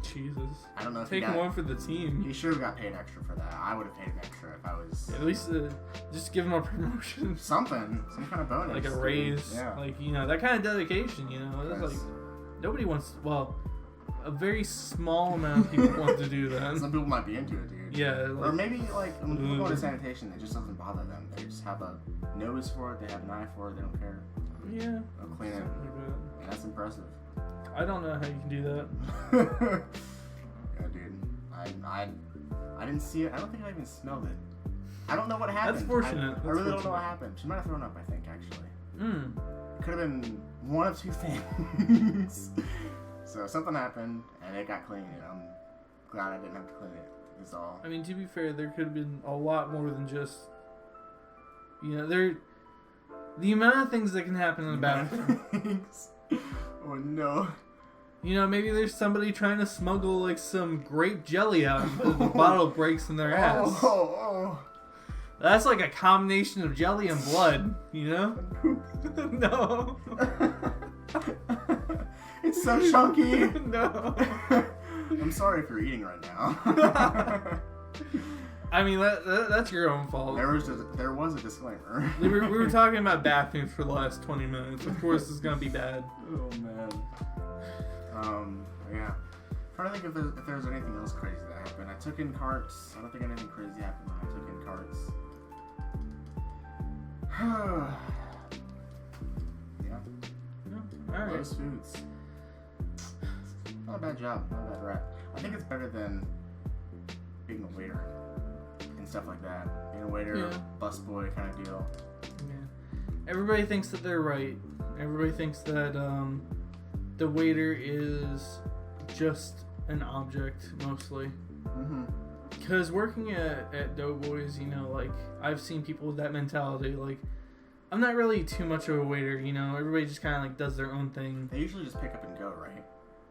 Jesus. I don't know if Taking one for the team. He should have got paid extra for that. I would have paid him extra if I was. At least just give him a promotion. Some kind of bonus. Like a raise. Yeah. Like, that kind of dedication, It's like, nobody wants, a very small amount of people want to do that. Some people might be into it, dude. Yeah. Or maybe, when people go to sanitation, it just doesn't bother them. They just have a nose for it, they have an eye for it, they don't care. Yeah. They'll clean it. And that's impressive. I don't know how you can do that. Yeah, dude. I didn't see it. I don't think I even smelled it. I don't know what happened. That's fortunate. I really don't know what happened. She might have thrown up, I think, actually. It could have been one of two things. So something happened, and it got clean, and I'm glad I didn't have to clean it. Is all. I mean, to be fair, there could have been a lot more than just, the amount of things that can happen in the bathroom. Oh no. Maybe there's somebody trying to smuggle some grape jelly out, and the bottle breaks in their ass. Oh. That's like a combination of jelly and blood, No. It's so chunky. No. I'm sorry if you're eating right now. I mean, that's your own fault. There was a disclaimer. We were talking about bathrooms for the last 20 minutes. Of course, it's gonna be bad. Oh man. Yeah. I'm trying to think if there's anything else crazy that happened. I took in carts. I don't think anything crazy happened when I took in carts. Yeah. All right. Those foods. Not a bad job. Not a bad rap. I think it's better than being a waiter and stuff like that. Being a waiter, busboy kind of deal. Yeah. Everybody thinks that they're right. Everybody thinks that the waiter is just an object, mostly. Mm-hmm. Because working at Doughboys, I've seen people with that mentality. I'm not really too much of a waiter, Everybody just kind of does their own thing. They usually just pick up and go, right?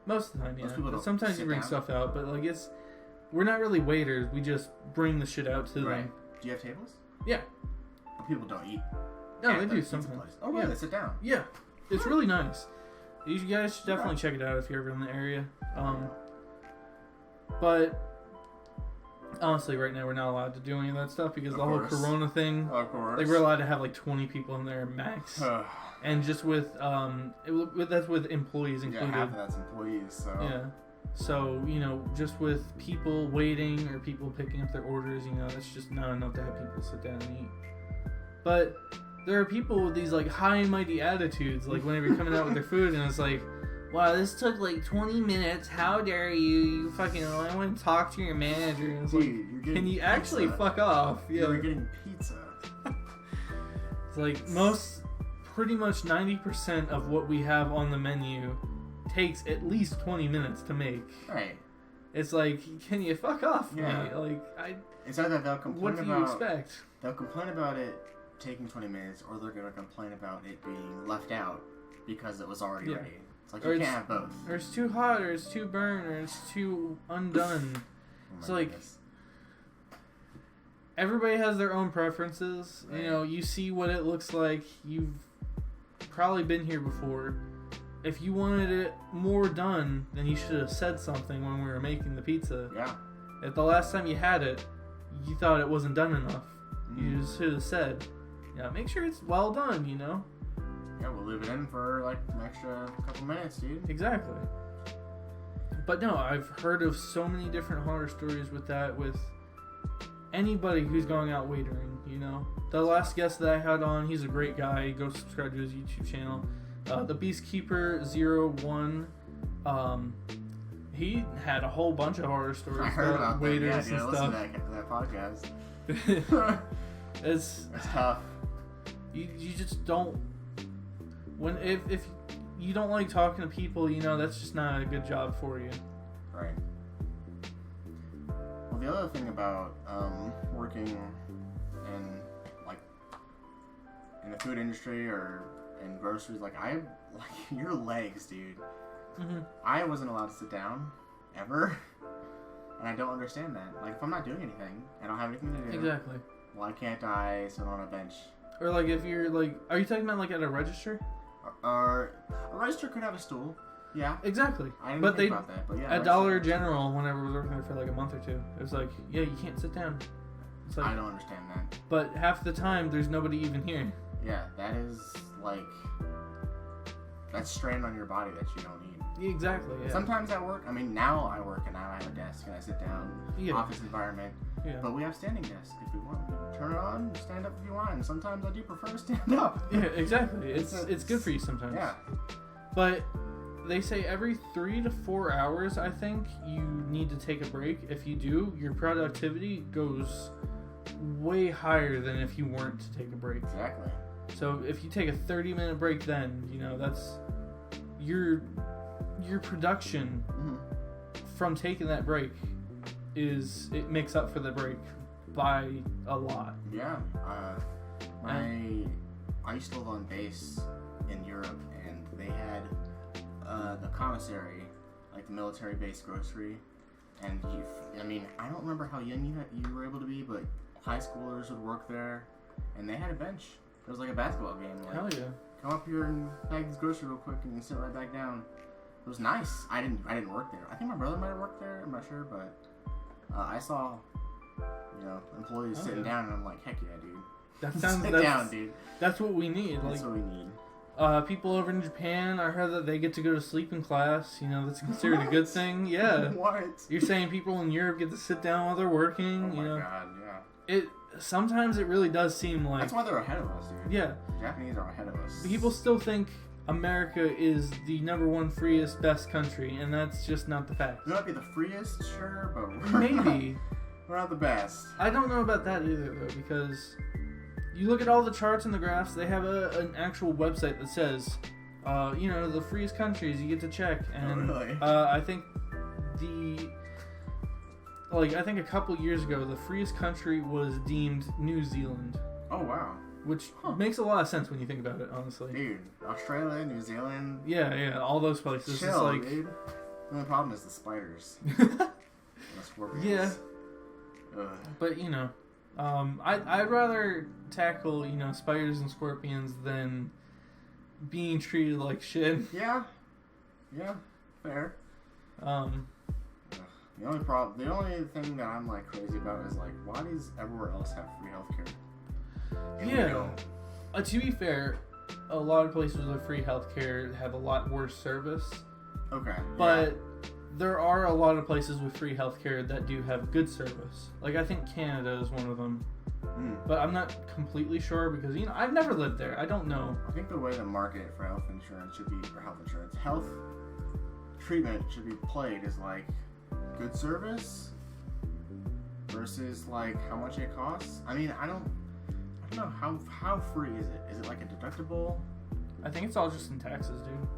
Most of the time, yeah. Most people don't Sometimes you bring down. stuff out, but we're not really waiters. We just bring the shit out to Right. them. Do you have tables? Yeah. But people don't eat. No, at they the do pizza sometimes. place. Oh, really? Yeah. They sit down. Yeah. It's really nice. You guys should definitely check it out if you're ever in the area. But honestly, right now we're not allowed to do any of that stuff because Of the whole course. Corona thing. Of course. We're allowed to have 20 people in there max, and just with that's with employees included. Yeah, half of that's employees. So. Yeah. So just with people waiting or people picking up their orders, that's just not enough to have people sit down and eat. But there are people with these high and mighty attitudes, whenever you're coming out with their food, and it's wow, this took 20 minutes. How dare you? You fucking, I want to talk to your manager. And it's Dude, can you actually fuck off? Yeah. You're getting pizza. It's pretty much 90% of what we have on the menu takes at least 20 minutes to make. Right. It's can you fuck off, Yeah. mate? It's either they'll complain What do you expect? They'll complain about it taking 20 minutes, or they're going to complain about it being left out because it was already ready. It's you can't have both. Or it's too hot, or it's too burnt, or it's too undone. Oh So everybody has their own preferences. Right. You see what it looks like. You've probably been here before. If you wanted it more done, then you should have said something when we were making the pizza. Yeah. If the last time you had it, you thought it wasn't done enough, you just should have said, make sure it's well done, Yeah, we'll leave it in for an extra couple minutes, dude. Exactly. But no, I've heard of so many different horror stories with that, with anybody who's going out waitering, The last guest that I had on, he's a great guy. Go subscribe to his YouTube channel. The Beastkeeper 01, he had a whole bunch of horror stories I heard about waiters that. Yeah, and listen stuff. to that podcast. It's tough. You just don't. If you don't like talking to people, that's just not a good job for you. Right. Well, the other thing about working in the food industry or in groceries, your legs, dude. Mm-hmm. I wasn't allowed to sit down ever, and I don't understand that. If I'm not doing anything, I don't have anything to do. Exactly. Why can't I sit on a bench? Or if you're are you talking about at a register? Or a register could have a stool. Yeah. Exactly. I didn't But think about that, but yeah. At Dollar General, whenever I was working there for like a month or two, it was like, yeah, you can't sit down. It's like, I don't understand that. But half the time, there's nobody even here. Yeah, that is like that's strain on your body that you don't need. Exactly. Yeah. Sometimes at work, I mean, now I work and now I have a desk and I sit down, office environment. Yeah. But we have standing desks if we want. We can turn it on, stand up if you want, and sometimes I do prefer to stand up. Yeah, exactly. It's good for you sometimes. Yeah. But they say every 3 to 4 hours, I think, you need to take a break. If you do, your productivity goes way higher than if you weren't to take a break. Exactly. So if you take a 30-minute break, then that's your production from taking that break it makes up for the break by a lot. Yeah. I used to live on base in Europe, and they had the commissary, like the military base grocery, and I don't remember how young you were able to be, but high schoolers would work there, and they had a bench. It was like a basketball game. Like, Hell yeah. Come up here and bag this grocery real quick and sit right back down. It was nice. I didn't work there. I think my brother might have worked there. I'm not sure, but I saw, employees sitting down, and I'm like, heck yeah, dude. Sit down, dude. That's what we need. That's what we need. People over in Japan, I heard that they get to go to sleep in class. That's considered a good thing. Yeah. What? You're saying people in Europe get to sit down while they're working. Oh my god, yeah. Sometimes it really does seem like... That's why they're ahead of us, dude. Yeah. The Japanese are ahead of us. People still think America is the #1 freest, best country, and that's just not the fact. We might be the freest, sure, but maybe we're not the best. I don't know about that either, though, because you look at all the charts and the graphs, they have an actual website that says, the freest countries you get to check, and really? I think I think a couple years ago, the freest country was deemed New Zealand. Oh, wow. Which makes a lot of sense when you think about it, honestly. Dude, Australia, New Zealand. Yeah, all those places. Chill, it's like... dude. The only problem is the spiders. The scorpions. Yeah. Ugh. But, I'd rather tackle, spiders and scorpions than being treated like shit. Yeah. Yeah, fair. The only thing that I'm like crazy about is like, why does everywhere else have free healthcare? To be fair, a lot of places with free healthcare have a lot worse service. Okay. But there are a lot of places with free healthcare that do have good service. Like, I think Canada is one of them. But I'm not completely sure because, I've never lived there. I don't know. I think the way the market for health insurance health treatment should be played is like good service versus like how much it costs. I mean, I don't know how free is it? Is it like a deductible? I think it's all just in taxes, dude.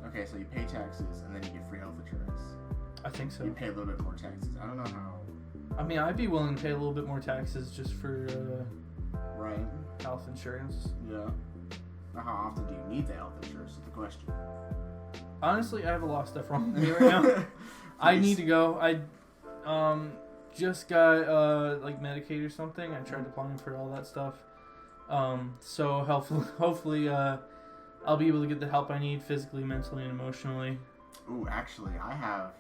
Okay, so you pay taxes and then you get free health insurance. I think so. You pay a little bit more taxes. I don't know how. I mean, I'd be willing to pay a little bit more taxes just for right health insurance. Yeah. Now, how often do you need the health insurance is the question. Honestly, I have a lot of stuff wrong with me right now. I need to go. I just got like Medicaid or something. I tried applying for all that stuff. So hopefully I'll be able to get the help I need physically, mentally, and emotionally. Ooh, actually, I have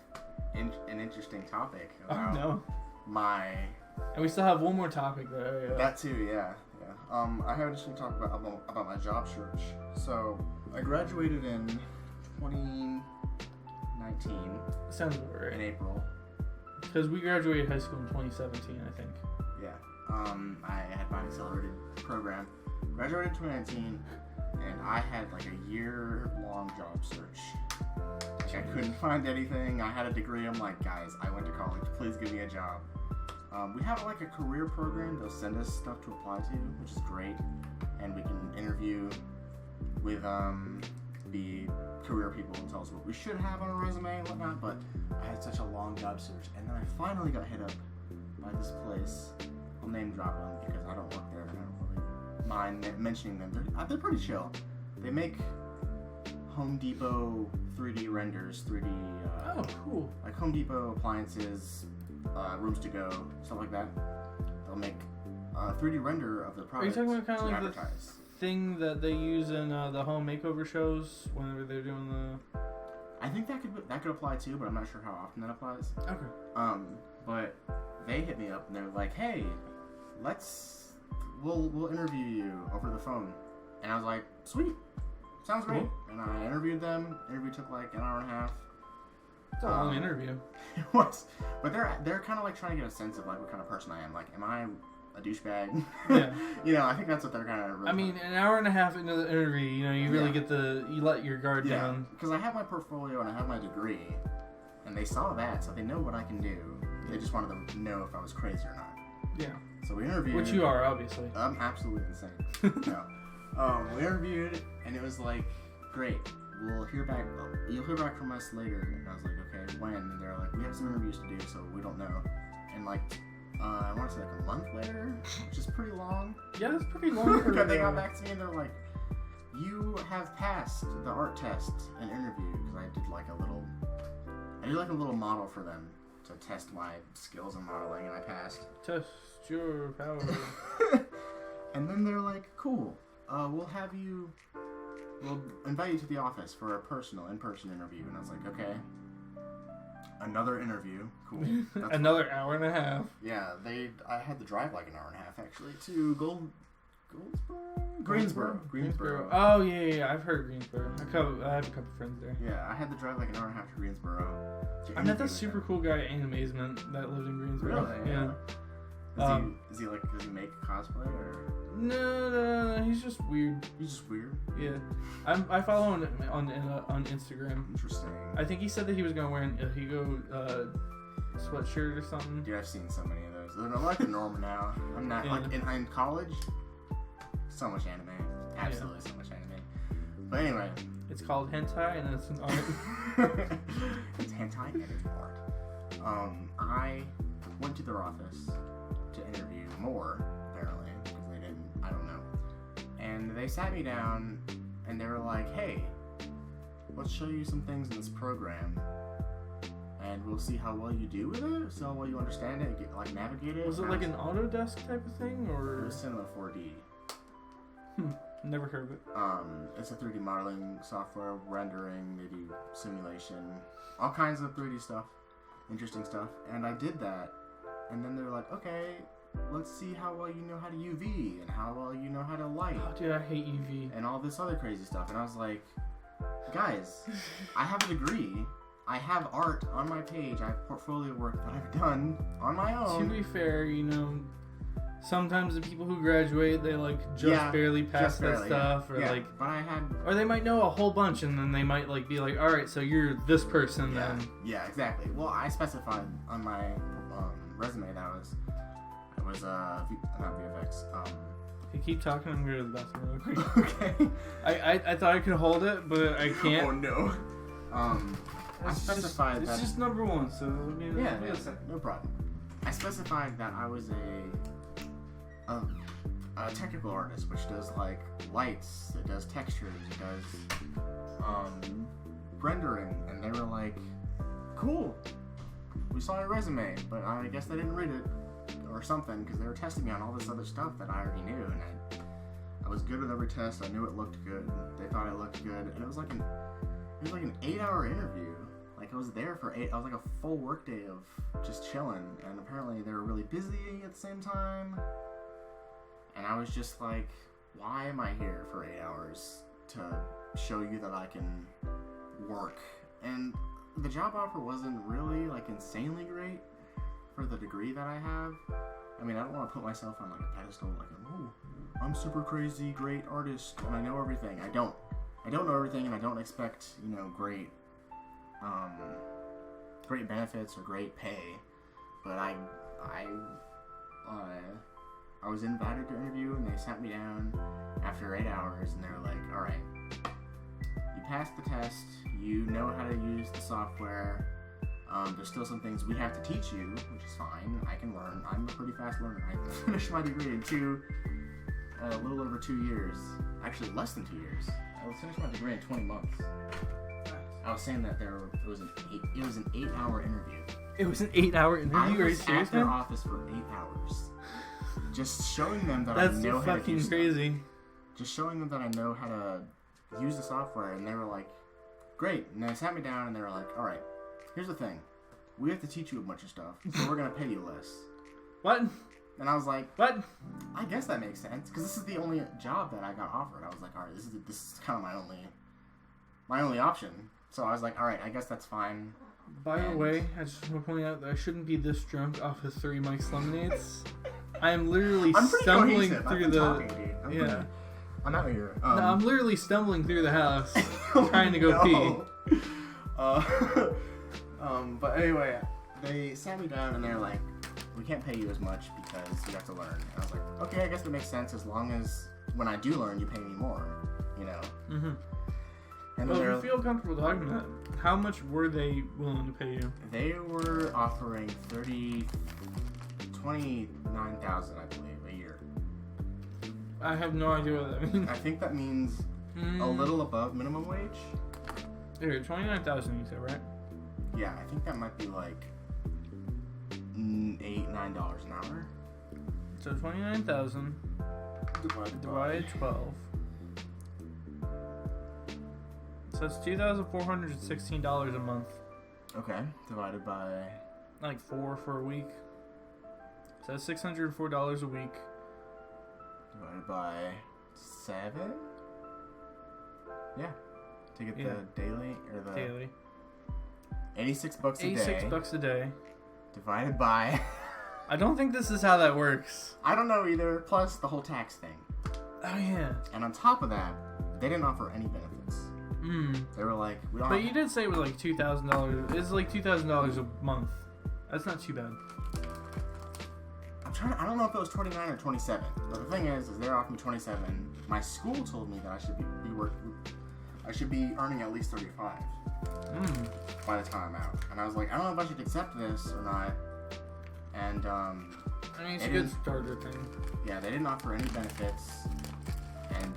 an interesting topic about And we still have one more topic though. Yeah. That too, yeah. I have an interesting topic about my job search. So I graduated in 2019. Sounds about right. In April. Because we graduated high school in 2017, I think. Yeah. I had my accelerated program. Graduated in 2019, and I had like a year-long job search. Like, I couldn't find anything. I had a degree. I'm like, guys, I went to college. Please give me a job. We have like a career program. They'll send us stuff to apply to, which is great. And we can interview with the career people and tell us what we should have on a resume and whatnot. But I had such a long job search. And then I finally got hit up by this place. I'll name drop them because I don't work there and I don't really mind mentioning them. They're pretty chill. They make Home Depot 3D renders, 3D oh, cool. Like Home Depot appliances, rooms to go, stuff like that. They'll make a 3D render of the product. Are you talking about kind of like advertise. the thing that they use in the home makeover shows whenever they're doing the... I think that could apply too, but I'm not sure how often that applies. Okay. But they hit me up and they're like, "Hey, we'll interview you over the phone," and I was like, "Sweet, sounds great." And I interviewed them. Interview took like an hour and a half. It's a long interview. It was, but they're kind of like trying to get a sense of like what kind of person I am. Like, am I a douchebag? Yeah. You know, I think that's what they're kind of. Really I mean, an hour and a half into the interview, you know, you really get you let your guard down. Because I have my portfolio and I have my degree, and they saw that, so they know what I can do. They just wanted to know if I was crazy or not. Yeah. So we interviewed. Which you are, obviously. I'm absolutely insane. No. We interviewed, and it was like, great. We'll hear back. You'll hear back from us later. And I was like, okay, when? And they're like, we have some interviews to do, so we don't know. And like, I want to say like a month later, which is pretty long. Yeah, it's pretty long. They got back to me and they're like, you have passed the art test and interview, because I did like a little model for them to test my skills in modeling, and I passed. Test your power. And then they're like, cool. We'll invite you to the office for a personal in-person interview. And I was like, okay. Another interview. Cool. Another hour and a half. Yeah, I had to drive like an hour and a half actually to Greensboro. Oh yeah. I've heard Greensboro. I have a couple friends there. Yeah, I had to drive like an hour and a half to Greensboro. I met that super cool guy at Animazement that lived in Greensboro. Really? Yeah. Does he make cosplay or? No, he's just weird. He's just weird. Yeah, I follow him on Instagram. Interesting. I think he said that he was gonna wear a Hugo sweatshirt or something. Dude, I've seen so many of those. They're like the norm now. I'm not like in college. So much anime, absolutely so much anime. But anyway, it's called hentai and it's an art. It's hentai and it's art. I went to their office to interview more, apparently, because they didn't, I don't know. And they sat me down and they were like, hey, let's show you some things in this program and we'll see how well you do with it, so how well you understand it, like navigate it. Was it like an Autodesk type of thing, or? It was Cinema 4D. Never heard of it. It's a 3D modeling software, rendering, they do simulation, all kinds of 3D stuff, interesting stuff. And I did that. And then they're like, okay, let's see how well you know how to UV and how well you know how to light. Oh, dude, I hate UV. And all this other crazy stuff. And I was like, guys, I have a degree. I have art on my page. I have portfolio work that I've done on my own. To be fair, you know, sometimes the people who graduate, they like barely pass that stuff. Or like, but I had... Or they might know a whole bunch and then they might like be like, alright, so you're this person then. Yeah, exactly. Well, I specified on my... resume that was not VFX. Okay, keep talking. I'm going to the bathroom real quick. Okay. I thought I could hold it, but I can't. Oh no. I specified that it's just number one, so no problem. I specified that I was a technical artist, which does like lights, it does textures, it does rendering, and they were like, cool. We saw your resume, but I guess they didn't read it or something because they were testing me on all this other stuff that I already knew, and I was good with every test. I knew it looked good. They thought it looked good, and it was like an 8-hour interview. Like I was there for I was like a full workday of just chilling, and apparently they were really busy at the same time. And I was just like, why am I here for 8 hours to show you that I can work? And the job offer wasn't really like insanely great for the degree that I have. I mean, I don't want to put myself on like a pedestal like, I'm super crazy, great artist, and I know everything. I don't know everything, and I don't expect, you know, great benefits or great pay. But I was invited to interview, and they sat me down after 8 hours, and they were like, all right, you passed the test, you know how to use the software, there's still some things we have to teach you, which is fine, I can learn, I'm a pretty fast learner. I finished my degree in a little over 2 years, actually less than 2 years. I finished my degree in 20 months. I was saying that it was an 8-hour interview. It was an 8-hour interview? I was at their office for 8 hours. Just showing them that I know how to do crazy. Just showing them that I know how to use the software, and they were like, great. And they sat me down and they were like, all right, here's the thing. We have to teach you a bunch of stuff, so we're going to pay you less. What? And I was like, What? I guess that makes sense, because this is the only job that I got offered. I was like, all right, this is kind of my only option. So I was like, all right, I guess that's fine. By the way, I just want to point out that I shouldn't be this drunk off of 3 Mike's Lemonades. I am literally stumbling through the... I'm out here. No, I'm literally stumbling through the house trying to go pee. But anyway, they sat me down and they're like, we can't pay you as much because you have to learn. And I was like, okay, I guess that makes sense as long as when I do learn, you pay me more, you know? Mm-hmm. And well, if you feel comfortable talking about it, how much were they willing to pay you? They were offering $29,000, I believe, a year. I have no idea what that means. I think that means a little above minimum wage. Here, 29,000 you said, right? Yeah, I think that might be like $8-9 an hour. So 29,000 divided 12. So it's $2,416 a month. Okay, divided by... Like 4 for a week. So that's $604 a week. Divided by 7? Yeah. To get the daily or the... Daily. $86 a day. $86 a day. Divided by... I don't think this is how that works. I don't know either. Plus the whole tax thing. Oh, yeah. And on top of that, they didn't offer any benefits. They were like, we don't. But you did say it was like $2,000. It's like $2,000 a month. That's not too bad. I don't know if it was 29 or 27. But the thing is they're offering me 27. My school told me that I should be earning at least 35 by the time I'm out. And I was like, I don't know if I should accept this or not. And I mean, it's a good starter thing. Yeah, they didn't offer any benefits, and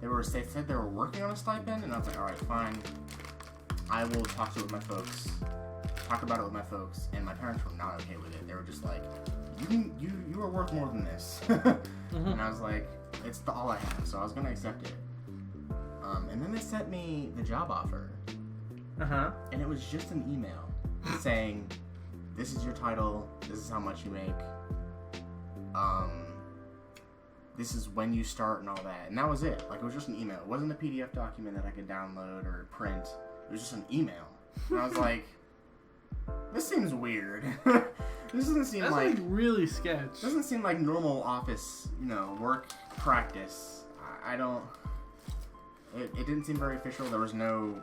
they said they were working on a stipend, and I was like, all right, fine. I will talk about it with my folks, and my parents were not okay with it. They were just like, you are worth more than this. And I was like, it's all I have, so I was gonna accept it. And then they sent me the job offer, and it was just an email saying, this is your title, this is how much you make, this is when you start and all that. And that was it. Like, it was just an email. It wasn't a PDF document that I could download or print. It was just an email. And I was like, this seems weird. This doesn't seem That's like really sketch. Doesn't seem like normal office, work practice. I don't... It didn't seem very official. There was no...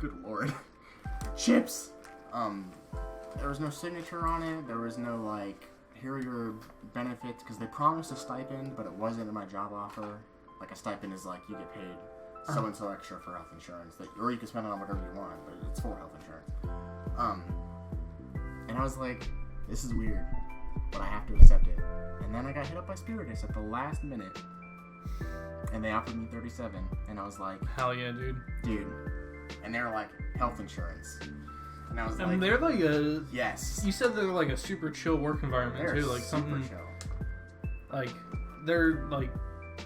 Good lord. Chips! There was no signature on it. There was no, like, here are your benefits. Because they promised a stipend, but it wasn't in my job offer. Like, a stipend is like, you get paid so-and-so extra for health insurance. Or you can spend it on whatever you want, but it's for health insurance. And I was like, this is weird, but I have to accept it. And then I got hit up by Spiritus at the last minute. And they offered me 37. And I was like... Hell yeah, dude. Dude. And they were like, health insurance. And I was like... they're like a... Yes. You said they're like a super chill work environment, too. Like something... Chill. Like, they're like...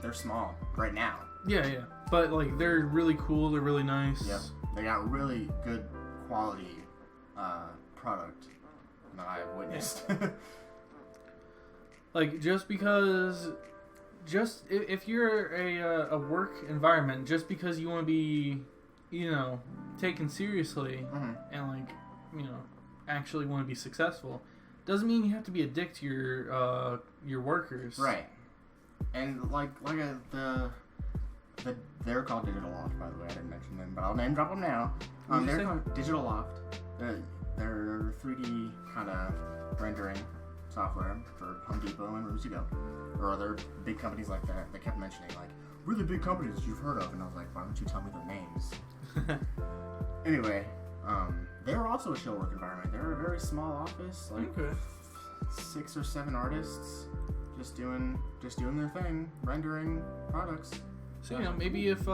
They're small. Right now. Yeah, yeah. But, like, they're really cool. They're really nice. Yep. They got really good quality product that I've witnessed. Like, just because... if you're a work environment, just because you want to be, taken seriously and, like, actually want to be successful, doesn't mean you have to be a dick to your workers. Right. And, they're called Digital Loft, by the way. I didn't mention them, but I'll name drop them now. They're called Digital Loft. They're 3D kind of rendering software for Home Depot and Rooms to Go, or other big companies like that. They kept mentioning, like, really big companies that you've heard of, and I was like, why don't you tell me their names? Anyway, they were also a chill work environment. They were a very small office, like 6 or 7 artists, just doing their thing, rendering products. So maybe if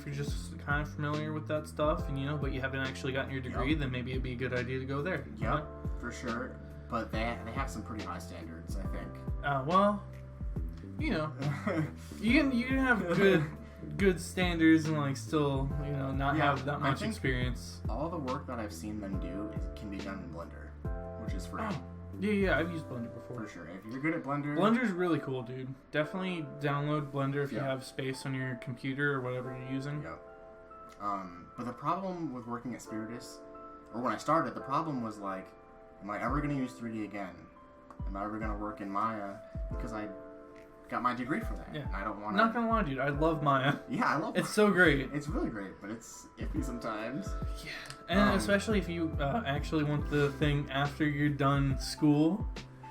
you're just kind of familiar with that stuff, and but you haven't actually gotten your degree, then maybe it'd be a good idea to go there. Yeah, for sure. But they have some pretty high standards, I think. Well, you can have good good standards and like still, not Yeah, have that I much think- experience. All the work that I've seen them do can be done in Blender, which is free. Oh, yeah, I've used Blender before. For sure. If you're good at Blender... Blender's really cool, dude. Definitely download Blender if you Yeah. have space on your computer or whatever you're using. Yep. But the problem with working at Spiritus, or when I started, the problem was like, am I ever going to use 3D again? Am I ever going to work in Maya? Because I got my degree for that. Yeah. And I don't want I'm not gonna lie, dude. I love Maya. Yeah, I love It's so great. It's really great, but it's iffy sometimes. Yeah. And especially if you actually want the thing after you're done school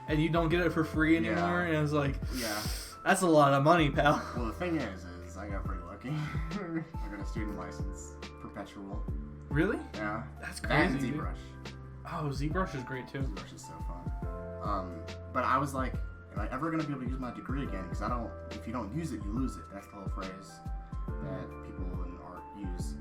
and you don't get it for free anymore. Yeah. And it's like, Yeah. that's a lot of money, pal. Well, the thing is I got pretty lucky. I got a student license, perpetual. Really? Yeah. That's That crazy, and dude. ZBrush. Oh, ZBrush is great too. ZBrush is so fun. But I was like, am I ever gonna be able to use my degree again? Because if you don't use it, you lose it. That's the whole phrase that people in art use.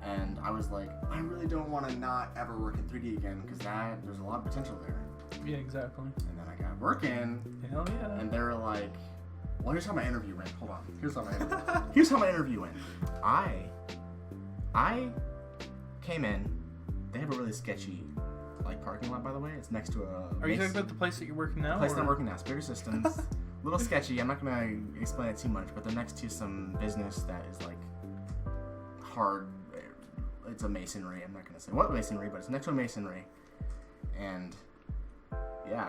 And I was like, I really don't want to not ever work in 3D again because there's a lot of potential there. Yeah, exactly. And then I got working, Hell yeah. and they were like, well, here's how my interview went. Hold on. Here's how my interview went. I came in. They have a really sketchy parking lot, by the way. It's next to a... Are you talking about the place that you're working now? place that or- I'm working now, Spirit Systems. A little sketchy. I'm not gonna explain it too much, but they're next to some business that is like hard. It's a masonry. I'm not gonna say what masonry, but it's next to a masonry, and yeah,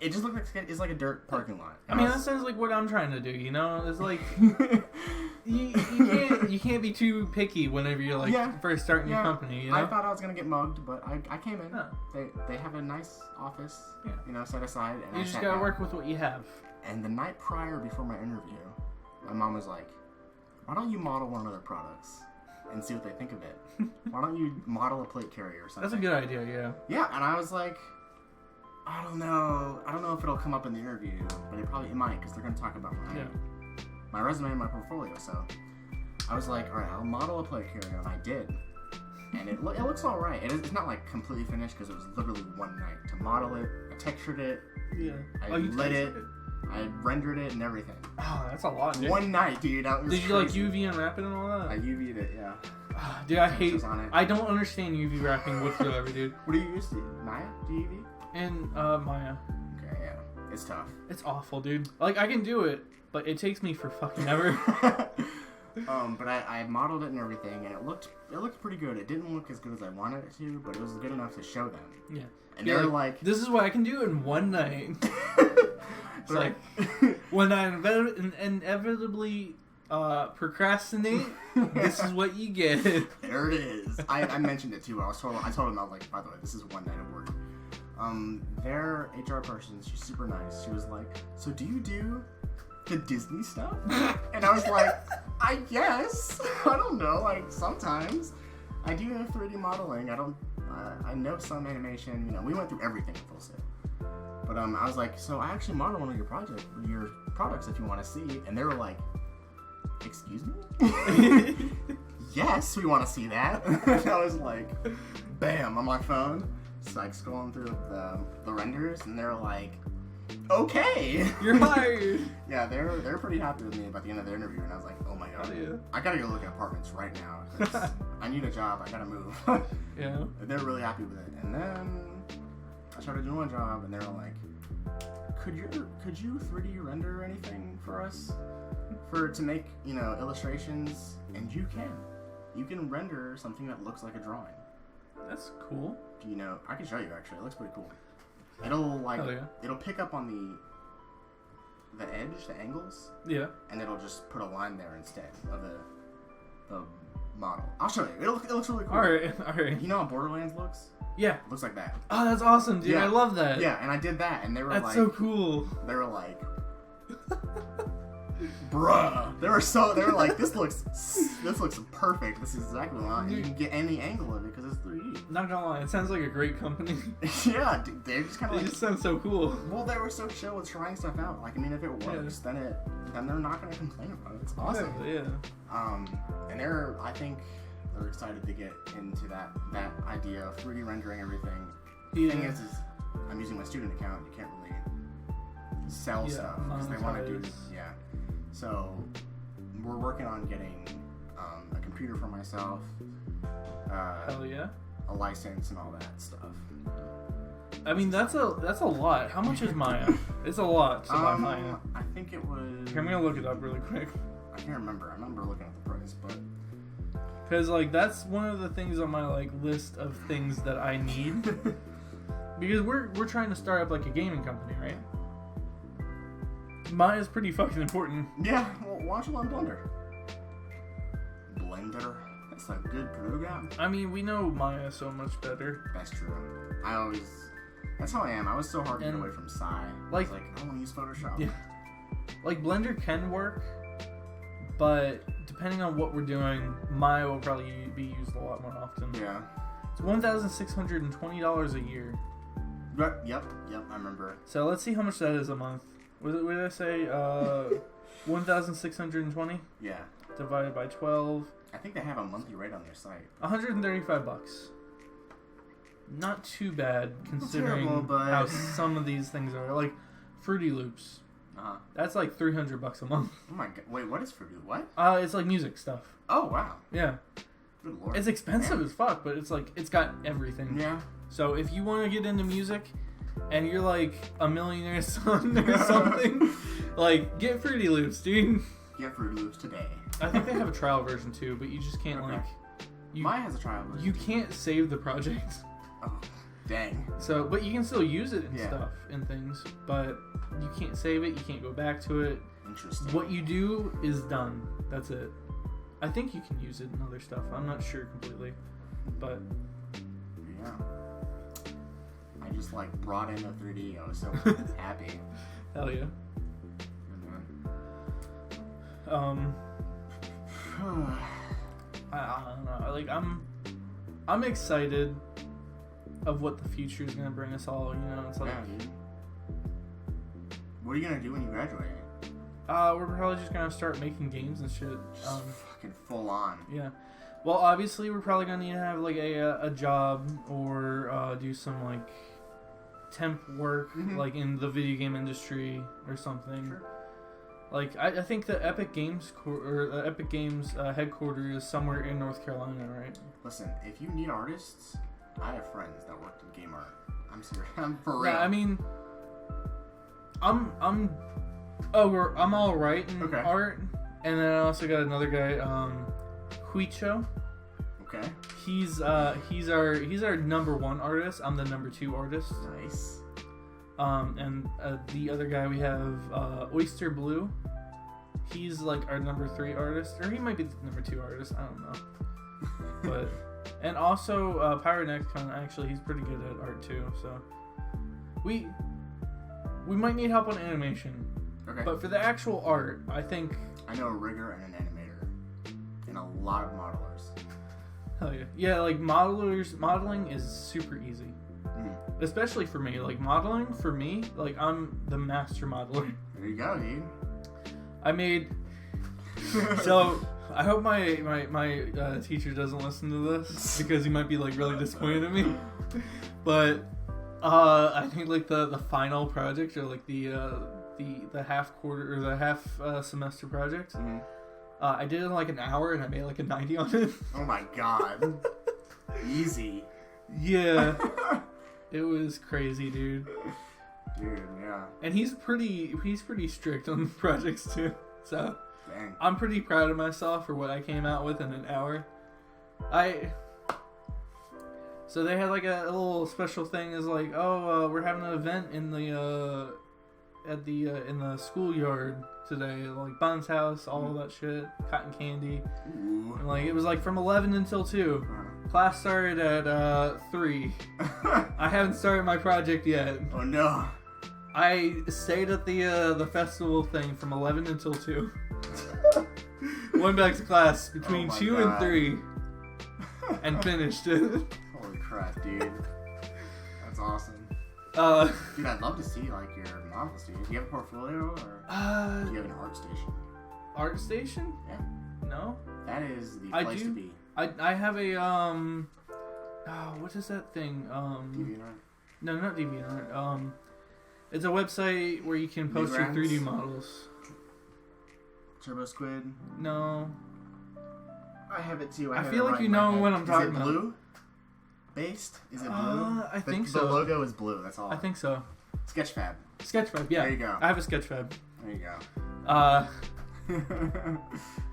it just looked like it's like a dirt parking lot. I mean, that sounds like what I'm trying to do, It's like, you can't be too picky whenever you're first starting your company, I thought I was gonna get mugged, but I came in. No. They have a nice office, Yeah. set aside. And You I just sat gotta down. work with what you have. And the night prior, before my interview, my mom was like, why don't you model one of their products and see what they think of it? Why don't you model a plate carrier or something? That's a good idea, yeah. Yeah, and I was like, I don't know if it'll come up in the interview, but it might, because they're going to talk about my resume and my portfolio. So I was like, all right, I'll model a plate carrier, and I did. And it looks all right. It's not like completely finished, because it was literally one night to model it. I textured it. Yeah. I lit it. I rendered it and everything. Oh, that's a lot, dude. One night, dude. That was Did you crazy. UV unwrap it and all that? I UV'd it, yeah. Dude, I hate. Pictures on it. I don't understand UV wrapping whatsoever, dude. What do you use? Maya? Do you UV? And Maya, Okay, yeah. It's tough. it's awful, dude. Like I can do it, but it takes me for fucking ever. But I modeled it and everything, and it looked pretty good. It didn't look as good as I wanted it to, but it was good enough to show them. Yeah. And Be they're like, this is what I can do in one night. It's like when I inevitably procrastinate, this is what you get. there it is. I mentioned it too. I told them, I was like, by the way, this is one night of work. Their HR person, she's super nice. She was like, so do you do the Disney stuff? And I was like, I guess. I don't know. Like sometimes I do 3D modeling. I know some animation. We went through everything at Full Sail. But I was like, so I actually modeled one of your products if you want to see. And they were like, excuse me? Yes, we want to see that. And I was like, bam, on my phone. It's like scrolling through the renders, and they're like, okay. You're hired. Yeah, they're pretty happy with me by the end of the interview, and I was like, oh my god, yeah. I gotta go look at apartments right now. 'Cause I need a job. I gotta move. Yeah. And they're really happy with it. And then I started doing my job, and they were like, could you 3D render anything for us to make illustrations? And you can render something that looks like a drawing. That's cool. I can show you actually. It looks pretty cool. It'll pick up on the edge, the angles, Yeah. and it'll just put a line there instead of the model. I'll show you. It looks really cool. All right. You know how Borderlands looks? Yeah. It looks like that. Oh, that's awesome, dude. Yeah. I love that. Yeah, and I did that, and they were That's like, so cool. they were like, bruh. They were like, this looks perfect. This is exactly what I want. You can get any angle of it because it's 3D. Not gonna lie, it sounds like a great company. Yeah, dude, they just kind It of just sounds so cool. well, they were so chill with trying stuff out. Like, I mean, if it works, then they're not gonna complain about it. It's awesome. Yeah. And I think they're excited to get into that idea of 3D rendering everything. The Yeah. thing is I'm using my student account. You can't really sell stuff because they want to do monetize. yeah. So we're working on getting a computer for myself. Hell yeah. A license and all that stuff. I mean, that's a lot. How much is Maya? It's a lot to buy Maya. I think it was... Here, I'm gonna look it up really quick. I can't remember. I remember looking at the price, but... Because, like, that's one of the things on my, like, list of things that I need. Because we're trying to start up, like, a gaming company, right? Maya's pretty fucking important. Yeah, well, why don't you learn Blender? Blender? That's a good program. I mean, we know Maya so much better. That's true. That's how I am. I was so hard to get away from Psy. Like, I was like, I want to use Photoshop. Yeah. Like, Blender can work, but depending on what we're doing, Maya will probably be used a lot more often. Yeah. It's $1,620 a year. Yep, I remember. So let's see how much that is a month. What did I say? 1,620 Yeah. divided by 12. I think they have a monthly rate on their site. $135. Not too bad considering terrible, but... how some of these things are. Like Fruity Loops. Uh-huh. That's like $300 a month. Oh my god. Wait, what is Fruity? What? It's like music stuff. Oh, wow. Yeah. Good lord. It's expensive as fuck, but it's like it's got everything. Yeah. So if you want to get into music and you're like a millionaire's son or something, like get Fruity Loops, dude. Get Fruity Loops today. I think they have a trial version too, but you just can't like. Maya has a trial version. You can't save the project. Oh, dang. So, but you can still use it and stuff and things, but you can't save it. You can't go back to it. Interesting. What you do is done. That's it. I think you can use it in other stuff. I'm not sure completely, but yeah. I just like brought in a 3D. I was so happy. Hell yeah. I don't know. Like I'm excited of what the future is gonna bring us all. You know, it's like. Yeah, dude. What are you gonna do when you graduate? We're probably just gonna start making games and shit. Just fucking full on. Yeah. Well, obviously, we're probably gonna need to have like a job or do some like temp work, like in the video game industry or something. Sure. Like I think the Epic Games headquarters is somewhere in North Carolina, right? Listen, if you need artists, I have friends that worked in game art. I'm serious. I'm for real. Yeah, I mean, I'm all right in art, and then I also got another guy, Huicho. Okay. He's our number one artist. I'm the number two artist. Nice. And the other guy we have, Oyster Blue. He's like our number three artist, or he might be the number two artist. I don't know. But and also Pyronexcon. Actually, he's pretty good at art too. So we might need help on animation. Okay. But for the actual art, I think I know a rigger and an animator, and a lot of modelers. Hell yeah, yeah. Like modeling is super easy. Especially for me, like modeling for me, like I'm the master modeler. There you go, dude. I made. So I hope my teacher doesn't listen to this because he might be like really disappointed in me. But I think like the final project or like the half quarter or the half semester project, I did it in like an hour and I made like a 90 on it. Oh my god. Easy. Yeah. It was crazy, dude. Dude, yeah. And he's pretty strict on projects too. So dang. I'm pretty proud of myself for what I came out with in an hour. So they had like a little special thing is like, we're having an event in the in the schoolyard today, like Bon's house, all that shit, cotton candy. Ooh. And like it was like from 11 until 2. Class started at 3. I haven't started my project yet. Oh no. I stayed at the festival thing from 11 until 2. Went back to class between 2 and 3 and finished it. Holy crap, dude. That's awesome. Dude, I'd love to see like your models, dude. Do you have a portfolio or do you have an art station? Art station? Yeah. No. That is the place to be. I have a what is that thing? DeviantArt? No, not DeviantArt. It's a website where you can post your 3D models. Turbo Squid. No. I have it too. I feel like you know what I'm talking about. Is it blue? Based? Is it blue? I think so. The logo is blue. That's all. I think so. Sketchfab. Sketchfab, yeah. There you go. I have a Sketchfab. There you go.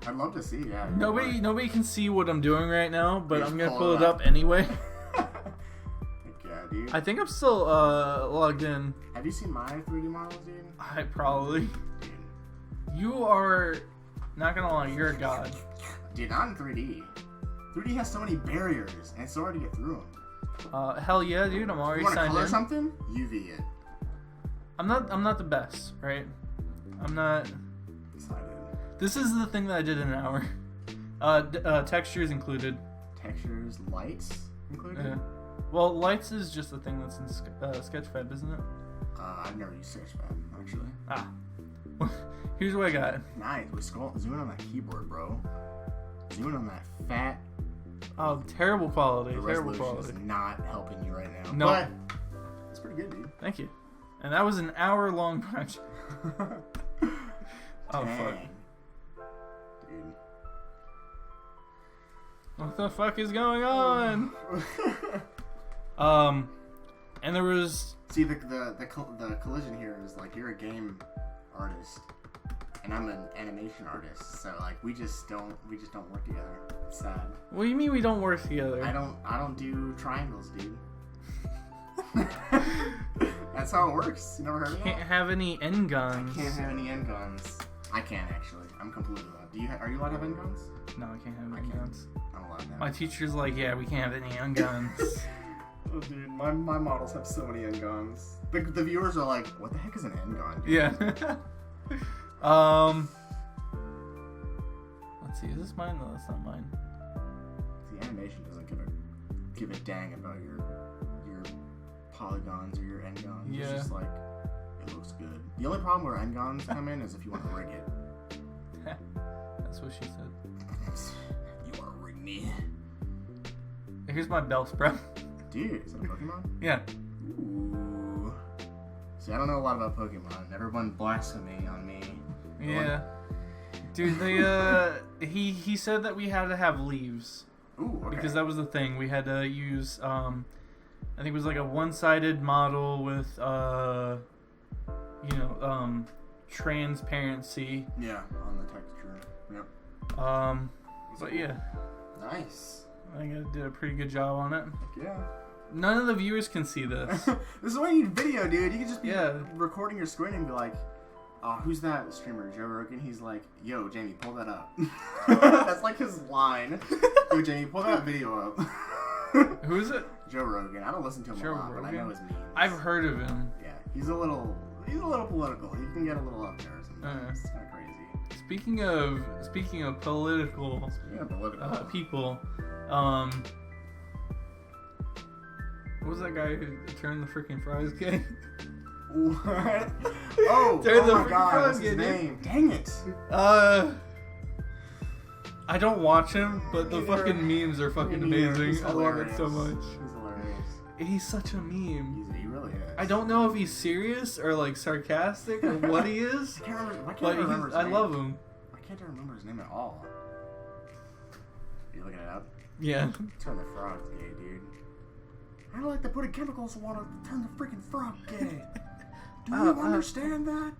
I'd love to see. Yeah. Nobody can see what I'm doing right now, but I'm gonna pull it up up anyway. Yeah, dude. I think I'm still logged in. Have you seen my 3D models, dude? I probably. Dude. You are not gonna lie. You're a god. Dude, not in 3D. 3D has so many barriers, and it's so hard to get through them. Hell yeah, dude. I'm already You want to signed color in. something? UV it. I'm not the best, right? I'm not. Excited. This is the thing that I did in an hour. Textures included. Textures, lights included? Yeah. Well, lights is just a thing that's in Sketchfab, isn't it? I've never used Sketchfab, actually. Ah. Here's what I got. Nice. Zoom in on that keyboard, bro. Zoom in on that fat. Oh, terrible quality. The Terrible resolution quality. is not helping you right now. No. But it's pretty good, dude. Thank you. And that was an hour-long project. Oh, Dang. fuck. Dude. What the fuck is going on? And there was... See, the collision here is like you're a game artist, and I'm an animation artist. So like we just don't work together. It's sad. What do you mean we don't work together? I don't do triangles, dude. That's how it works. You never heard of Can't that? have any end guns. I can't have any end guns. I can actually. I'm completely allowed. Are you allowed to have end guns? No, I can't have I end can't. guns. I'm allowed to have. My teacher's like, yeah, we can't have any end guns. Oh, dude, my models have so many end guns. The viewers are like, what the heck is an end gun, dude? Yeah. Let's see, is this mine? No, that's not mine. The animation doesn't give a dang about your polygons or your end guns. Yeah. It's just like, it looks good. The only problem where end guns come in is if you want to rig it. That's what she said. You want to rig me? Here's my belt spread. Dude, is that a Pokemon? Yeah. Ooh. See, I don't know a lot about Pokemon. Everyone blasphemy on me. Yeah. Dude, he said that we had to have leaves. Ooh, okay. Because that was the thing. We had to use, I think it was like a one-sided model with, transparency. Yeah, on the texture. Yep. But yeah. Nice. I think I did a pretty good job on it. Yeah. None of the viewers can see this. This is why you need video, dude. You can just be Yeah. recording your screen and be like, who's that streamer, Joe Rogan? He's like, yo, Jamie, pull that up. That's like his line. Yo, Jamie, pull that video up. Who is it? Joe Rogan. I don't listen to him Joe a lot, but I know Rogan? his memes. I've heard of him. Yeah, he's a little political. He can get a little up there sometimes. It's kind of crazy. Speaking of political Speaking of political. people, what was that guy who turned the freaking fries gay? What? Turn the Oh my freaking god, fries what's his gay, dude. name? Dang it. I don't watch him, but the Neither. fucking memes are fucking Me neither. amazing. He's I love it so hilarious. much. He's hilarious. He's such a meme. He really is. I don't know if he's serious or like sarcastic or what he is, I can't remember. Why can't but I remember his I name? love him. Why can't I remember his name at all? Are you looking it up? Yeah. Turn the frogs gay, dude. I don't like to put in chemicals in water to turn the freaking frog gay. Do you understand that?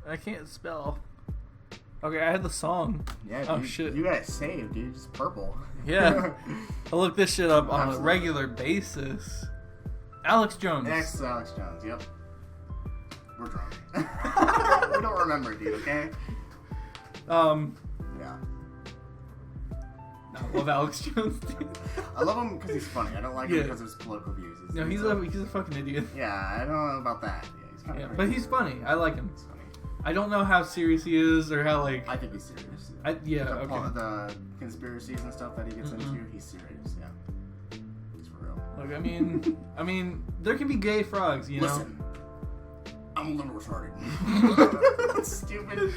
I can't spell. Okay, I had the song. Yeah, dude. Oh, shit. You got it saved, dude. It's purple. Yeah. I look this shit up on a Absolutely. regular basis. Alex Jones. Next, Alex Jones. Yep. We're drunk. We don't remember, dude. Okay. Yeah. I love Alex Jones, dude. I love him because he's funny. I don't like him because of his political views. No, he's a fucking idiot. Yeah, I don't know about that. Yeah, he's kind of. Yeah, but he's funny. I like him. He's funny. I don't know how serious he is or how like. I think he's serious. Okay. The conspiracies and stuff that he gets into, he's serious. Yeah. He's for real. Like I mean, there can be gay frogs, you know. Listen, I'm a little retarded. Stupid.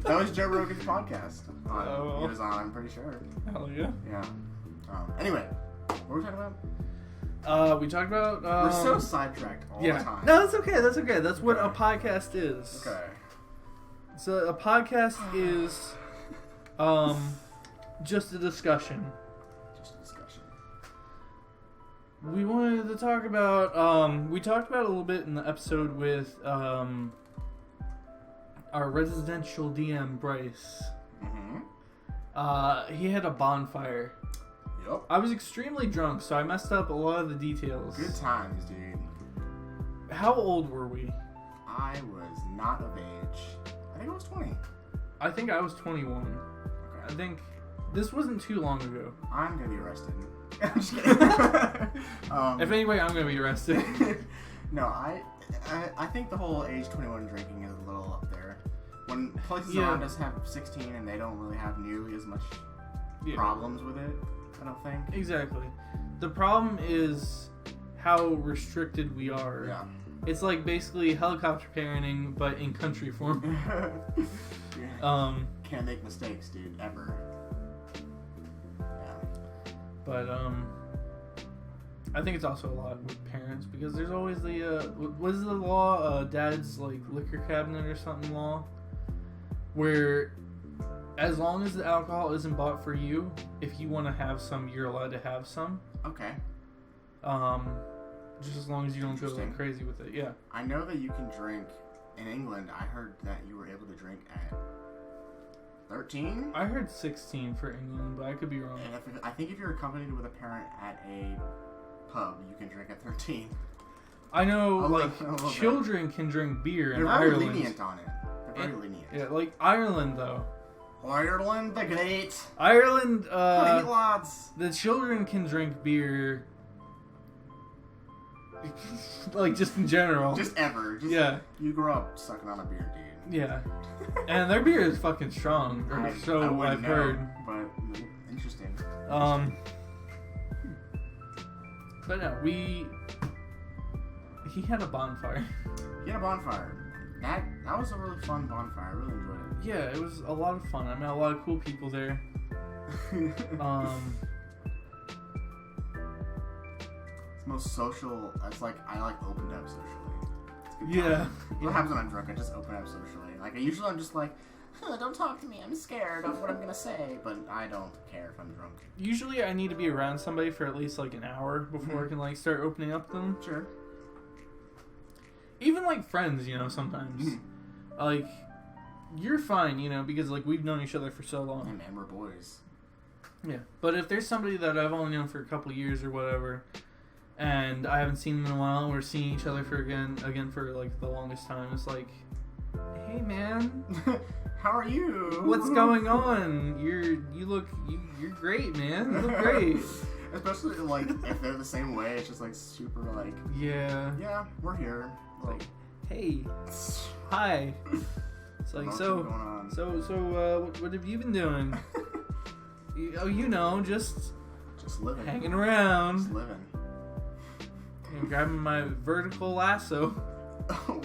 That was Joe Rogan's podcast. He was on, I'm pretty sure. Hell yeah. Yeah. Anyway, what were we talking We talked about. We're so sidetracked all the time. No, that's okay. That's okay. That's what a podcast is. Okay. So a podcast is, just a discussion. Just a discussion. We wanted to talk about. We talked about it a little bit in the episode with our residential DM Bryce. Mm-hmm. He had a bonfire. Yep. I was extremely drunk, so I messed up a lot of the details. Good times, dude. How old were we? I was not of age. I think I was 20. I think I was 21. Okay. I think this wasn't too long ago. I'm gonna be arrested. I'm just kidding. If anyway, I'm gonna be arrested. No, I think the whole age 21 drinking is a little up there. When places around us have 16 and they don't really have nearly as much problems with it, I don't think. Exactly. The problem is how restricted we are. Yeah. It's like basically helicopter parenting, but in country form. Can't make mistakes, dude, ever. Yeah. But I think it's also a lot with parents because there's always the what is the law? Dad's like liquor cabinet or something law, where as long as the alcohol isn't bought for you, if you want to have some, you're allowed to have some. Okay. Just as long as you don't go like crazy with it. Yeah. I know that you can drink in England. I heard that you were able to drink at 13. I heard 16 for England, but I could be wrong. And I think if you're accompanied with a parent at a pub, you can drink at 13. I know, like children can drink beer in They're Ireland. very lenient on it. They're very lenient. Yeah, like Ireland though. Ireland, the great. Ireland, lots. the children can drink beer. Like, just in general. Just ever. Just, yeah. You grew up sucking on a beer, dude. Yeah. And their beer is fucking strong. Or so I've heard. But interesting. But no, he had a bonfire. He had a bonfire. That was a really fun bonfire. I really enjoyed it. Yeah, it was a lot of fun. I met a lot of cool people there. Most social. It's like I opened up socially. It's a good yeah. time. What happens when I'm drunk? I just open up socially. Like I'm just like, don't talk to me. I'm scared of what I'm gonna say. But I don't care if I'm drunk. Usually, I need to be around somebody for at least like an hour before I can like start opening up to them. Sure. Even like friends, sometimes like you're fine, because like we've known each other for so long. Yeah, man, we're boys. Yeah, but if there's somebody that I've only known for a couple of years or whatever, and I haven't seen them in a while, and we're seeing each other for again for like the longest time, it's like, hey man, how are you? What's going on? You're great, man. You look great. Especially like if they're the same way, it's just like super like yeah, we're here. Like, hey, hi. It's like so what have you been doing? Just living, hanging around, just living. Grabbing my vertical lasso.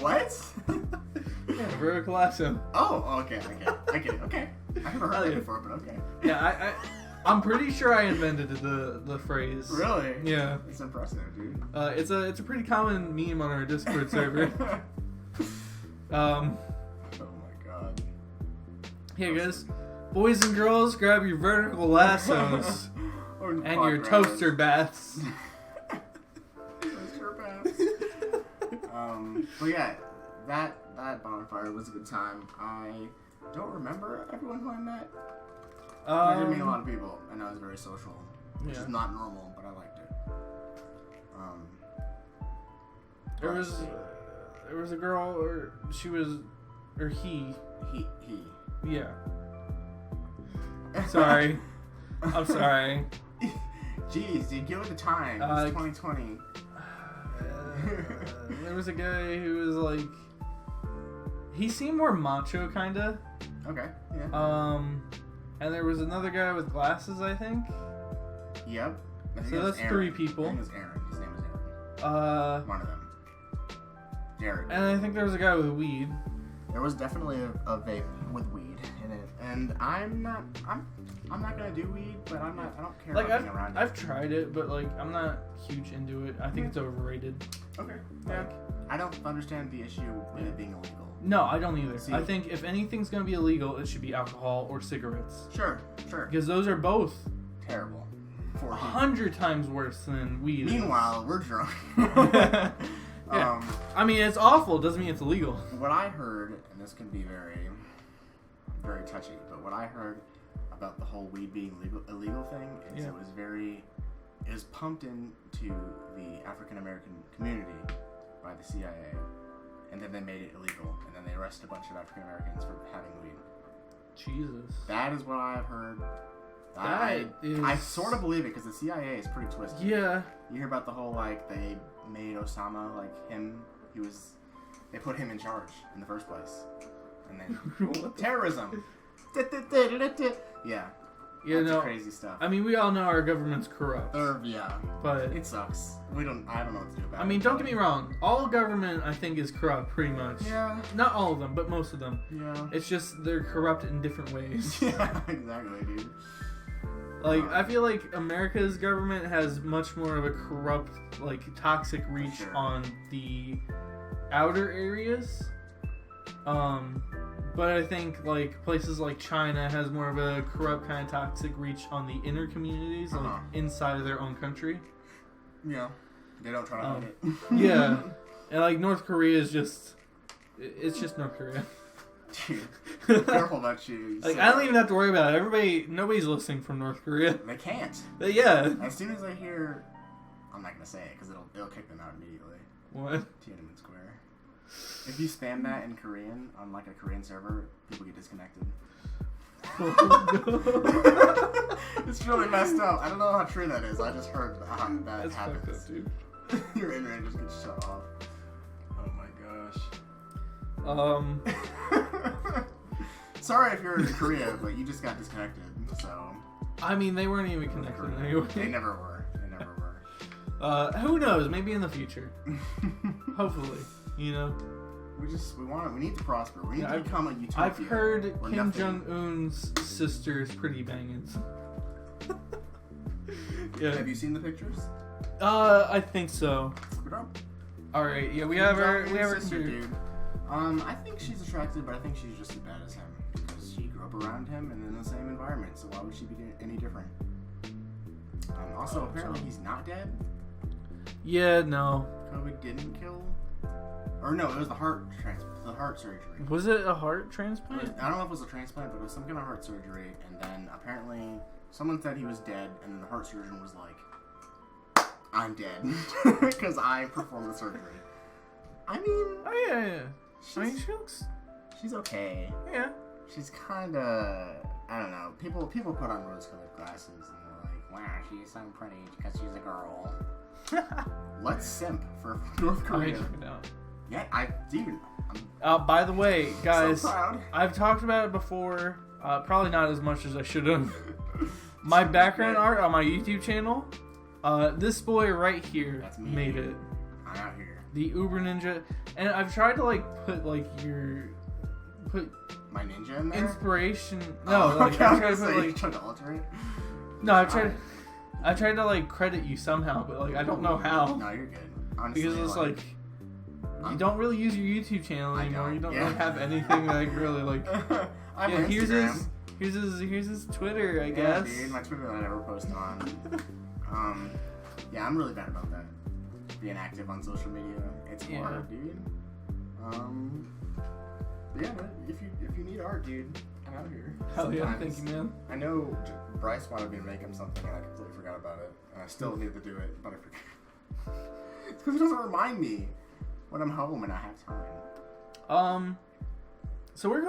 What? Yeah, vertical lasso. Oh, okay. I get it. Okay. I've never heard that before, but okay. Yeah, I'm pretty sure I invented the phrase. Really? Yeah. It's impressive, dude. It's a pretty common meme on our Discord server. Oh my god. Here, guys, boys and girls, grab your vertical lassos and your toaster baths. But yeah, that bonfire was a good time. I don't remember everyone who I met. I did meet a lot of people, and I was very social, which is not normal, but I liked it. There was a girl, or he. He. Yeah. Sorry. I'm sorry. Jeez, dude, give it the time. It's 2020. There was a guy who was like, he seemed more macho, kinda. Okay. Yeah. And there was another guy with glasses, I think. Yep. So that's Aaron. 3 people. I think it was Aaron. His name was Aaron. One of them. Jared. And I think there was a guy with weed. There was definitely a vape with weed in it, and I'm I'm not gonna do weed, but I don't care Like about being around it. I've tried it, but like I'm not huge into it. I think it's overrated. Okay. Yeah. Like, I don't understand the issue with it being illegal. no, I don't either. See- I think if anything's gonna be illegal, it should be alcohol or cigarettes, Sure. because those are both Terrible. For 100 times worse than weed. is. Meanwhile, we're drunk. Yeah. I mean, it's awful. It doesn't mean it's illegal. What I heard, and this can be very, very touchy, but what I heard about the whole weed being illegal thing is Yeah. it was pumped into the African American community by the CIA, and then they made it illegal, and then they arrested a bunch of African Americans for having weed. Jesus. That is what I've heard. That I is- sort of believe it because the CIA is pretty twisted. Yeah. You hear about the whole like they made Osama like him. They put him in charge in the first place, and then What the- terrorism. Yeah, You that's know, crazy stuff. I mean, we all know our government's corrupt, Yeah, but it sucks. I don't know what to do about it. I mean, don't get me wrong. All government, I think, is corrupt, pretty much. Yeah, Not all of them, but most of them. yeah, It's just they're corrupt in different ways. yeah. Exactly, dude. Like, I feel like America's government has much more of a corrupt, like, toxic reach sure. on the outer areas. But I think, like, places like China has more of a corrupt kind of toxic reach on the inner communities, like, inside of their own country. Yeah, they don't try to hide it. Yeah. And, like, North Korea is just... It's just North Korea. Dude, careful about you. Like, I don't even have to worry about it. Nobody's listening from North Korea. They can't. But yeah. As soon as I hear, I'm not gonna say it because it'll kick them out immediately. What? Tiananmen Square. If you spam that in Korean on like a Korean server, people get disconnected. It's really messed up. I don't know how true that is. I just heard that That's fucked happens. up, dude. Your internet just gets shut off. Oh my gosh. Sorry if you're in Korea, but you just got disconnected. So I mean, they weren't even connected anyway. they never were. They never were. Who knows? Maybe in the future. Hopefully, you know. We need to prosper. We need to become a utopia. I've heard where Kim nothing- Jong-un's sister is pretty banging. Yeah. Have you seen the pictures? I think so. What up? All right. Yeah, we have our sister, computer. dude. I think she's attractive, but I think she's just as bad as him because she grew up around him and in the same environment. So why would she be any different? Also, apparently he's not dead. Yeah. No. COVID didn't kill. Or no, it was the heart surgery. Was it a heart transplant? I don't know if it was a transplant, but it was some kind of heart surgery. And then apparently someone said he was dead, and then the heart surgeon was like, "I'm dead because I performed the surgery." I mean, Oh yeah. I mean, she's okay. Yeah. She's kind of, I don't know. People put on rose-colored glasses and they're like, "Wow, she's so pretty because she's a girl." Let's simp for North I'll Korea. check it out. Yeah, dude. I'm By the way, guys, so proud. I've talked about it before. Probably not as much as I should have. My background art on my YouTube channel. This boy right here That's me. made it. I'm out here. TheUberNinja, and I've tried to like put My ninja in there? inspiration. No, like okay, I I was tried gonna to say, put you like tried to alter it? no, I tried to like credit you somehow, but like I don't know how No, you're good. Honestly, because it's like you don't really use your YouTube channel I anymore. don't, You don't yeah. really have anything like really like. I have Yeah, my Instagram. here's his Twitter, I Yeah, guess. dude, my Twitter that I never post on. Yeah, I'm really bad about that. Being active on social media, it's Yeah. hard, dude. Yeah, but if you need art, dude, I'm out here. Hell yeah, Sometimes. thank you, man. I know Bryce wanted me to make him something, and I completely forgot about it. And I still need to do it, but I forgot. It's because it doesn't remind me when I'm home and I have time. So we're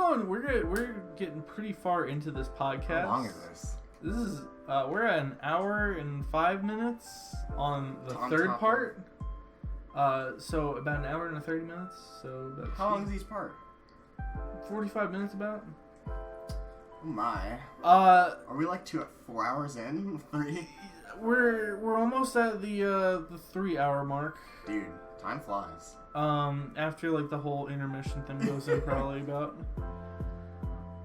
getting pretty far into this podcast. How long is this? This is we're at an hour and 5 minutes on the On third top part. So about an hour and 30 minutes. So that's How long is each part? 45 minutes about. Oh my. Are we like 4 hours in? 3? We're almost at the 3 hour mark. Dude, time flies. After like the whole intermission thing goes in probably about.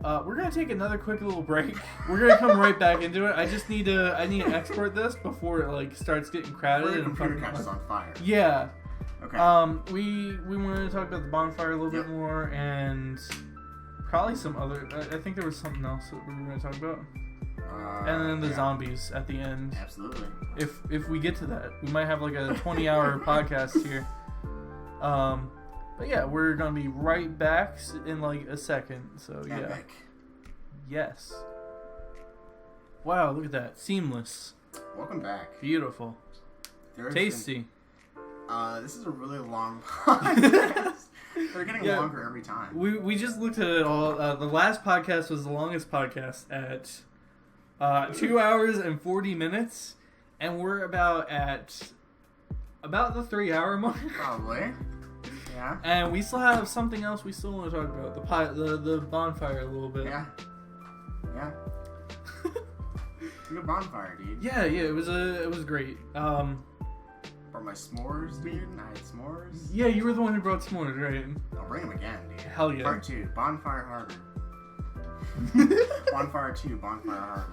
We're gonna take another quick little break. We're gonna come right back into it. I need to export this before it like starts getting crowded Before the and computer catches on fire. Yeah. Okay. We wanted to talk about the bonfire a little bit more and probably some other. I think there was something else that we were gonna talk about. And then the zombies at the end. Absolutely. If we get to that, we might have like a 20-hour podcast here. But yeah, we're gonna be right back in like a second. So yeah. Epic. Yes. Wow, look at that. Seamless. Welcome back. Beautiful. Tasty. This is a really long podcast. They're getting longer every time. We just looked at it all. The last podcast was the longest podcast at 2 hours and 40 minutes, and we're about the 3 hour mark. Probably. Yeah. And we still have something else we still want to talk about. The bonfire a little bit. Yeah. Yeah. Good bonfire, dude. Yeah, it was great. Brought my s'mores, dude. I had s'mores. Yeah, you were the one who brought s'mores, right? I'll bring them again, dude. Hell yeah. Part 2, Bonfire Harbor. Bonfire 2, Bonfire Harbor.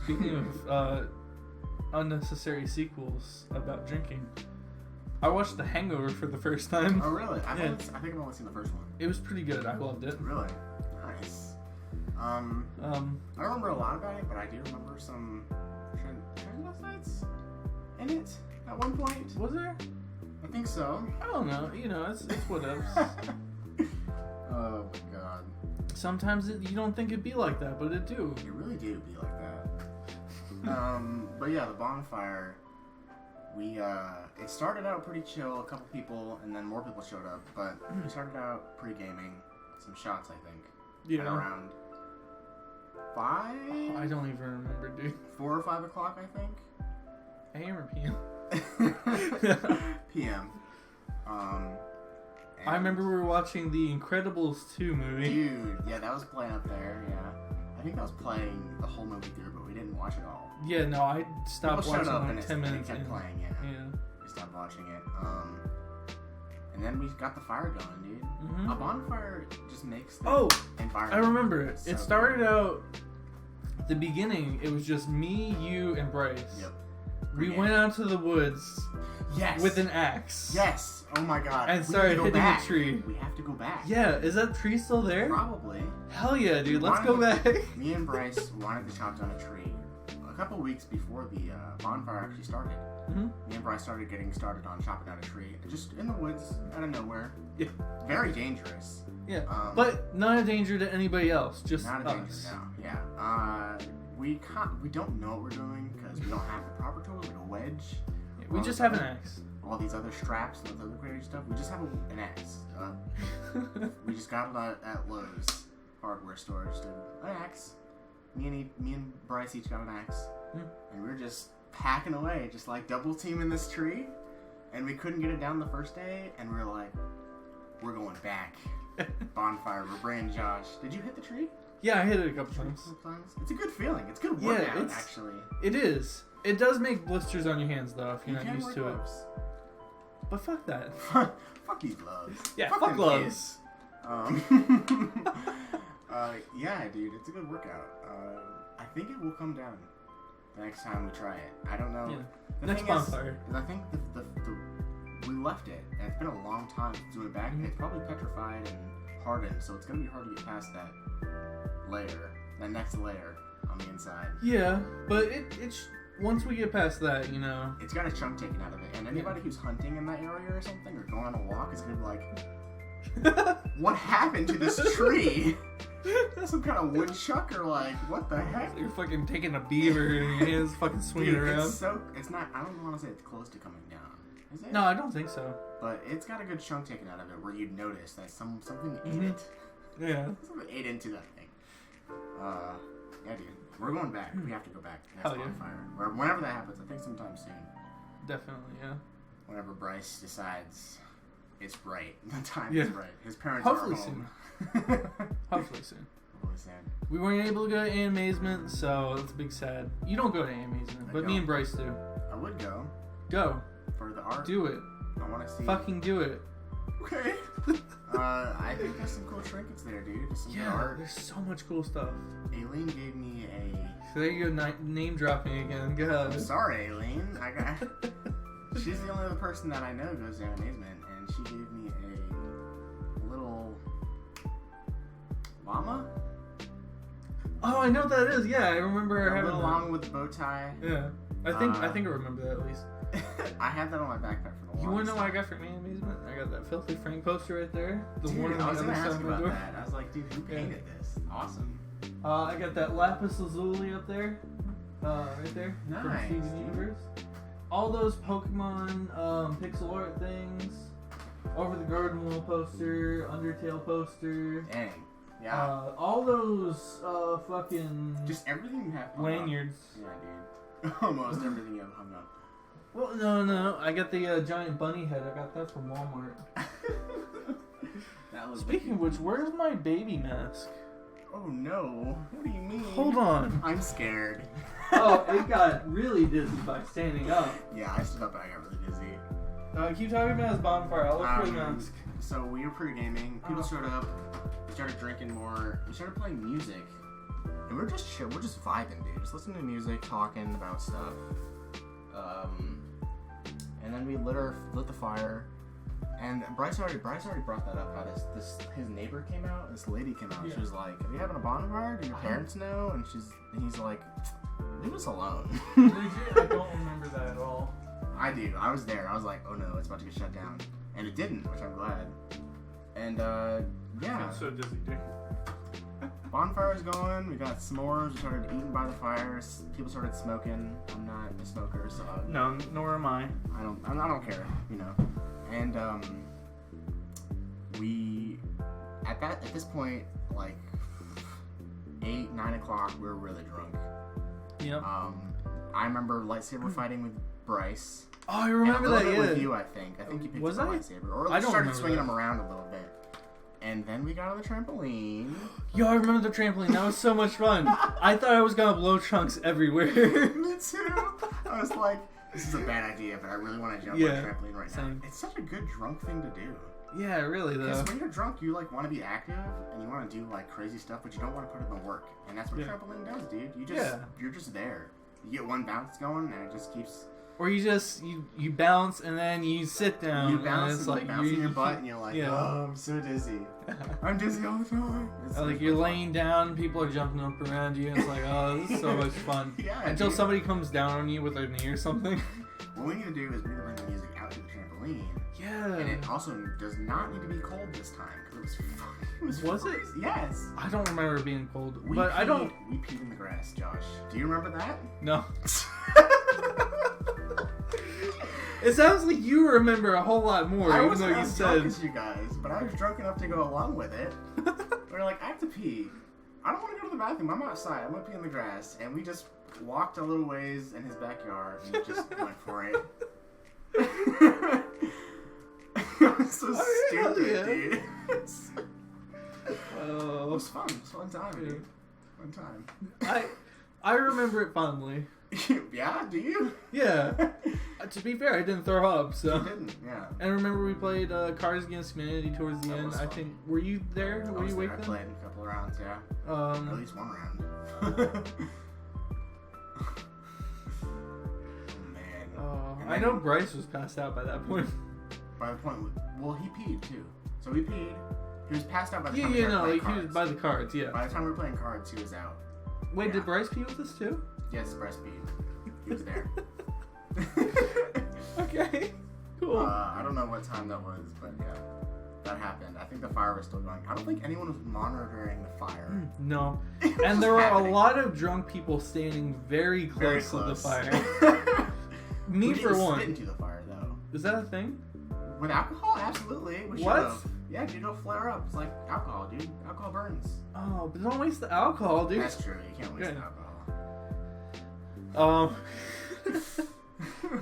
Speaking of unnecessary sequels about drinking, I watched The Hangover for the first time. Oh, really? I Yeah. think I've only seen the first one. It was pretty good. I loved it. Really? Nice. I don't remember a lot about it, but I do remember some transvestites in it at one point. Was there? I think so. I don't know. You know, it's whatever. Oh my god. Sometimes you don't think it'd be like that, but it do. You really do be like that. But yeah, the bonfire. It started out pretty chill, a couple people, and then more people showed up. But we started out pre-gaming, some shots, I think. Yeah. At around 5. I don't even remember, dude. 4 or 5 o'clock, I think. AM or PM? PM. I remember we were watching the Incredibles 2 movie. Dude, yeah, that was playing up there. Yeah, I think that was playing the whole movie theater, but we didn't watch it all. Yeah, no, I stopped People showed watching up like and 10 minutes it kept in. playing. Yeah. Yeah. We stopped watching it. And then we got the fire going, dude. Mm-hmm. A bonfire just makes the Oh, environment. I remember it. so It started out, the beginning, it was just me, you, and Bryce. Yep. We went out to the woods Yes. with an axe. Yes. Oh my god. And We started need to go hitting back. a tree. We have to go back. Yeah, is that tree still there? Probably. Hell yeah, dude. Let's go back. Me and Bryce wanted to chop down a tree a couple weeks before the bonfire actually started. Mm-hmm. Me and Bryce started getting started on chopping down a tree, just in the woods, out of nowhere. Yeah. Very dangerous. Yeah, but not a danger to anybody else, just not a danger. us. No. Yeah. We don't know what we're doing because we don't have the proper tools, like a wedge. Yeah, we just have an axe. All these other straps and other crazy stuff. We just have an axe. We just got it at Lowe's hardware store. Just an axe. Me and Bryce each got an axe, and we were just hacking away, just like double teaming this tree, and we couldn't get it down the first day, and we were like, we're going back. Bonfire. We're bringing Josh. Did you hit the tree? Yeah, I hit it a couple times. It's a good feeling. It's a good Yeah, workout, actually. It is. It does make blisters on your hands, though, if you're You not can used wear to gloves. it. But fuck that. Fuck these gloves. Yeah, fuck fuck them gloves. kids. Yeah, dude, it's a good workout. I think it will come down the next time we try it. I don't know. Yeah. The Next thing is bonfire. I think we left it, and it's been a long time since we went back. Mhm. It's probably petrified and hardened, so it's gonna be hard to get past that layer, that next layer on the inside. Yeah, but it's once we get past that, you know. It's got a chunk taken out of it, and anybody who's hunting in that area or something, or going on a walk, is gonna be like, what happened to this tree? Some kind of woodchuck, or like, what the heck? You're fucking taking a beaver and your hands fucking swinging Dude, around. it's not, I don't want to say it's close to coming down, is it? No, I don't think so. But it's got a good chunk taken out of it where you'd notice that something ate Mhm. it. Yeah. Something ate into that thing. Yeah, dude. We're going back. We have to go back next Hell yeah. bonfire. Or whenever that happens, I think sometime soon. Definitely, yeah. Whenever Bryce decides it's right. The time Yeah. is right. His parents Hopefully are home. Hopefully soon. Hopefully soon. We weren't able to go to Amazement, so that's a big sad. You don't go to Amazement, but me and Bryce do. I would go Go. for the art. Do it. I want to see. Fucking do it. Okay. I think there's some cool trinkets there, dude. Some Yeah, art. there's so much cool stuff. Aileen gave me a... So there you go, name dropping again. Go I'm ahead. sorry, Aileen. She's the only other person that I know goes to Amazement, and she gave me a little llama. Oh, I know what that is. Yeah, I remember A having little that. llama with a bow tie. Yeah, I think I remember that at least. I have that on my backpack for the longest You wanna know what I time. got for me Amazement? I got that Filthy Frank poster right there. The Dude, one on I was the gonna other ask side you of my about door. that. I was like, dude, who painted this? Awesome. I got that Lapis Lazuli up there, right there. From Nice, Steven dude. Universe. All those Pokemon pixel art things. Over the Garden Wall poster, Undertale poster. Dang. Yeah. All those fucking Just everything you have hung up. lanyards. Yeah, dude. Almost everything you have hung up. Well, no, I got the giant bunny head. I got that from Walmart. That was Speaking of which, where's my baby mask? Oh no. What do you mean? Hold on. I'm scared. Oh, it got really dizzy by standing up. Yeah, I stood up and I got really dizzy. Keep talking about his bonfire. I'll look for the mask. So we were pre-gaming. People showed up. We started drinking more. We started playing music. And we're just chill. We're just vibing, dude. Just listening to music, talking about stuff. And then we lit the fire. And Bryce already brought that up. How his neighbor came out. This lady came out. Yeah. She was like, "Are you having a bonfire? Do your parents know?" And he's like, "Leave us alone." Legit, I don't remember that at all. I do. I was there. I was like, "Oh no, it's about to get shut down," and it didn't, which I'm glad. And yeah, I'm so dizzy, dude. bonfire was going. We got s'mores. We started eating by the fire. People started smoking. I'm not a smoker, so No, nor am I. I don't care, you know. And we at this point, like 8-9 o'clock, we were really drunk. Yep. I remember lightsaber fighting with Bryce. Oh, I remember and a little that. bit Yeah. with you, I think you picked Was up the I? lightsaber, or I we don't started remember swinging that. them around a little bit. And then we got on the trampoline. Yo, I remember the trampoline. That was so much fun. I thought I was gonna blow chunks everywhere. Me too. I was like, this is a bad idea, but I really want to jump on Yeah, a trampoline right same. now. It's such a good drunk thing to do. Yeah, really though. Because when you're drunk, you like want to be active and you want to do like crazy stuff, but you don't want to put in the work. And that's what Yeah. trampoline does, dude. Yeah. You're just there. You get one bounce going, and it just keeps. Or you just you bounce and then you sit down. You bounce and it's and like bouncing your butt, and you're like, yeah. oh, I'm so dizzy. I'm dizzy all the time. It's Like so you're fun. laying down, people are jumping up around you, and it's like, oh, this is so much fun. Yeah, Until dude. somebody comes down on you with their knee or something. What we need to do is we need to bring the music out to the trampoline. Yeah. And it also does not need to be cold this time because it was Was it? freezing. Yes. I don't remember it being cold, We but I don't. We peed in the grass, Josh. Do you remember that? No. It sounds like you remember a whole lot more, I even wasn't though you as drunk said. as you guys, but I was drunk enough to go along with it. We were like, I have to pee. I don't want to go to the bathroom. I'm outside. I'm gonna pee in the grass, and we just walked a little ways in his backyard and just went for it. It was so Oh, yeah, stupid, yeah. dude. It Oh, was fun. It was a fun time, dude. Fun time. I remember it fondly. Yeah, do you? Yeah. To be fair, I didn't throw up, so. You didn't, yeah. And remember we played Cards Against Humanity towards the That end. was I fun. think. Were you there? I Were was you there. awake I then? played a couple of rounds, yeah. At least one round. Oh, man. And I then- know Bryce was passed out by that point. By the point, well, he peed too. So we peed. He was passed out by the Yeah, time we yeah, started no, playing like he was cards. by the cards, yeah. By the time we were playing cards, he was out. Wait, yeah. did Bryce pee with us too? Yes, Bryce peed. He was there. Okay, cool. I don't know what time that was, but yeah, that happened. I think the fire was still going. I don't think anyone was monitoring the fire. No. It was And just there were happening. a lot of drunk people standing very close, Very to the close. fire. Me We for didn't one. spit into the fire though. Is that a thing? With alcohol, absolutely. We What? should've. Yeah, dude, it'll flare up. It's like alcohol, dude. Alcohol burns. Oh, but don't waste the alcohol, dude. That's true. You can't waste Yeah. alcohol.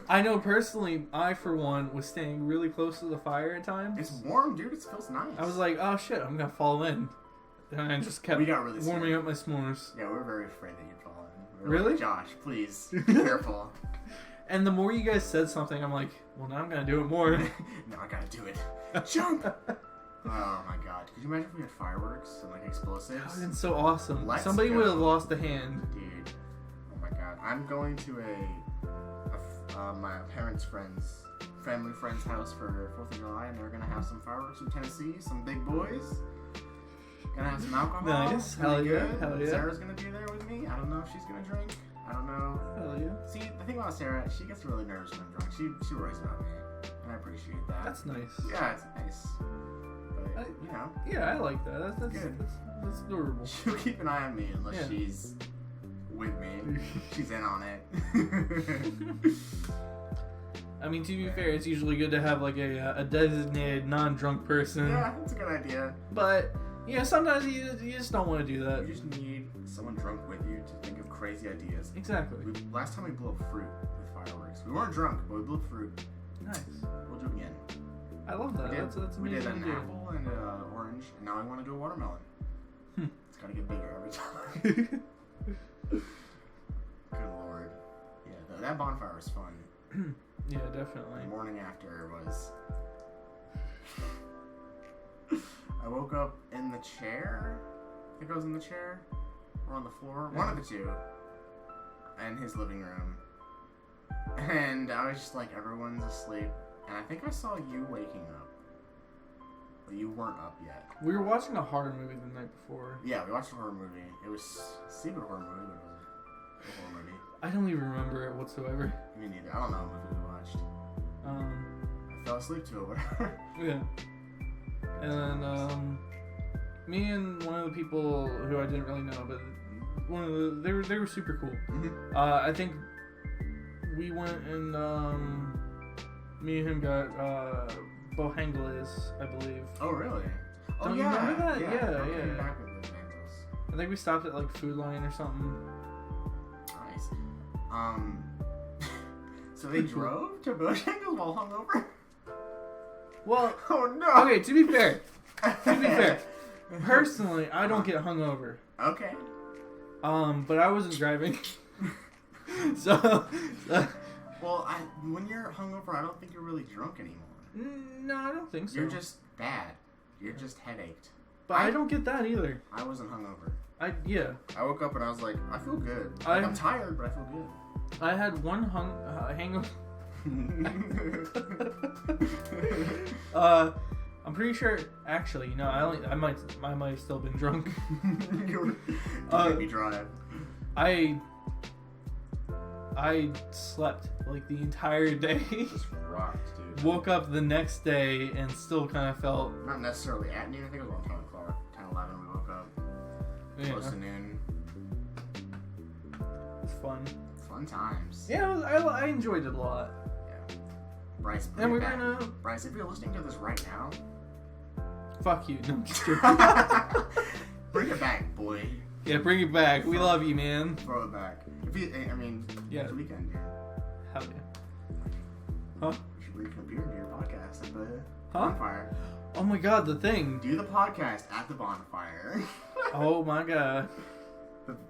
I know personally, I for one was staying really close to the fire at times. It's warm, dude. It feels nice. I was like, oh shit, I'm gonna fall in. And I just kept We got really warming scared. up my s'mores. Yeah, we were very afraid that you'd fall in. We were Really? like, Josh, please, be careful. And the more you guys said something, I'm like, well, now I'm gonna do it more. No, I gotta do it. Jump! Oh my god. Could you imagine if we had fireworks and like explosives? That would have been so awesome. Let's Somebody go. would have lost a hand. Dude. Oh my god. I'm going to my parents' family friend's house for 4th of July, and they're gonna have some fireworks from Tennessee, some big boys. Gonna have some alcohol. Nice. It's gonna Hell be yeah. good. Hell yeah. Sarah's gonna be there with me. I don't know if she's gonna drink. I don't know. Hell yeah. See, the thing about Sarah, she gets really nervous when I'm drunk. She worries about me, and I appreciate that. That's nice. Yeah, it's nice. But, you know. Yeah, I like that. That's Good. That's adorable. She'll keep an eye on me unless Yeah. she's with me. She's in on it. I mean, to be fair, it's usually good to have like a designated non-drunk person. Yeah, that's a good idea. But yeah, sometimes you just don't want to do that. You just need someone drunk with you to think of crazy ideas. Exactly. Last time we blew up fruit with fireworks. We weren't drunk, but we blew up fruit. Nice. We'll do it again. I love that. That's We amazing did an to do. apple and an orange, and now I want to do a watermelon. It's gotta get bigger every time. Good lord. Yeah, that bonfire was fun. Yeah, definitely. The morning after was... I woke up in the chair. I think I was in the chair. Or on the floor. One of the two. In his living room. And I was just like, everyone's asleep. And I think I saw you waking up. But you weren't up yet. We were watching a horror movie the night before. Yeah, we watched a horror movie. It was a secret horror movie, but it was a horror movie. I don't even remember it whatsoever. Me neither. I don't know what movie we watched. I fell asleep to it, whatever. Yeah. And then me and one of the people who I didn't really know, but one of the they were super cool. Mm-hmm. I think we went and me and him got Bohangles, I believe. Oh, really? Oh, Don't you yeah. remember that? Yeah. Yeah, I'm yeah. coming back with the Bengals. I think we stopped at like Food Lion or something. Nice. So they drove to Bojangles while hungover? Well, Oh, no. okay, to be fair, personally, I don't get hungover. Okay. But I wasn't driving. so, Well, when you're hungover, I don't think you're really drunk anymore. no, I don't think so. You're just bad. You're just headached. But I don't get that either. I wasn't hungover. Yeah. I woke up and I was like, I feel good. I'm- I'm tired, but I feel good. I had one hangover. I'm pretty sure. Actually, no. I might have still been drunk. You made me drive. I slept like the entire day. Just rocked, dude. Woke up the next day and still kind of felt. Not necessarily at noon. I think it was around 10 o'clock. 10, 11 we woke up. Yeah, Close to noon. it was fun. Fun times. Yeah, I enjoyed it a lot. Yeah. Bryce, And we're bring it back. gonna Bryce, if you're listening to this right now, fuck you. No, I'm just kidding. bring it back, boy. Yeah, bring it back. We love you, man. Throw it back. I mean, Yeah. it's a weekend here. Hell yeah. Huh? You should bring a computer to your podcast at the Huh? bonfire. Oh my god, the thing. Do the podcast at the bonfire. Oh my god.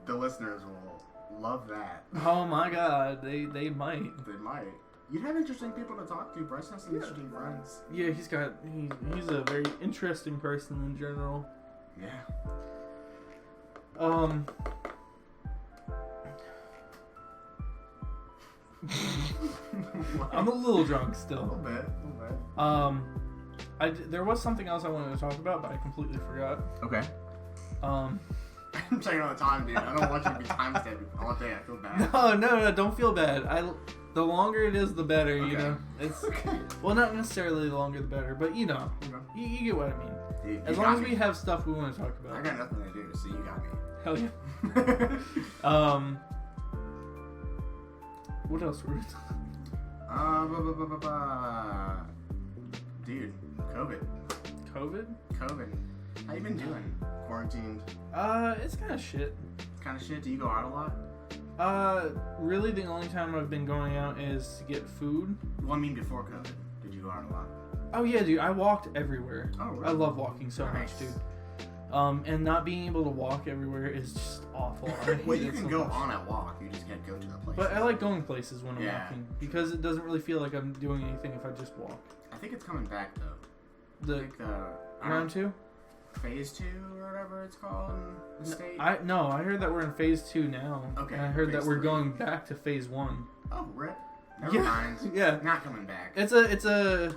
The listeners will love that. Oh my god. They might. They might. You'd have interesting people to talk to. Bryce has some interesting friends. Yeah, he's a very interesting person in general. Yeah. I'm a little drunk A still. little bit. There was something else I wanted to talk about, but I completely forgot. Okay. Um, I'm checking on the time, dude. I don't want you to be timestamping all day. I feel bad. no, don't feel bad. The longer it is, the better. You Okay. know, it's Okay. well, not necessarily the longer the better, but you know, Okay. you get what I mean. You As got long as me. we have stuff we want to talk I about. got nothing to do, so you got me. Hell yeah. What else were we talking? Dude, COVID. COVID? How you been doing? Quarantined? It's kind of shit. Kind of shit? Do you go out a lot? Really the only time I've been going out is to get food. Well, I mean before COVID. Did you go out a lot? Oh yeah, dude, I walked everywhere. Oh, really? I love walking so Nice. much, dude. And not being able to walk everywhere is just awful. I hate Well, you it can so go much. on a walk. You just can't go to the place. But I like going places when I'm Yeah. walking because it doesn't really feel like I'm doing anything if I just walk. I think it's coming back though. I The think round 2? phase 2 or whatever it's called in the state. I heard that we're in phase 2 now. Okay, And I heard that phase we're 3. going back to phase 1. Oh, rip. Never Yeah. mind. Yeah. Not coming back. It's a.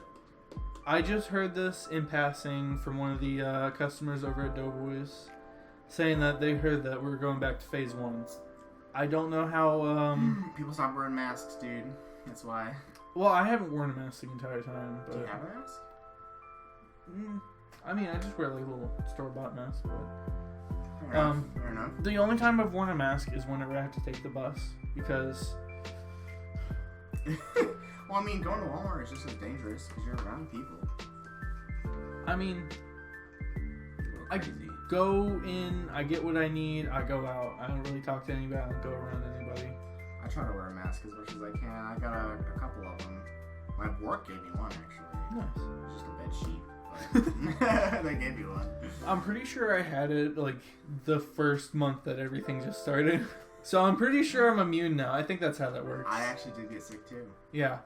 I just heard this in passing from one of the customers over at Doughboys, saying that they heard that we're going back to phase 1. I don't know how. People stop wearing masks, dude. That's why. Well, I haven't worn a mask the entire time, Do you but have a mask? I mean, I just wear like a little store-bought mask. But Fair enough. Fair enough. the only time I've worn a mask is whenever I have to take the bus because. Well, I mean, going to Walmart is just as dangerous because you're around people. I mean, People are I crazy. go in, I get what I need, I go out. I don't really talk to anybody. I don't go around anybody. I try to wear a mask as much as I can. I got a couple of them. My work gave me one actually. Nice. It's just a bed sheet. But they gave me one. I'm pretty sure I had it like the first month that everything just started. So I'm pretty sure I'm immune now. I think that's how that works. I actually did get sick too. Yeah.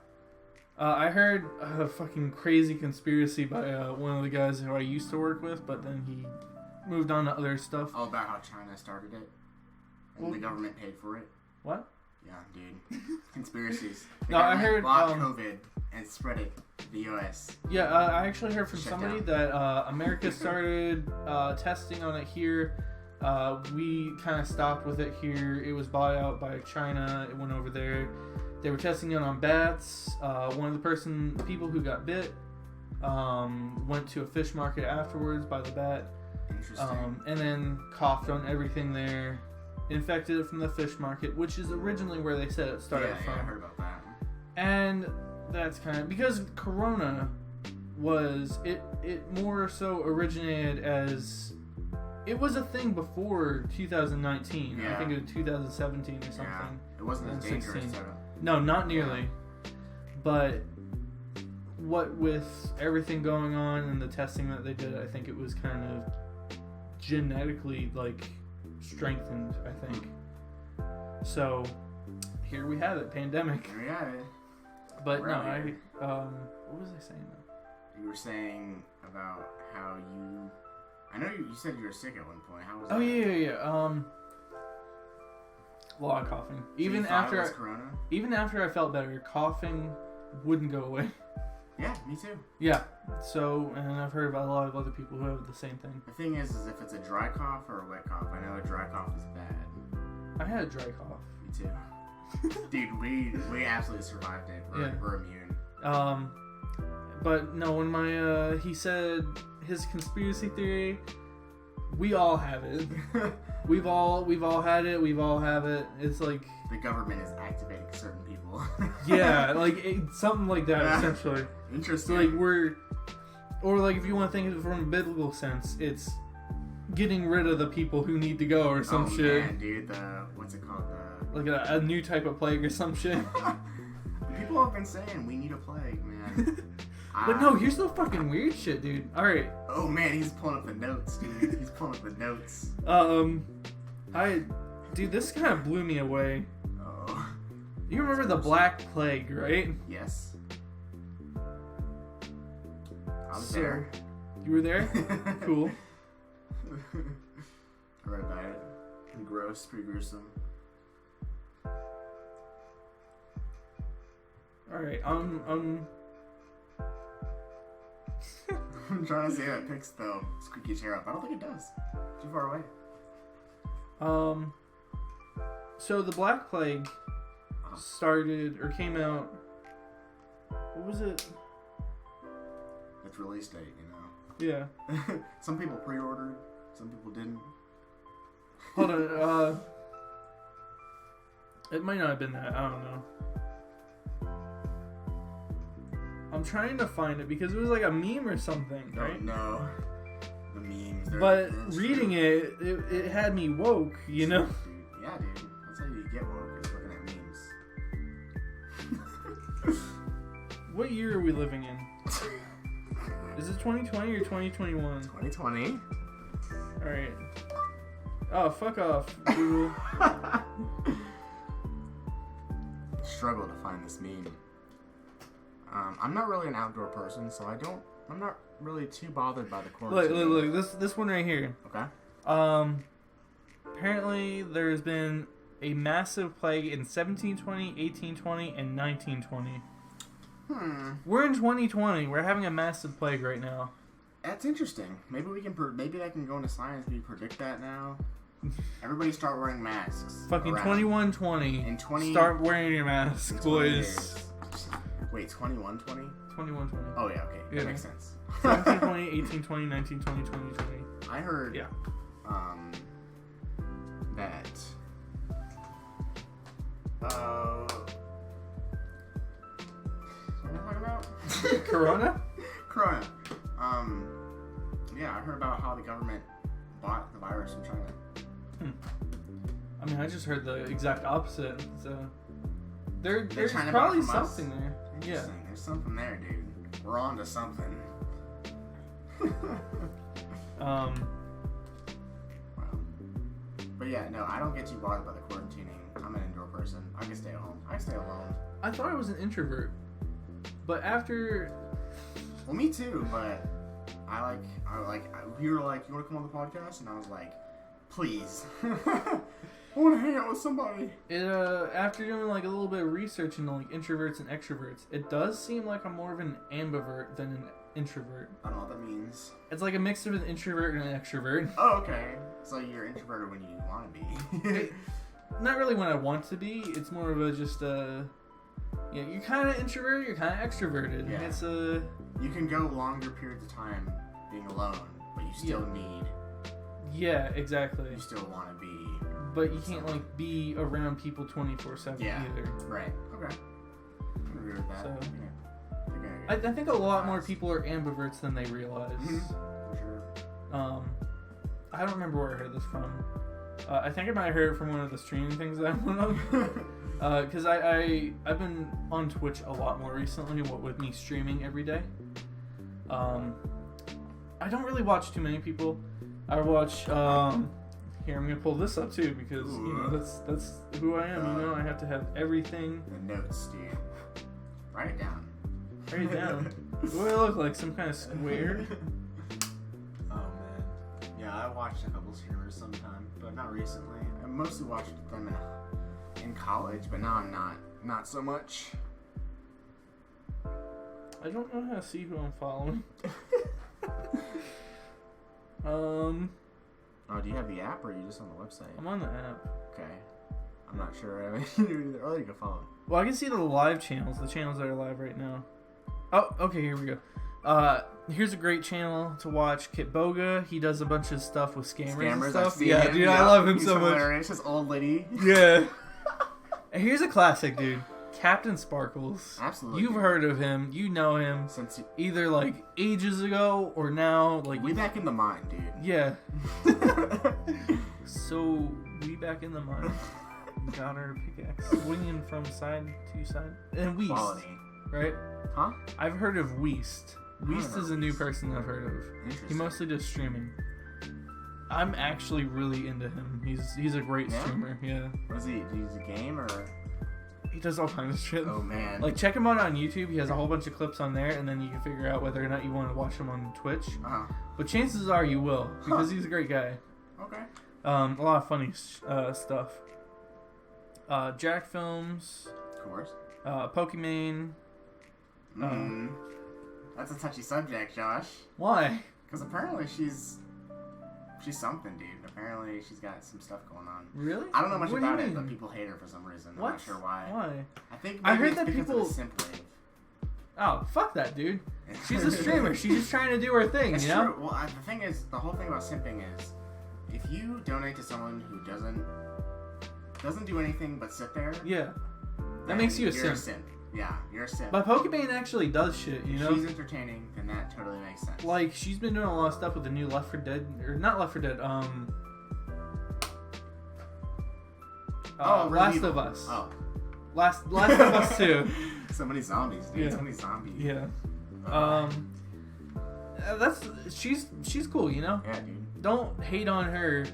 I heard a fucking crazy conspiracy by one of the guys who I used to work with, but then he moved on to other stuff. All about how China started it. And the government paid for it. What? Yeah, dude. Conspiracies. No, I heard, blocked COVID and spread it to the U.S. Yeah, I actually heard from Shut somebody down. that America started testing on it here. We kind of stopped with it here. It was bought out by China. It went over there. They were testing it on bats. One of the people who got bit went to a fish market afterwards by the bat. Interesting. And then coughed on everything there. Infected it from the fish market, which is originally where they said it started yeah, from. I heard about that. And that's kind of because Corona was it more so originated as it was a thing before 2019. I Yeah. think it was 2017 or something. Yeah, it wasn't as 16. dangerous. No, not nearly. But what with everything going on and the testing that they did, I think it was kind of genetically like strengthened, I think. So here we have it, pandemic. There we have it. But We're no, out I here. what was I saying though? You were saying about how you. I know you said you were sick at one point. How was Oh that? yeah. A lot of coughing. So you Even thought it was after Corona? I felt better, coughing wouldn't go away. Yeah, me too. Yeah. So, and I've heard about a lot of other people who have the same thing. The thing is if it's a dry cough or a wet cough. I know a dry cough is bad. I had a dry cough. Me too. Dude, we absolutely survived it. We're immune. But no, when my he said his conspiracy theory, we all have it. We've all had it. We've all have it. It's like The government is activating certain people. yeah, like something like that Yeah. essentially. Interesting. So like or like if you want to think of it from a biblical sense, it's getting rid of the people who need to go or some shit. Man, dude, what's it called? Like a new type of plague or some shit. People have been saying we need a plague, man. But no, here's the fucking weird shit, dude. Alright. Oh man, he's pulling up the notes, dude. He's pulling up the notes. Dude, this kind of blew me away. Oh. You remember the Black Plague, right? Yes. I was So- there. You were there? Cool. I read about it. Gross, pretty gruesome. Alright, I'm trying to see how it picks the squeaky chair up. I don't think it does. Too far away. So the Black Plague started, or came out, what was it? Its release date, you know. Yeah. Some people pre-ordered, some people didn't. Hold on, it might not have been that, I don't know. I'm trying to find it because it was like a meme or something, right? Oh, no. The memes. But reading it had me woke, you know? Yeah, dude. That's how you get woke, is looking at memes. What year are we living in? Is it 2020 or 2021? 2020. Alright. Oh, fuck off, Google. Struggle to find this meme. I'm not really an outdoor person, so I'm not really too bothered by the quarantine. Look, this one right here. Okay. Apparently there's been a massive plague in 1720, 1820, and 1920. We're in 2020. We're having a massive plague right now. That's interesting. Maybe we can. Maybe that can go into science. We predict that now. Everybody start wearing masks. Fucking 2120. In 20. Start wearing your mask, boys. Wait, 2120? 2120. Oh yeah, okay. Yeah. That makes sense. 1720, 1820, 1920, 2020. I heard. Yeah. That. What am I talking about? Corona? Corona. Yeah, I heard about how the government bought the virus from China. I mean, I just heard the exact opposite. So there's China probably bought from us? something there. Yeah. Interesting. There's something there, dude. We're on to something. Wow. But yeah, no, I don't get too bothered by the quarantining. I'm an indoor person. I can stay at home. I stay alone. I thought I was an introvert, but after. Well, me too. But you were like, you want to come on the podcast? And I was like, please. I want to hang out with somebody. After doing like a little bit of research into like introverts and extroverts, it does seem like I'm more of an ambivert than an introvert. I don't know what that means. It's like a mix of an introvert and an extrovert. Oh, okay. So you're introverted when you want to be. Not really when I want to be. It's more of a just you're kind of introverted, you're kind of extroverted. Yeah. It's You can go longer periods of time being alone, but you still need. Yeah, exactly. You still want to be. But you can't like be around people 24/7 either. Right. Okay. I can agree with that. So, yeah. I think a lot more people are ambiverts than they realize. For sure. I don't remember where I heard this from. I think I might have heard it from one of the streaming things that I went on. Because I've been on Twitch a lot more recently, what with me streaming every day. I don't really watch too many people. I watch. Here, I'm gonna pull this up too because you know that's who I am. You know, I have to have everything. The notes, dude. Write it down. Write it down. What do I look like? Some kind of square? Oh man. Yeah, I watched a couple streamers sometime, but not recently. I mostly watched them in college, but now I'm not so much. I don't know how to see who I'm following. Oh, do you have the app or are you just on the website? I'm on the app. Okay. I'm not sure I have any either. Oh, you can follow. Well, I can see the live channels, the channels that are live right now. Oh, okay, here we go. Here's a great channel to watch, Kit Boga. He does a bunch of stuff with scammers and stuff. Yeah, dude, I love him so much. Hilarious. This old lady. Yeah. And here's a classic, dude. Captain Sparkles. Absolutely. You've heard of him. You know him. Since either like ages ago or now. Like we back in the mine, dude. Yeah. So we back in the mine. Got our pickaxe swinging from side to side. And Weast, Quality. right? Huh? I've heard of Weast. Weast is a new person I've heard of. Interesting. He mostly does streaming. I'm actually really into him. He's a great streamer. Yeah. What is he? Do you use a game or? He does all kinds of shit. Oh man. Like check him out on YouTube. He has a whole bunch of clips on there, and then you can figure out whether or not you want to watch him on Twitch. But chances are you will because he's a great guy. Okay. A lot of funny stuff. Jack Films. Of course. Pokimane. That's a touchy subject, Josh. Why? Because apparently she's something, dude. Apparently she's got some stuff going on. Really? I don't know much What about do you it, but mean? people hate her for some reason. What? I'm not sure why. Why? I think I heard it's that because people- of the simp wave. Oh, fuck that, dude. She's a streamer. She's just trying to do her thing, It's you know? true. Well, the thing is, the whole thing about simping is, if you donate to someone who doesn't do anything but sit there, Yeah. That then makes you a you're simp. Yeah, you're a simp. But Pokimane actually does shit, you If know? she's entertaining, then that totally makes sense. Like, she's been doing a lot of stuff with the new Left 4 Dead, or not Left 4 Dead, Last of Us. Oh. Last of Us 2. So many zombies, dude. Yeah. So many zombies. Yeah. She's cool, you know? Yeah, dude. don't hate on her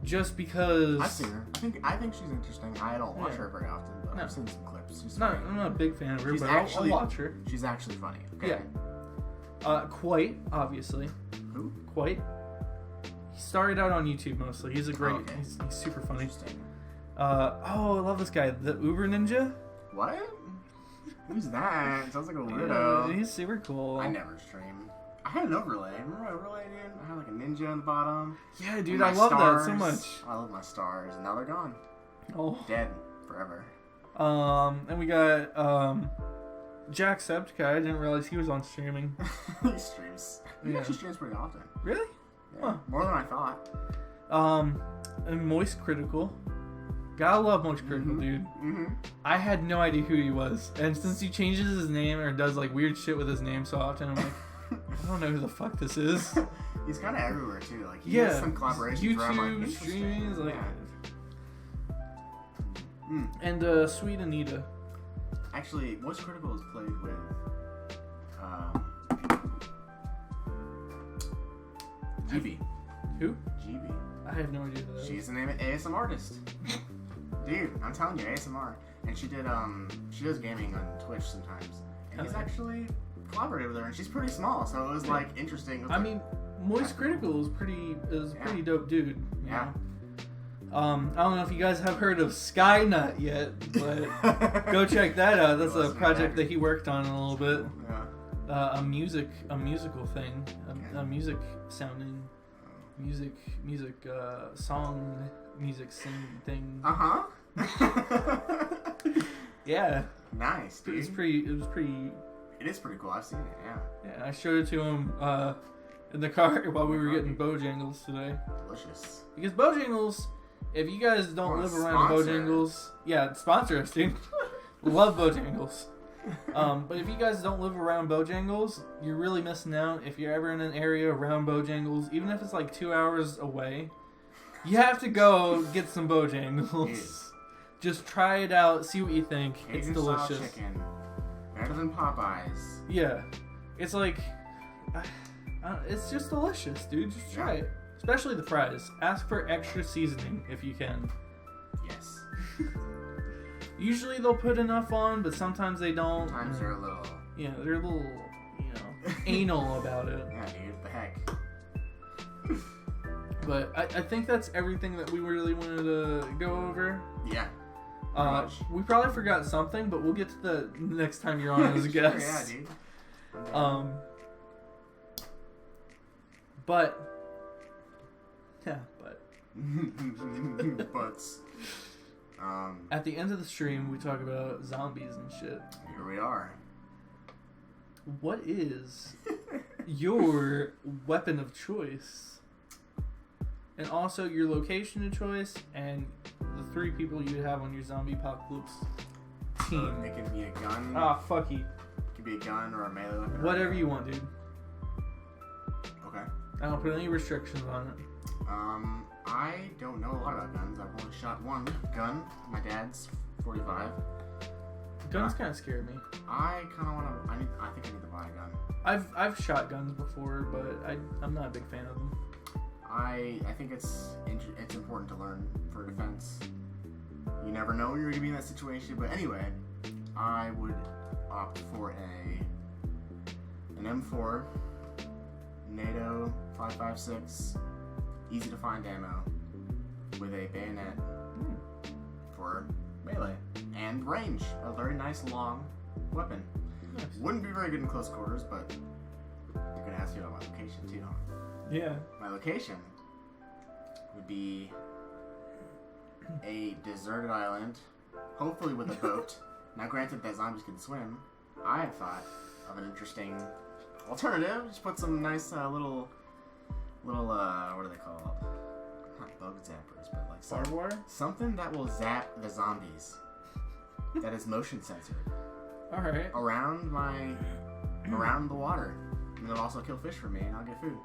just because. I've seen her. I think she's interesting. I don't watch her very often, but No. I've seen some clips. She's I'm not a big fan of her, She's but actually- I'll watch her. She's actually funny. Okay. Yeah. Quite, obviously. Who? Quite. He started out on YouTube mostly. He's a great. okay. He's super funny. Interesting. I love this guy, TheUberNinja. What? Who's that? Sounds like a weirdo. He's super cool. I never stream. I had an overlay. Remember my overlay, dude? I had like a ninja on the bottom. Yeah, dude, And I my love that so stars. much. I love my stars, and now they're gone. Oh. Dead forever. And we got Jacksepticeye. I didn't realize he was on streaming. He streams. He Yeah. actually streams pretty often. Really? Yeah. Huh. More than I thought. And Moist Critical. Gotta love Moist Critical, dude. Mm-hmm. I had no idea who he was, and since he changes his name or does like weird shit with his name so often, I'm like, I don't know who the fuck this is. He's kind of everywhere too. Like he Yeah, has some collaborations where I'm like, YouTube interesting. streaming, like, Mm. and Sweet Anita. Actually, Moist Critical is played with GB. Who? GB. I have no idea who that is. She's an ASM artist. Dude, I'm telling you, ASMR. And she does gaming on Twitch sometimes. And he's Okay. actually collaborated with her, and she's pretty small, so it was like interesting. It was I like, mean, Moist Critical is pretty dope dude. you Yeah. know? I don't know if you guys have heard of Skynet yet, but go check that out. That's a Listen to project that. that he worked on a little bit. Yeah. A musical thing, a music sounding, song, music sing thing. Uh huh. Yeah, Nice, dude. it was pretty. It is pretty cool. I've seen it. Yeah. Yeah, I showed it to him in the car while we were getting Bojangles today. Delicious. Because Bojangles, if you guys don't Wanna live around sponsor. Bojangles, yeah, sponsor us, dude. Love Bojangles. But if you guys don't live around Bojangles, you're really missing out. If you're ever in an area around Bojangles, even if it's like 2 hours away, you have to go get some Bojangles. Dude. Just try it out, see what you think. It's Cajun delicious. style chicken. Better than Popeyes. Yeah, it's like, it's just delicious, dude. Just try it. Especially the fries. Ask for extra seasoning if you can. Yes. Usually they'll put enough on, but sometimes they don't. Sometimes they're a little. Yeah, they're a little, anal about it. Yeah, dude. What the heck? But I think that's everything that we really wanted to go over. Yeah. We probably forgot something, but we'll get to the next time you're on as a Sure, guest. yeah, dude. But Butts. at the end of the stream, we talk about zombies and shit. Here we are. What is your weapon of choice? And also your location of choice and the 3 people you have on your zombie apocalypse team. It can be a gun. Ah, fuck you. It can be a gun or a melee weapon. Whatever you want, dude. Okay. I don't put any restrictions on it. I don't know a lot about guns. I've only shot one gun. My dad's 45. Guns kind of scare me. I kind of want to. I think I need to buy a gun. I've shot guns before, but I'm not a big fan of them. I think it's important to learn for defense. You never know you're gonna be in that situation. But anyway, I would opt for an M4 NATO 5.56, easy to find ammo with a bayonet for melee and range. A very nice long weapon. Nice. Wouldn't be very good in close quarters, but you're gonna ask me about my location too. Yeah. My location would be a deserted island, hopefully with a boat. Now, granted that zombies can swim, I have thought of an interesting alternative. Just put some nice little what are they called? Not bug zappers, but like Barbed wire? something that will zap the zombies. That is motion censored Alright. around the water, and it'll also kill fish for me, and I'll get food.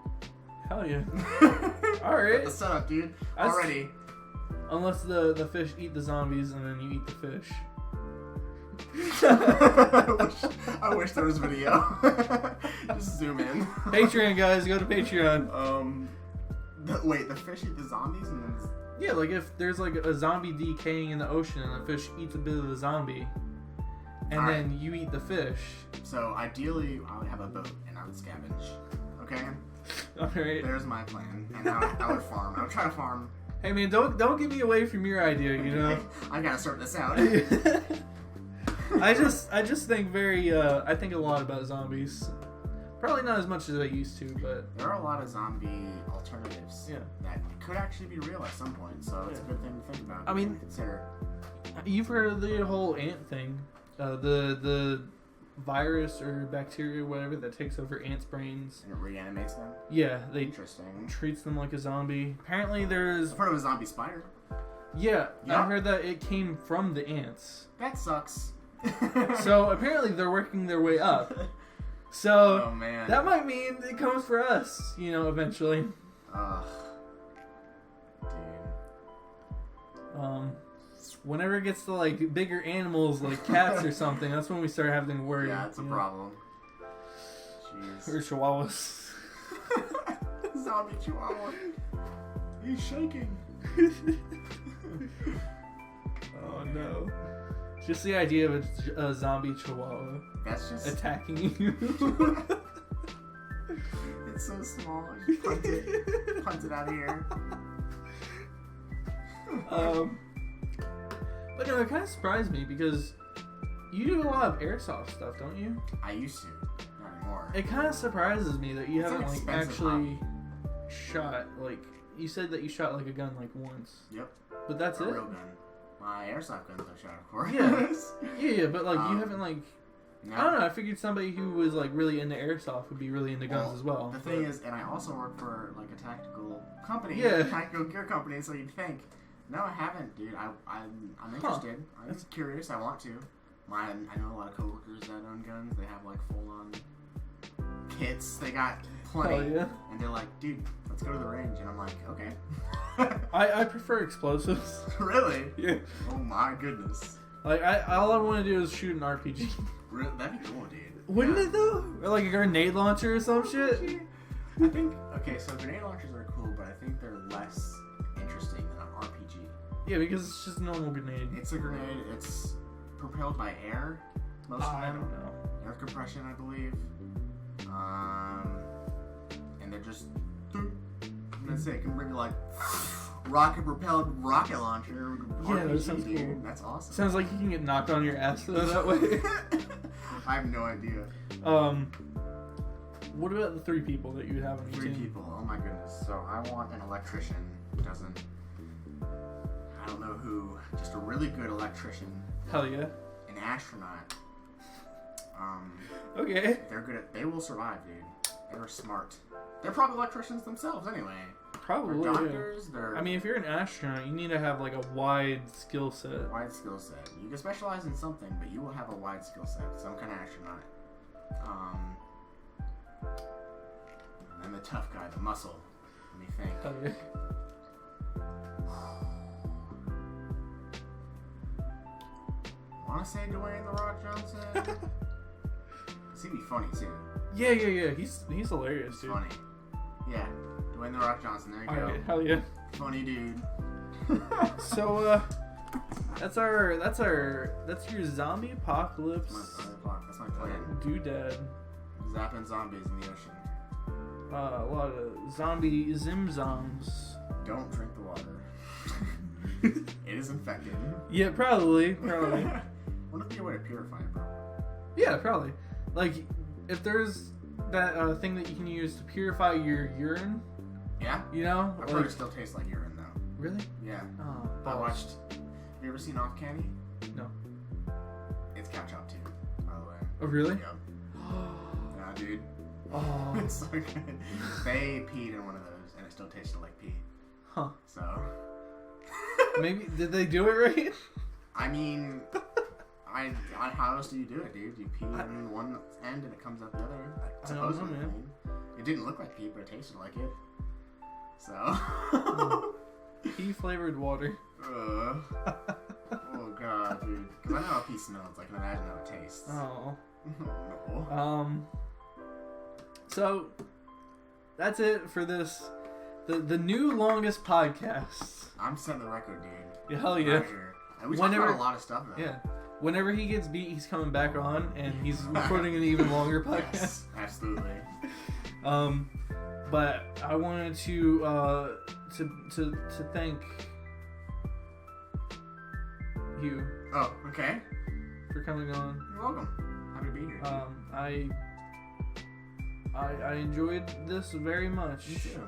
Hell yeah. That's Alright. the setup, dude. That's- Already. Unless the fish eat the zombies and then you eat the fish. I wish there was video. Just zoom in. Patreon, guys. Go to Patreon. Wait, the fish eat the zombies and then... Yeah, like if there's like a zombie decaying in the ocean and the fish eats a bit of the zombie, and All then you eat the fish. So ideally, I would have a boat and I would scavenge. Okay? Alright. There's my plan. And I would farm. I would try to farm. Hey man, don't get me away from your idea, you know? I gotta sort this out. I just think I think a lot about zombies. Probably not as much as I used to, but There are a lot of zombie alternatives that could actually be real at some point, so it's a good thing to think about. I mean, consider. You've heard of the whole ant thing, the virus or bacteria, whatever, that takes over ants' brains. And it reanimates them? Yeah, they Interesting. treats them like a zombie. Apparently, there's I've heard of a zombie spider. yeah, Yeah. I heard that it came from the ants. That sucks. So apparently, they're working their way up. So oh man. that might mean it comes for us, you know, eventually. Ugh. Dude. Whenever it gets to like bigger animals like cats or something, that's when we start having to worry. Yeah, it's a you know? problem. Or Jeez. chihuahuas. Zombie chihuahua. He's shaking. Oh no. Just the idea of a zombie chihuahua That's just... attacking you. It's so small. Just punt it out of here. But no, it kind of surprised me because you do a lot of airsoft stuff, don't you? I used to. Not anymore. It kind of surprises me that you It's an haven't like expensive actually shot like you said that you shot like a gun like once. Yep. But that's A it. real gun. My airsoft guns I shot, of course. Yeah. Yeah, but like you haven't like No. I don't know. I figured somebody who was like really into airsoft would be really into guns as well. The thing is, and I also work for like a tactical company, Yeah. tactical gear company. So you'd think, no, I haven't, dude. I'm interested. I'm curious. I want to. I know a lot of coworkers that own guns. They have like full on kits. They got plenty, Oh yeah. and they're like, dude, let's go to the range. And I'm like, okay. I prefer explosives. Really? Yeah. Oh my goodness. Like all I want to do is shoot an RPG. That'd be cool, dude. Wouldn't it though? Or like a grenade launcher or some shit. I think so grenade launchers are cool, but I think they're less interesting than an RPG. Yeah, because it's just a normal grenade. It's a grenade. It's propelled by air. Most of I them. don't know. Air compression, I believe. And they're just. That's it. It can bring like rocket-propelled rocket launcher. Yeah, RPG, that sounds dude. cool. That's awesome. Sounds like you can get knocked on your ass though that way. I have no idea. What about the 3 people that you would have on your 3 team? people. Oh my goodness. So I want an electrician who doesn't. I don't know who. Just a really good electrician. Hell yeah. An astronaut. Okay. They're good at. They will survive, dude. They're smart. They're probably electricians themselves, anyway. Probably. They're Yeah. doctors. They're I mean, if you're an astronaut, you need to have like a wide skill set. wide skill set. You can specialize in something, but you will have a wide skill set. Some kind of astronaut. And then the tough guy, the muscle. Let me think. Hell yeah. Want to say Dwayne The Rock Johnson? He'd be funny too. Yeah. He's hilarious, dude. Funny. Yeah, Dwayne The Rock Johnson. There you go. Alright, hell yeah. Funny dude. So that's your zombie apocalypse That's my plan. doodad. Zapping zombies in the ocean. A lot of zombie zimzoms. Don't drink the water. It is infected. Yeah, probably. Wouldn't be a way to purify it, bro? Yeah, probably. Like, if there's that thing that you can use to purify your urine, Yeah? you know? I've heard it still tastes like urine, though. Really? Yeah. Oh, I balls. watched... Have you ever seen Off Candy? No. It's cow chop, too, by the way. Oh, really? Yeah. Yeah, dude. Oh. It's so good. They peed in one of those, and it still tasted like pee. Huh. So... Maybe, did they do it right? I mean... how else do you do it, dude? You pee in one end and it comes out the other. I don't know, Supposedly. man. It didn't look like pee, but it tasted like it. So... Pea flavored water. Oh god, dude. Because I know how pee smells. I can imagine how it tastes. Oh. No. So, that's it for this The new longest podcast. I'm setting the record, dude. Yeah, hell yeah. Right here. And we talked about a lot of stuff, though. Yeah. Whenever he gets beat, he's coming back on, and he's recording an even longer podcast. Yes, absolutely. But I wanted to thank you Oh, okay. for coming on. You're welcome. Happy to be here. I enjoyed this very much. Me too.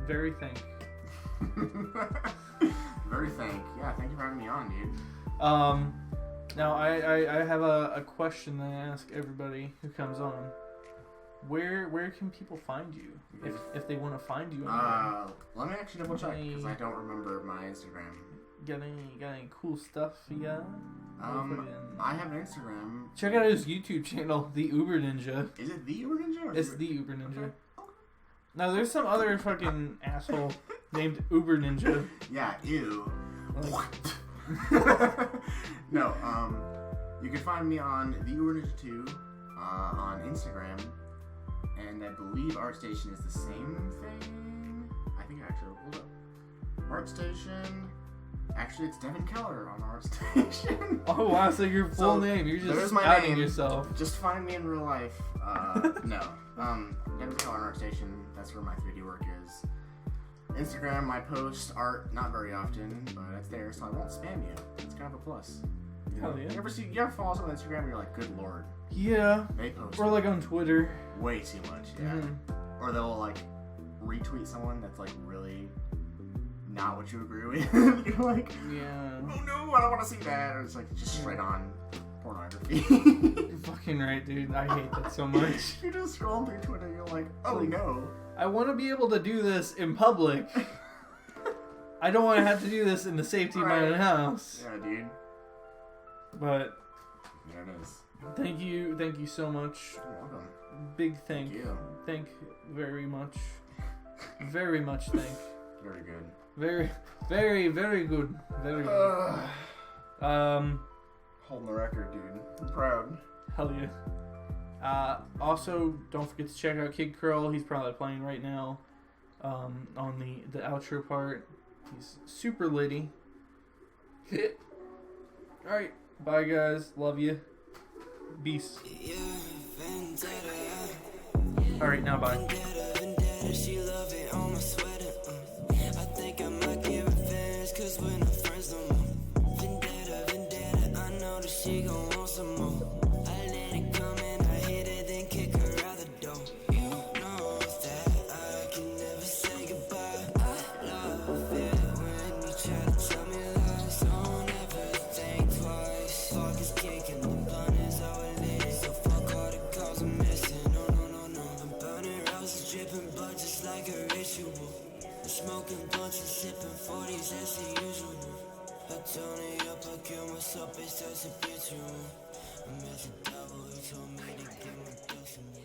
Very thank. Very thank. Yeah, thank you for having me on, dude. Now I have a question that I ask everybody who comes on. Where can people find you if they want to find you? Let me actually double check because I don't remember my Instagram. Got any cool stuff you got? I have an Instagram. Check out his YouTube channel, TheUberNinja. Is it TheUberNinja? Or It's TheUberNinja. No, there's some other fucking asshole named UberNinja. Yeah, ew. Like, No, you can find me on TheUberNinja 2 on Instagram, and I believe ArtStation is the same thing. I think actually, hold up. ArtStation. Actually, it's Devin Keller on ArtStation. oh wow, so your full name. You're just there's my outing name. yourself. Just find me in real life. No. Devin Keller on ArtStation. That's where my 3D work is. Instagram, I post art not very often, but it's there, so I won't spam you. It's kind of a plus. Hell yeah. You ever follow someone on Instagram and you're like, good lord, Yeah. they post Or like on Twitter. way too much, yeah. Mhm. Or they'll like retweet someone that's like really not what you agree with. You're like, Yeah. oh no, I don't want to see that. Or it's like just straight on pornography. You're fucking right, dude. I hate that so much. You're just scrolling through Twitter, you're like, oh Like, no. I want to be able to do this in public. I don't want to have to do this in the safety of my own house. Yeah, dude. But There it is. thank you so much. You're welcome. Big thank you. Thank very much. Very much thank. Very good. Very very good. Very good. Holding the record, dude. I'm proud. Hell yeah. Also, don't forget to check out Kid Curl. He's probably playing right now. On the outro part. He's super litty. Alright. Bye guys. Love you. Peace. Alright, now bye. She love it on my sweater. I think I might give revenge, cause we're not friends no more. Vendetta, I know that she gon' want some more. I let it come and I hit it, then kick her out the door. You know that I can never say goodbye. I love it when you try to tell me lies. Don't ever think twice. Fuck is kicking, the blunt is all it is. So fuck all the calls I'm missing. No. I'm burning roses, dripping blood just like a ritual. I'm smoking blunts and sipping 40s, that's the usual. I turn it up, I kill myself, it's just a bitch. I'm as a devil, he told me to get my ducks in me.